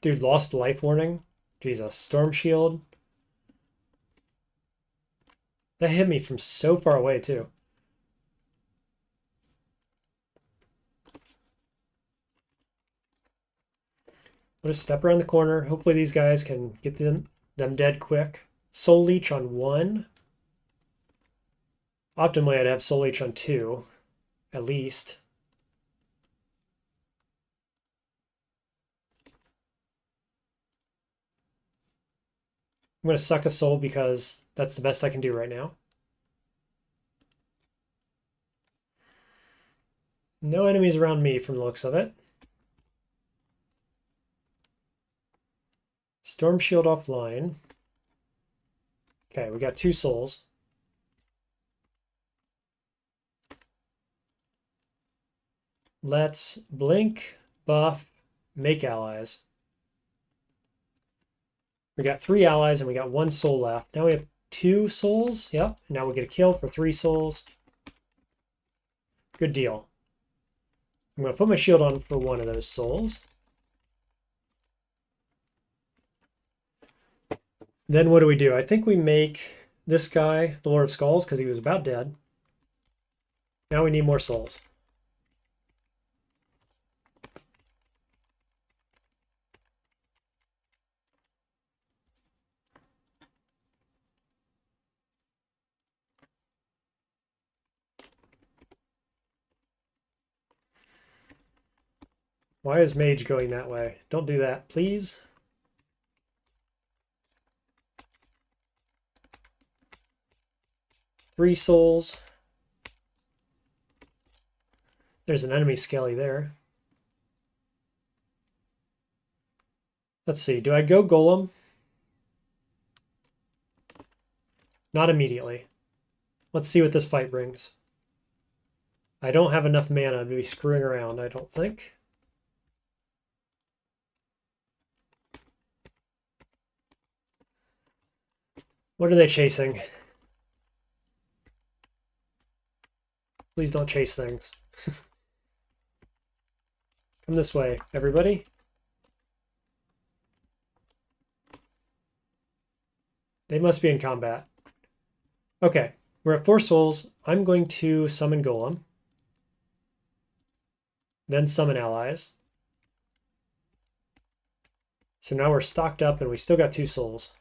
Dude, lost life warning. Jesus, storm shield. That hit me from so far away too. I'll just step around the corner. Hopefully these guys can get them dead quick. Soul Leech on 1. Optimally, I'd have Soul Leech on 2, at least. I'm going to suck a soul because that's the best I can do right now. No enemies around me from the looks of it. Storm Shield offline. Okay, we got 2 souls. Let's blink, buff, make allies. We got 3 allies and we got 1 soul left. Now we have 2 souls. Yep. Now we get a kill for 3 souls. Good deal. I'm going to put my shield on for 1 of those souls. Then what do? I think we make this guy the Lord of Skulls because he was about dead. Now we need more souls. Why is Mage going that way? Don't do that, please. Three souls. There's an enemy skelly there. Let's see, do I go Golem? Not immediately. Let's see what this fight brings. I don't have enough mana to be screwing around, I don't think. What are they chasing? Please don't chase things. Come this way, everybody. They must be in combat. Okay, we're at 4 souls. I'm going to summon Golem. Then summon allies. So now we're stocked up and we still got 2 souls.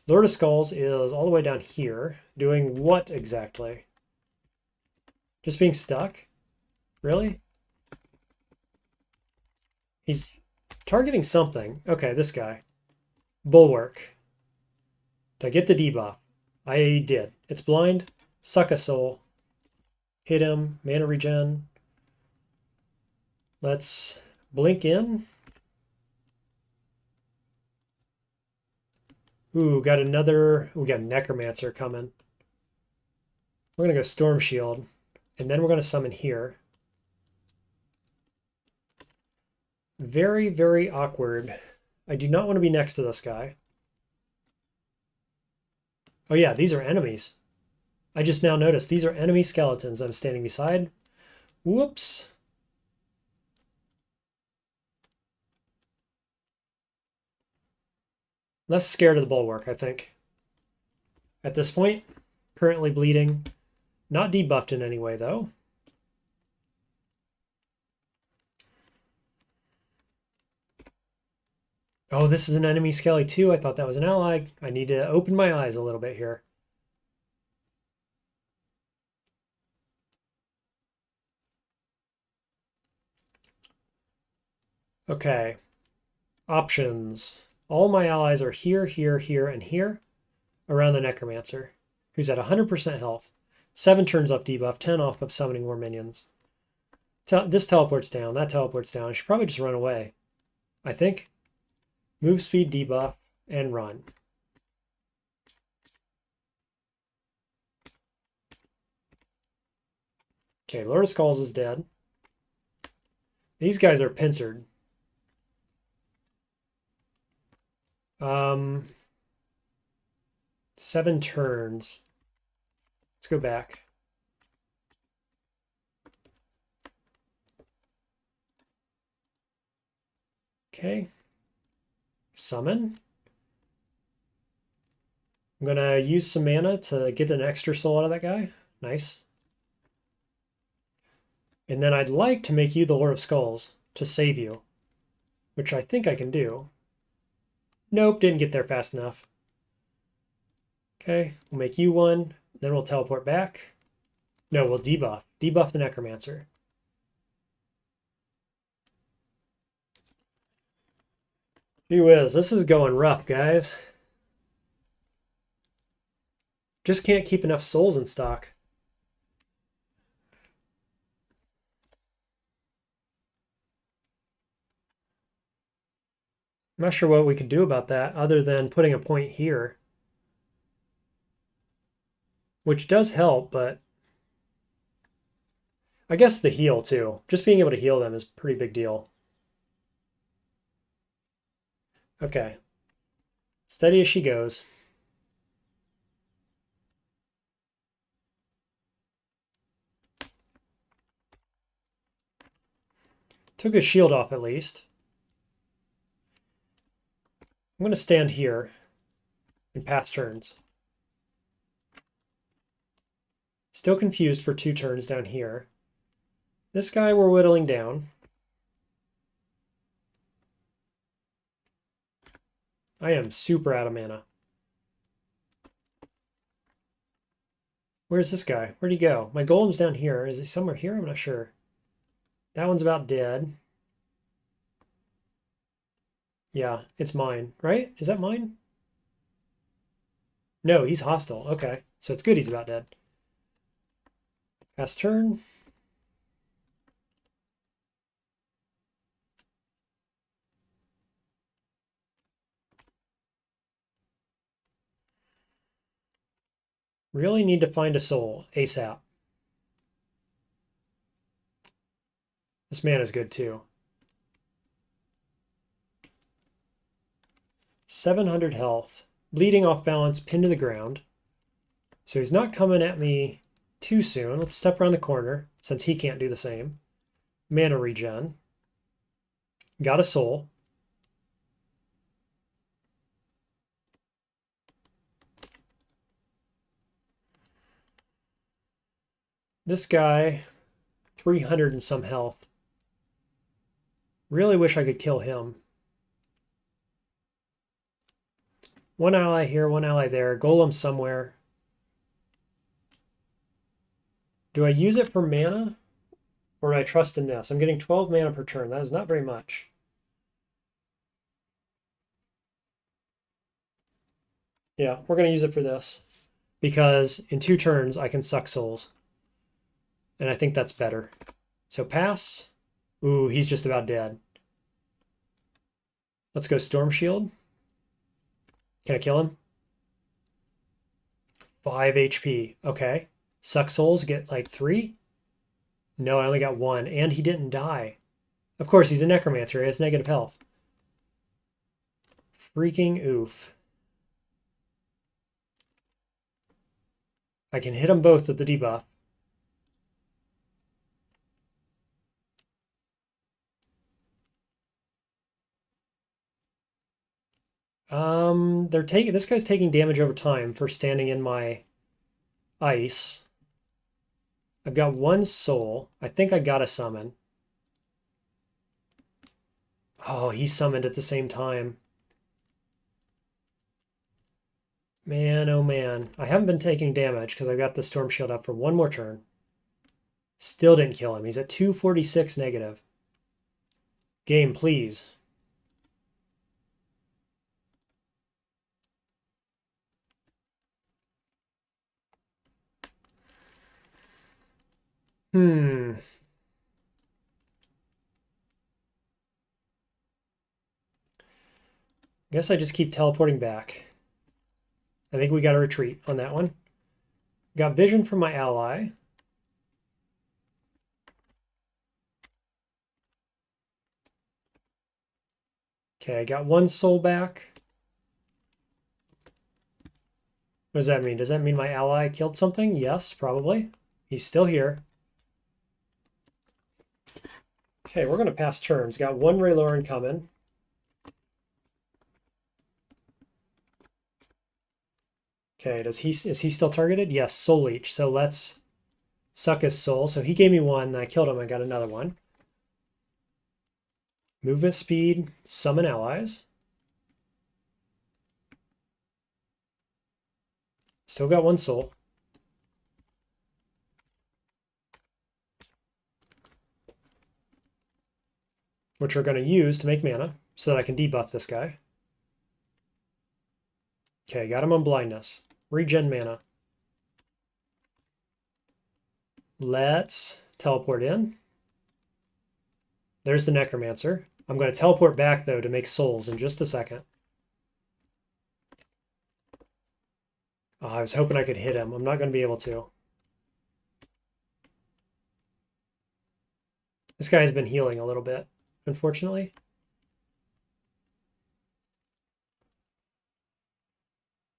Lord of Skulls is all the way down here. Doing what exactly? Just being stuck? Really? He's targeting something. Okay, this guy. Bulwark. Did I get the debuff? I did. It's blind. Suck a soul. Hit him. Mana regen. Let's blink in. Ooh, got another. We got Necromancer coming. We're going to go Storm Shield. And then we're going to summon here. Very, very awkward. I do not want to be next to this guy. Oh yeah, these are enemies. I just now noticed these are enemy skeletons I'm standing beside. Whoops. Less scared of the bulwark, I think. At this point, currently bleeding. Not debuffed in any way, though. Oh, this is an enemy skelly too. I thought that was an ally. I need to open my eyes a little bit here. Okay. Options. All my allies are here, here, here, and here around the Necromancer, who's at 100% health. 7 turns off debuff, 10 off of summoning more minions. This teleports down, that teleports down. I should probably just run away, I think. Move speed debuff and run. Okay, Lord of Skulls is dead. These guys are pincered. 7 turns. Let's go back. Okay. Summon. I'm going to use some mana to get an extra soul out of that guy. Nice. And then I'd like to make you the Lord of Skulls to save you, which I think I can do. Nope, didn't get there fast enough. Okay, we'll make you one, then we'll teleport back. No, we'll debuff. Debuff the Necromancer. Gee whiz, this is going rough, guys. Just can't keep enough souls in stock. I'm not sure what we could do about that other than putting a point here. Which does help, but I guess the heal too. Just being able to heal them is a pretty big deal. Okay. Steady as she goes. Took his shield off at least. I'm going to stand here and pass turns. Still confused for 2 turns down here. This guy we're whittling down. I am super out of mana. Where's this guy? Where'd he go? My golem's down here. Is he somewhere here? I'm not sure. That one's about dead. Yeah, it's mine, right? Is that mine? No, he's hostile. Okay, so it's good he's about dead. Pass turn. Really need to find a soul ASAP. This man is good too. 700 health. Bleeding off balance, pinned to the ground. So he's not coming at me too soon. Let's step around the corner since he can't do the same. Mana regen. Got a soul. This guy, 300 and some health. Really wish I could kill him. One ally here, one ally there. Golem somewhere. Do I use it for mana? Or do I trust in this? I'm getting 12 mana per turn. That is not very much. Yeah, we're going to use it for this. Because in 2 turns, I can suck souls. And I think that's better. So pass. Ooh, he's just about dead. Let's go Storm Shield. Can I kill him? 5 HP. Okay. Suck souls, get like 3? No, I only got 1. And he didn't die. Of course, he's a Necromancer. He has negative health. Freaking oof. I can hit them both with the debuff. This guy's taking damage over time for standing in my ice. I've got 1 soul. I think I got a summon. Oh, he summoned at the same time. Man, oh man. I haven't been taking damage because I've got the Storm Shield up for 1 more turn. Still didn't kill him. He's at 246 negative. Game, please. Guess I just keep teleporting back. I think we got a retreat on that one. Got vision from my ally. Okay, I got 1 soul back. What does that mean? Does that mean my ally killed something? Yes, probably. He's still here. Okay, we're going to pass turns. Got 1 Rayloran coming. Okay, is he still targeted? Yes, soul leech. So let's suck his soul. So he gave me one, and I killed him. I got another one. Movement speed, summon allies. Still got one soul. Which we're going to use to make mana so that I can debuff this guy. Okay, got him on blindness. Regen mana. Let's teleport in. There's the Necromancer. I'm going to teleport back, though, to make souls in just a second. Oh, I was hoping I could hit him. I'm not going to be able to. This guy has been healing a little bit, unfortunately.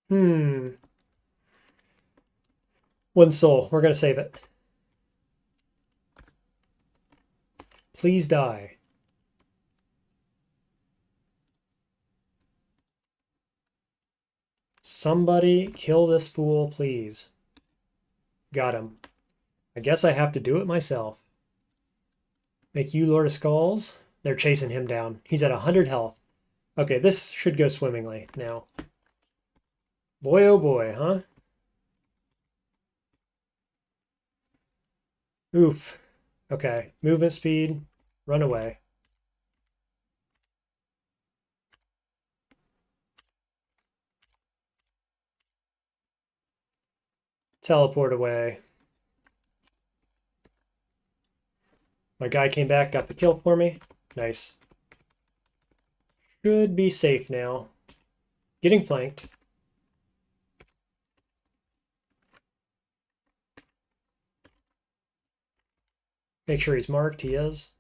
One soul. We're going to save it. Please die. Somebody kill this fool, please. Got him. I guess I have to do it myself. Make you Lord of Skulls. They're chasing him down. He's at 100 health. Okay, this should go swimmingly now. Boy, oh boy, huh? Oof. Okay, movement speed. Run away. Teleport away. My guy came back, got the kill for me. Nice. Should be safe now. Getting flanked. Make sure he's marked. He is.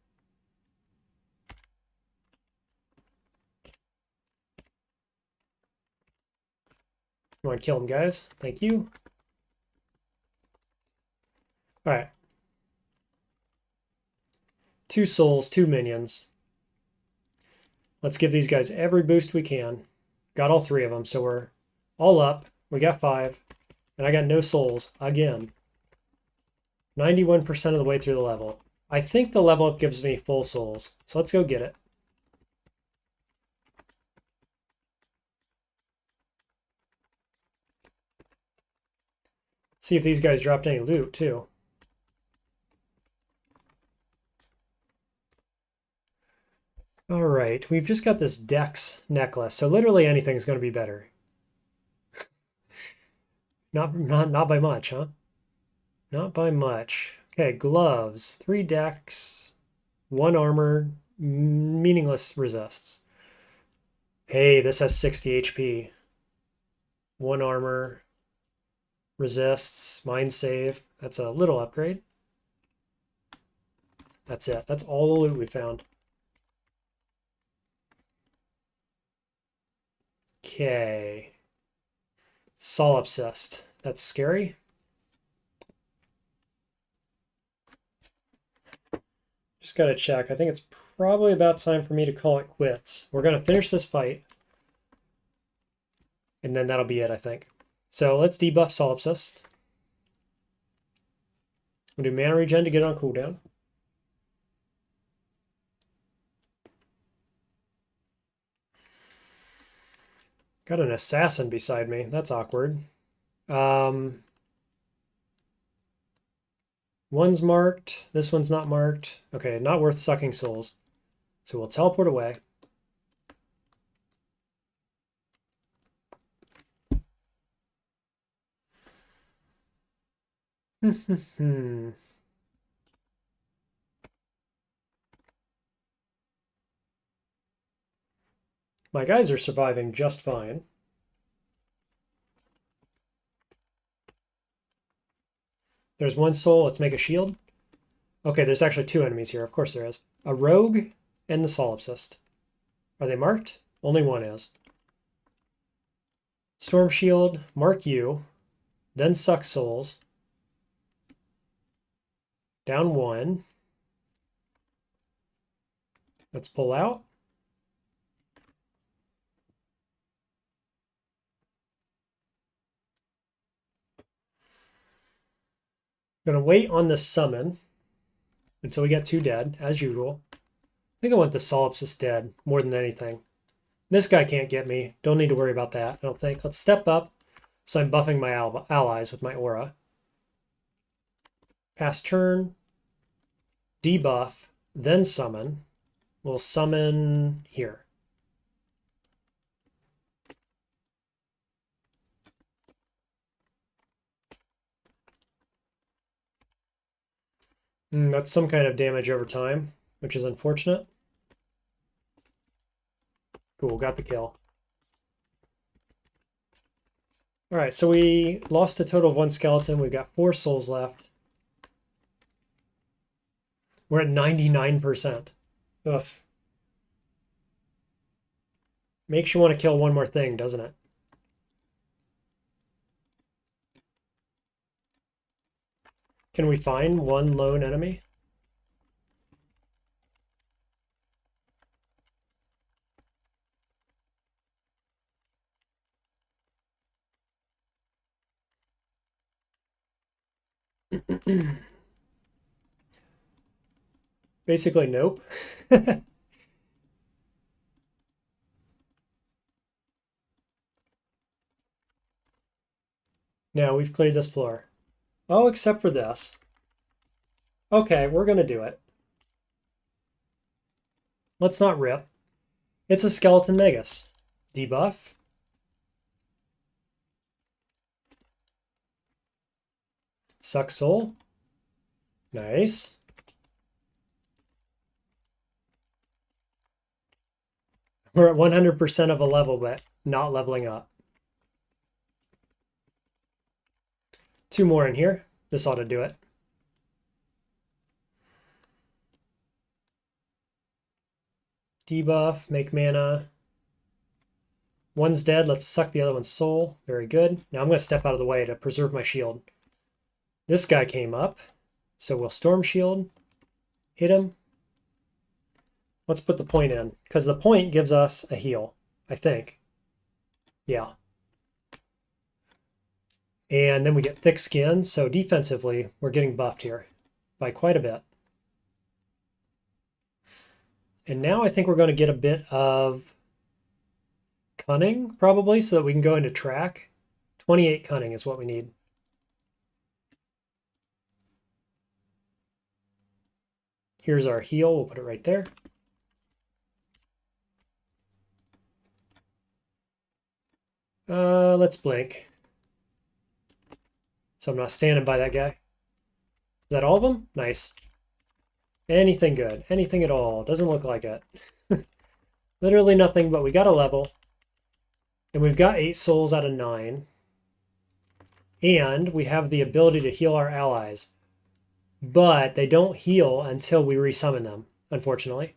You want to kill him, guys? Thank you. All right. 2 souls, 2 minions. Let's give these guys every boost we can. Got all 3 of them, so we're all up. We got 5, and I got no souls again. 91% of the way through the level. I think the level up gives me full souls, so let's go get it. See if these guys dropped any loot, too. All right, we've just got this Dex necklace, so literally anything's going to be better. Not by much, huh? Not by much. Okay, gloves. 3 Dex, 1 armor, meaningless resists. Hey, this has 60 HP. 1 armor, resists, mind save. That's a little upgrade. That's it. That's all the loot we found. Okay. Solipsist. That's scary. Just gotta check. I think it's probably about time for me to call it quits. We're gonna finish this fight. And then that'll be it, I think. So let's debuff Solipsist. We'll do mana regen to get it on cooldown. Got an assassin beside me. That's awkward. One's marked. This one's not marked. Okay, not worth sucking souls. So we'll teleport away. My guys are surviving just fine. There's 1 soul. Let's make a shield. Okay, there's actually 2 enemies here. Of course there is. A rogue and the solipsist. Are they marked? Only 1 is. Storm shield, mark you, then suck souls. Down 1. Let's pull out. Gonna wait on the summon until we get 2 dead, as usual. I think I want the Solipsis dead more than anything. This guy can't get me. Don't need to worry about that, I don't think. Let's step up. So I'm buffing my allies with my aura. Pass turn. Debuff. Then summon. We'll summon here. That's some kind of damage over time, which is unfortunate. Cool, got the kill. All right, so we lost a total of 1 skeleton. We've got 4 souls left. We're at 99%. Ugh. Makes you want to kill one more thing, doesn't it? Can we find one lone enemy? Basically, nope. Now we've cleared this floor. Oh, except for this. Okay, we're going to do it. Let's not rip. It's a skeleton Magus. Debuff. Suck soul. Nice. We're at 100% of a level, but not leveling up. 2 more in here. This ought to do it. Debuff, make mana. One's dead. Let's suck the other one's soul. Very good. Now I'm going to step out of the way to preserve my shield. This guy came up, so we'll Storm Shield, hit him. Let's put the point in, because the point gives us a heal, I think. Yeah. And then we get Thick Skin, so defensively, we're getting buffed here by quite a bit. And now I think we're going to get a bit of Cunning, probably, so that we can go into track. 28 Cunning is what we need. Here's our heal. We'll put it right there. Let's blink. So I'm not standing by that guy. Is that all of them? Nice. Anything good. Anything at all. Doesn't look like it. Literally nothing, but we got a level. And we've got 8 souls out of 9. And we have the ability to heal our allies. But they don't heal until we resummon them, unfortunately.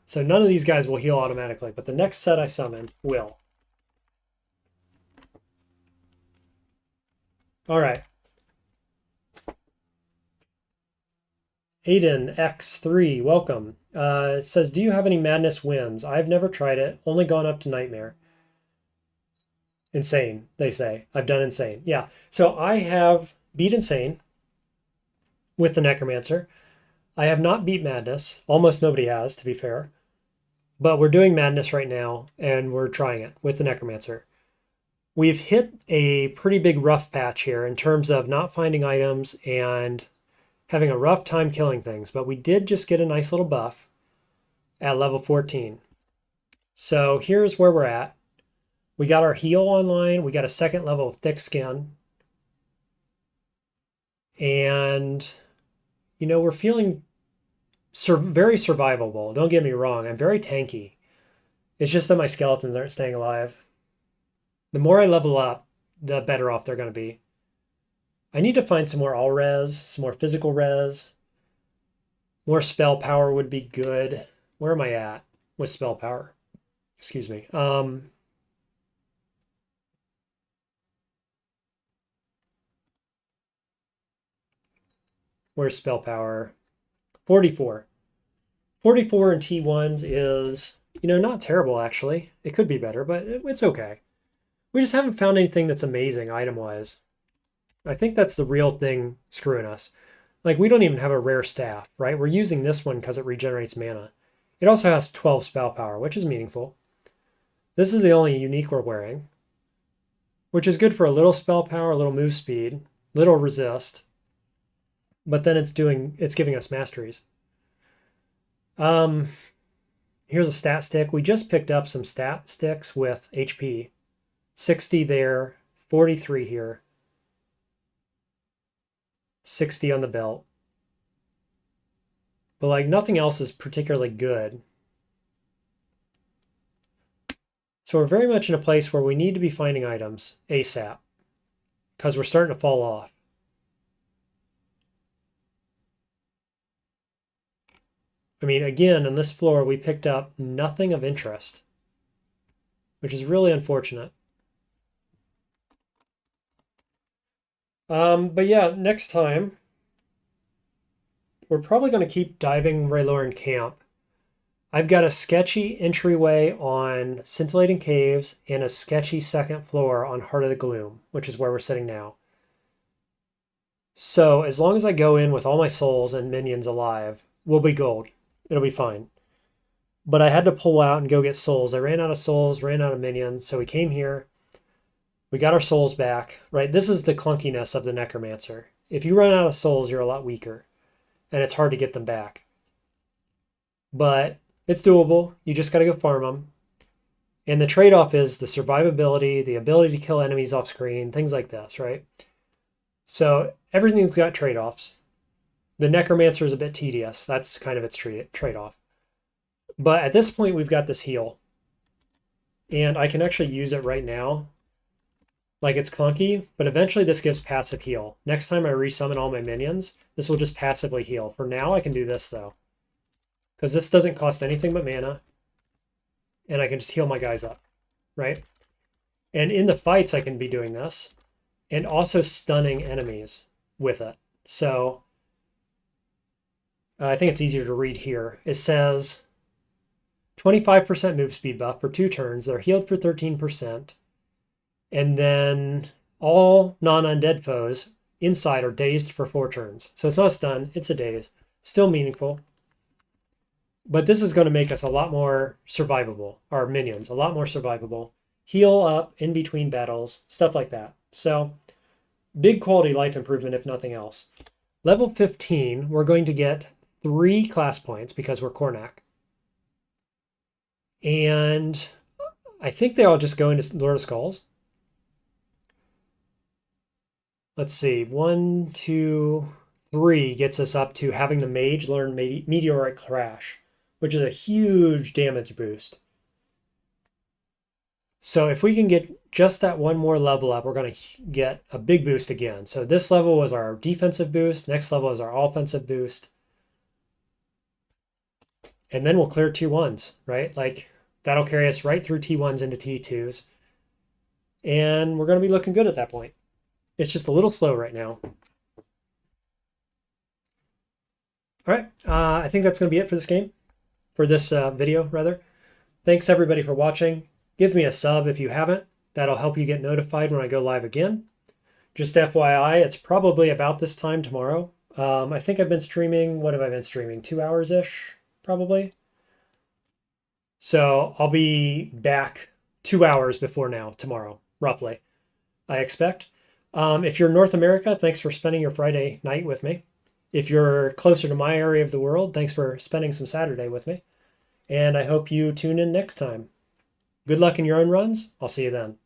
So none of these guys will heal automatically, but the next set I summon will. All right. Aiden X3, welcome. It says, do you have any Madness wins? I've never tried it, only gone up to Nightmare. Insane, they say. I've done Insane. Yeah, so I have beat Insane with the Necromancer. I have not beat Madness. Almost nobody has, to be fair. But we're doing Madness right now, and we're trying it with the Necromancer. We've hit a pretty big rough patch here in terms of not finding items and having a rough time killing things. But we did just get a nice little buff at level 14. So here's where we're at. We got our heal online. We got a 2nd level of Thick Skin. And, you know, we're feeling very survivable. Don't get me wrong. I'm very tanky. It's just that my skeletons aren't staying alive. The more I level up, the better off they're going to be. I need to find some more all res, some more physical res. More spell power would be good. Where am I at with spell power? Excuse me. Where's spell power? 44. 44 in T1s is, you know, not terrible, actually. It could be better, but it's okay. We just haven't found anything that's amazing item-wise. I think that's the real thing screwing us. Like, we don't even have a rare staff, right? We're using this one because it regenerates mana. It also has 12 spell power, which is meaningful. This is the only unique we're wearing, which is good for a little spell power, a little move speed, little resist. But then it's giving us masteries. Here's a stat stick. We just picked up some stat sticks with HP. 60 there, 43 here, 60 on the belt. But like nothing else is particularly good. So we're very much in a place where we need to be finding items ASAP because we're starting to fall off. I mean, again, on this floor, we picked up nothing of interest, which is really unfortunate. But yeah, next time, we're probably going to keep diving Rayloran Camp. I've got a sketchy entryway on Scintillating Caves and a sketchy second floor on Heart of the Gloom, which is where we're sitting now. So as long as I go in with all my souls and minions alive, we'll be gold. It'll be fine. But I had to pull out and go get souls. I ran out of souls, ran out of minions, so we came here. We got our souls back, right? This is the clunkiness of the Necromancer. If you run out of souls, you're a lot weaker, and it's hard to get them back. But it's doable. You just got to go farm them. And the trade-off is the survivability, the ability to kill enemies off screen, things like this, right? So everything's got trade-offs. The Necromancer is a bit tedious. That's kind of its trade-off. But at this point, we've got this heal. And I can actually use it right now. Like, it's clunky, but eventually this gives passive heal. Next time I resummon all my minions, this will just passively heal. For now, I can do this, though. Because this doesn't cost anything but mana. And I can just heal my guys up, right? And in the fights, I can be doing this. And also stunning enemies with it. So, I think it's easier to read here. It says 25% move speed buff for 2 turns. They're healed for 13%. And then all non-undead foes inside are dazed for 4 turns. So it's not a stun, it's a daze. Still meaningful. But this is going to make us a lot more survivable. Our minions, a lot more survivable. Heal up in between battles, stuff like that. So big quality life improvement if nothing else. Level 15, we're going to get 3 class points because we're Cornac. And I think they all just go into Lord of Skulls. Let's see, 1, 2, 3 gets us up to having the mage learn Meteoric Crash, which is a huge damage boost. So if we can get just that one more level up, we're going to get a big boost again. So this level was our defensive boost. Next level is our offensive boost. And then we'll clear T1s, right? Like, that'll carry us right through T1s into T2s. And we're going to be looking good at that point. It's just a little slow right now. All right, I think that's going to be it for this game, for this video, rather. Thanks, everybody, for watching. Give me a sub if you haven't. That'll help you get notified when I go live again. Just FYI, it's probably about this time tomorrow. I think I've been streaming, what have I been streaming? 2 hours-ish, probably. So I'll be back 2 hours before now, tomorrow, roughly, I expect. If you're in North America, thanks for spending your Friday night with me. If you're closer to my area of the world, thanks for spending some Saturday with me. And I hope you tune in next time. Good luck in your own runs. I'll see you then.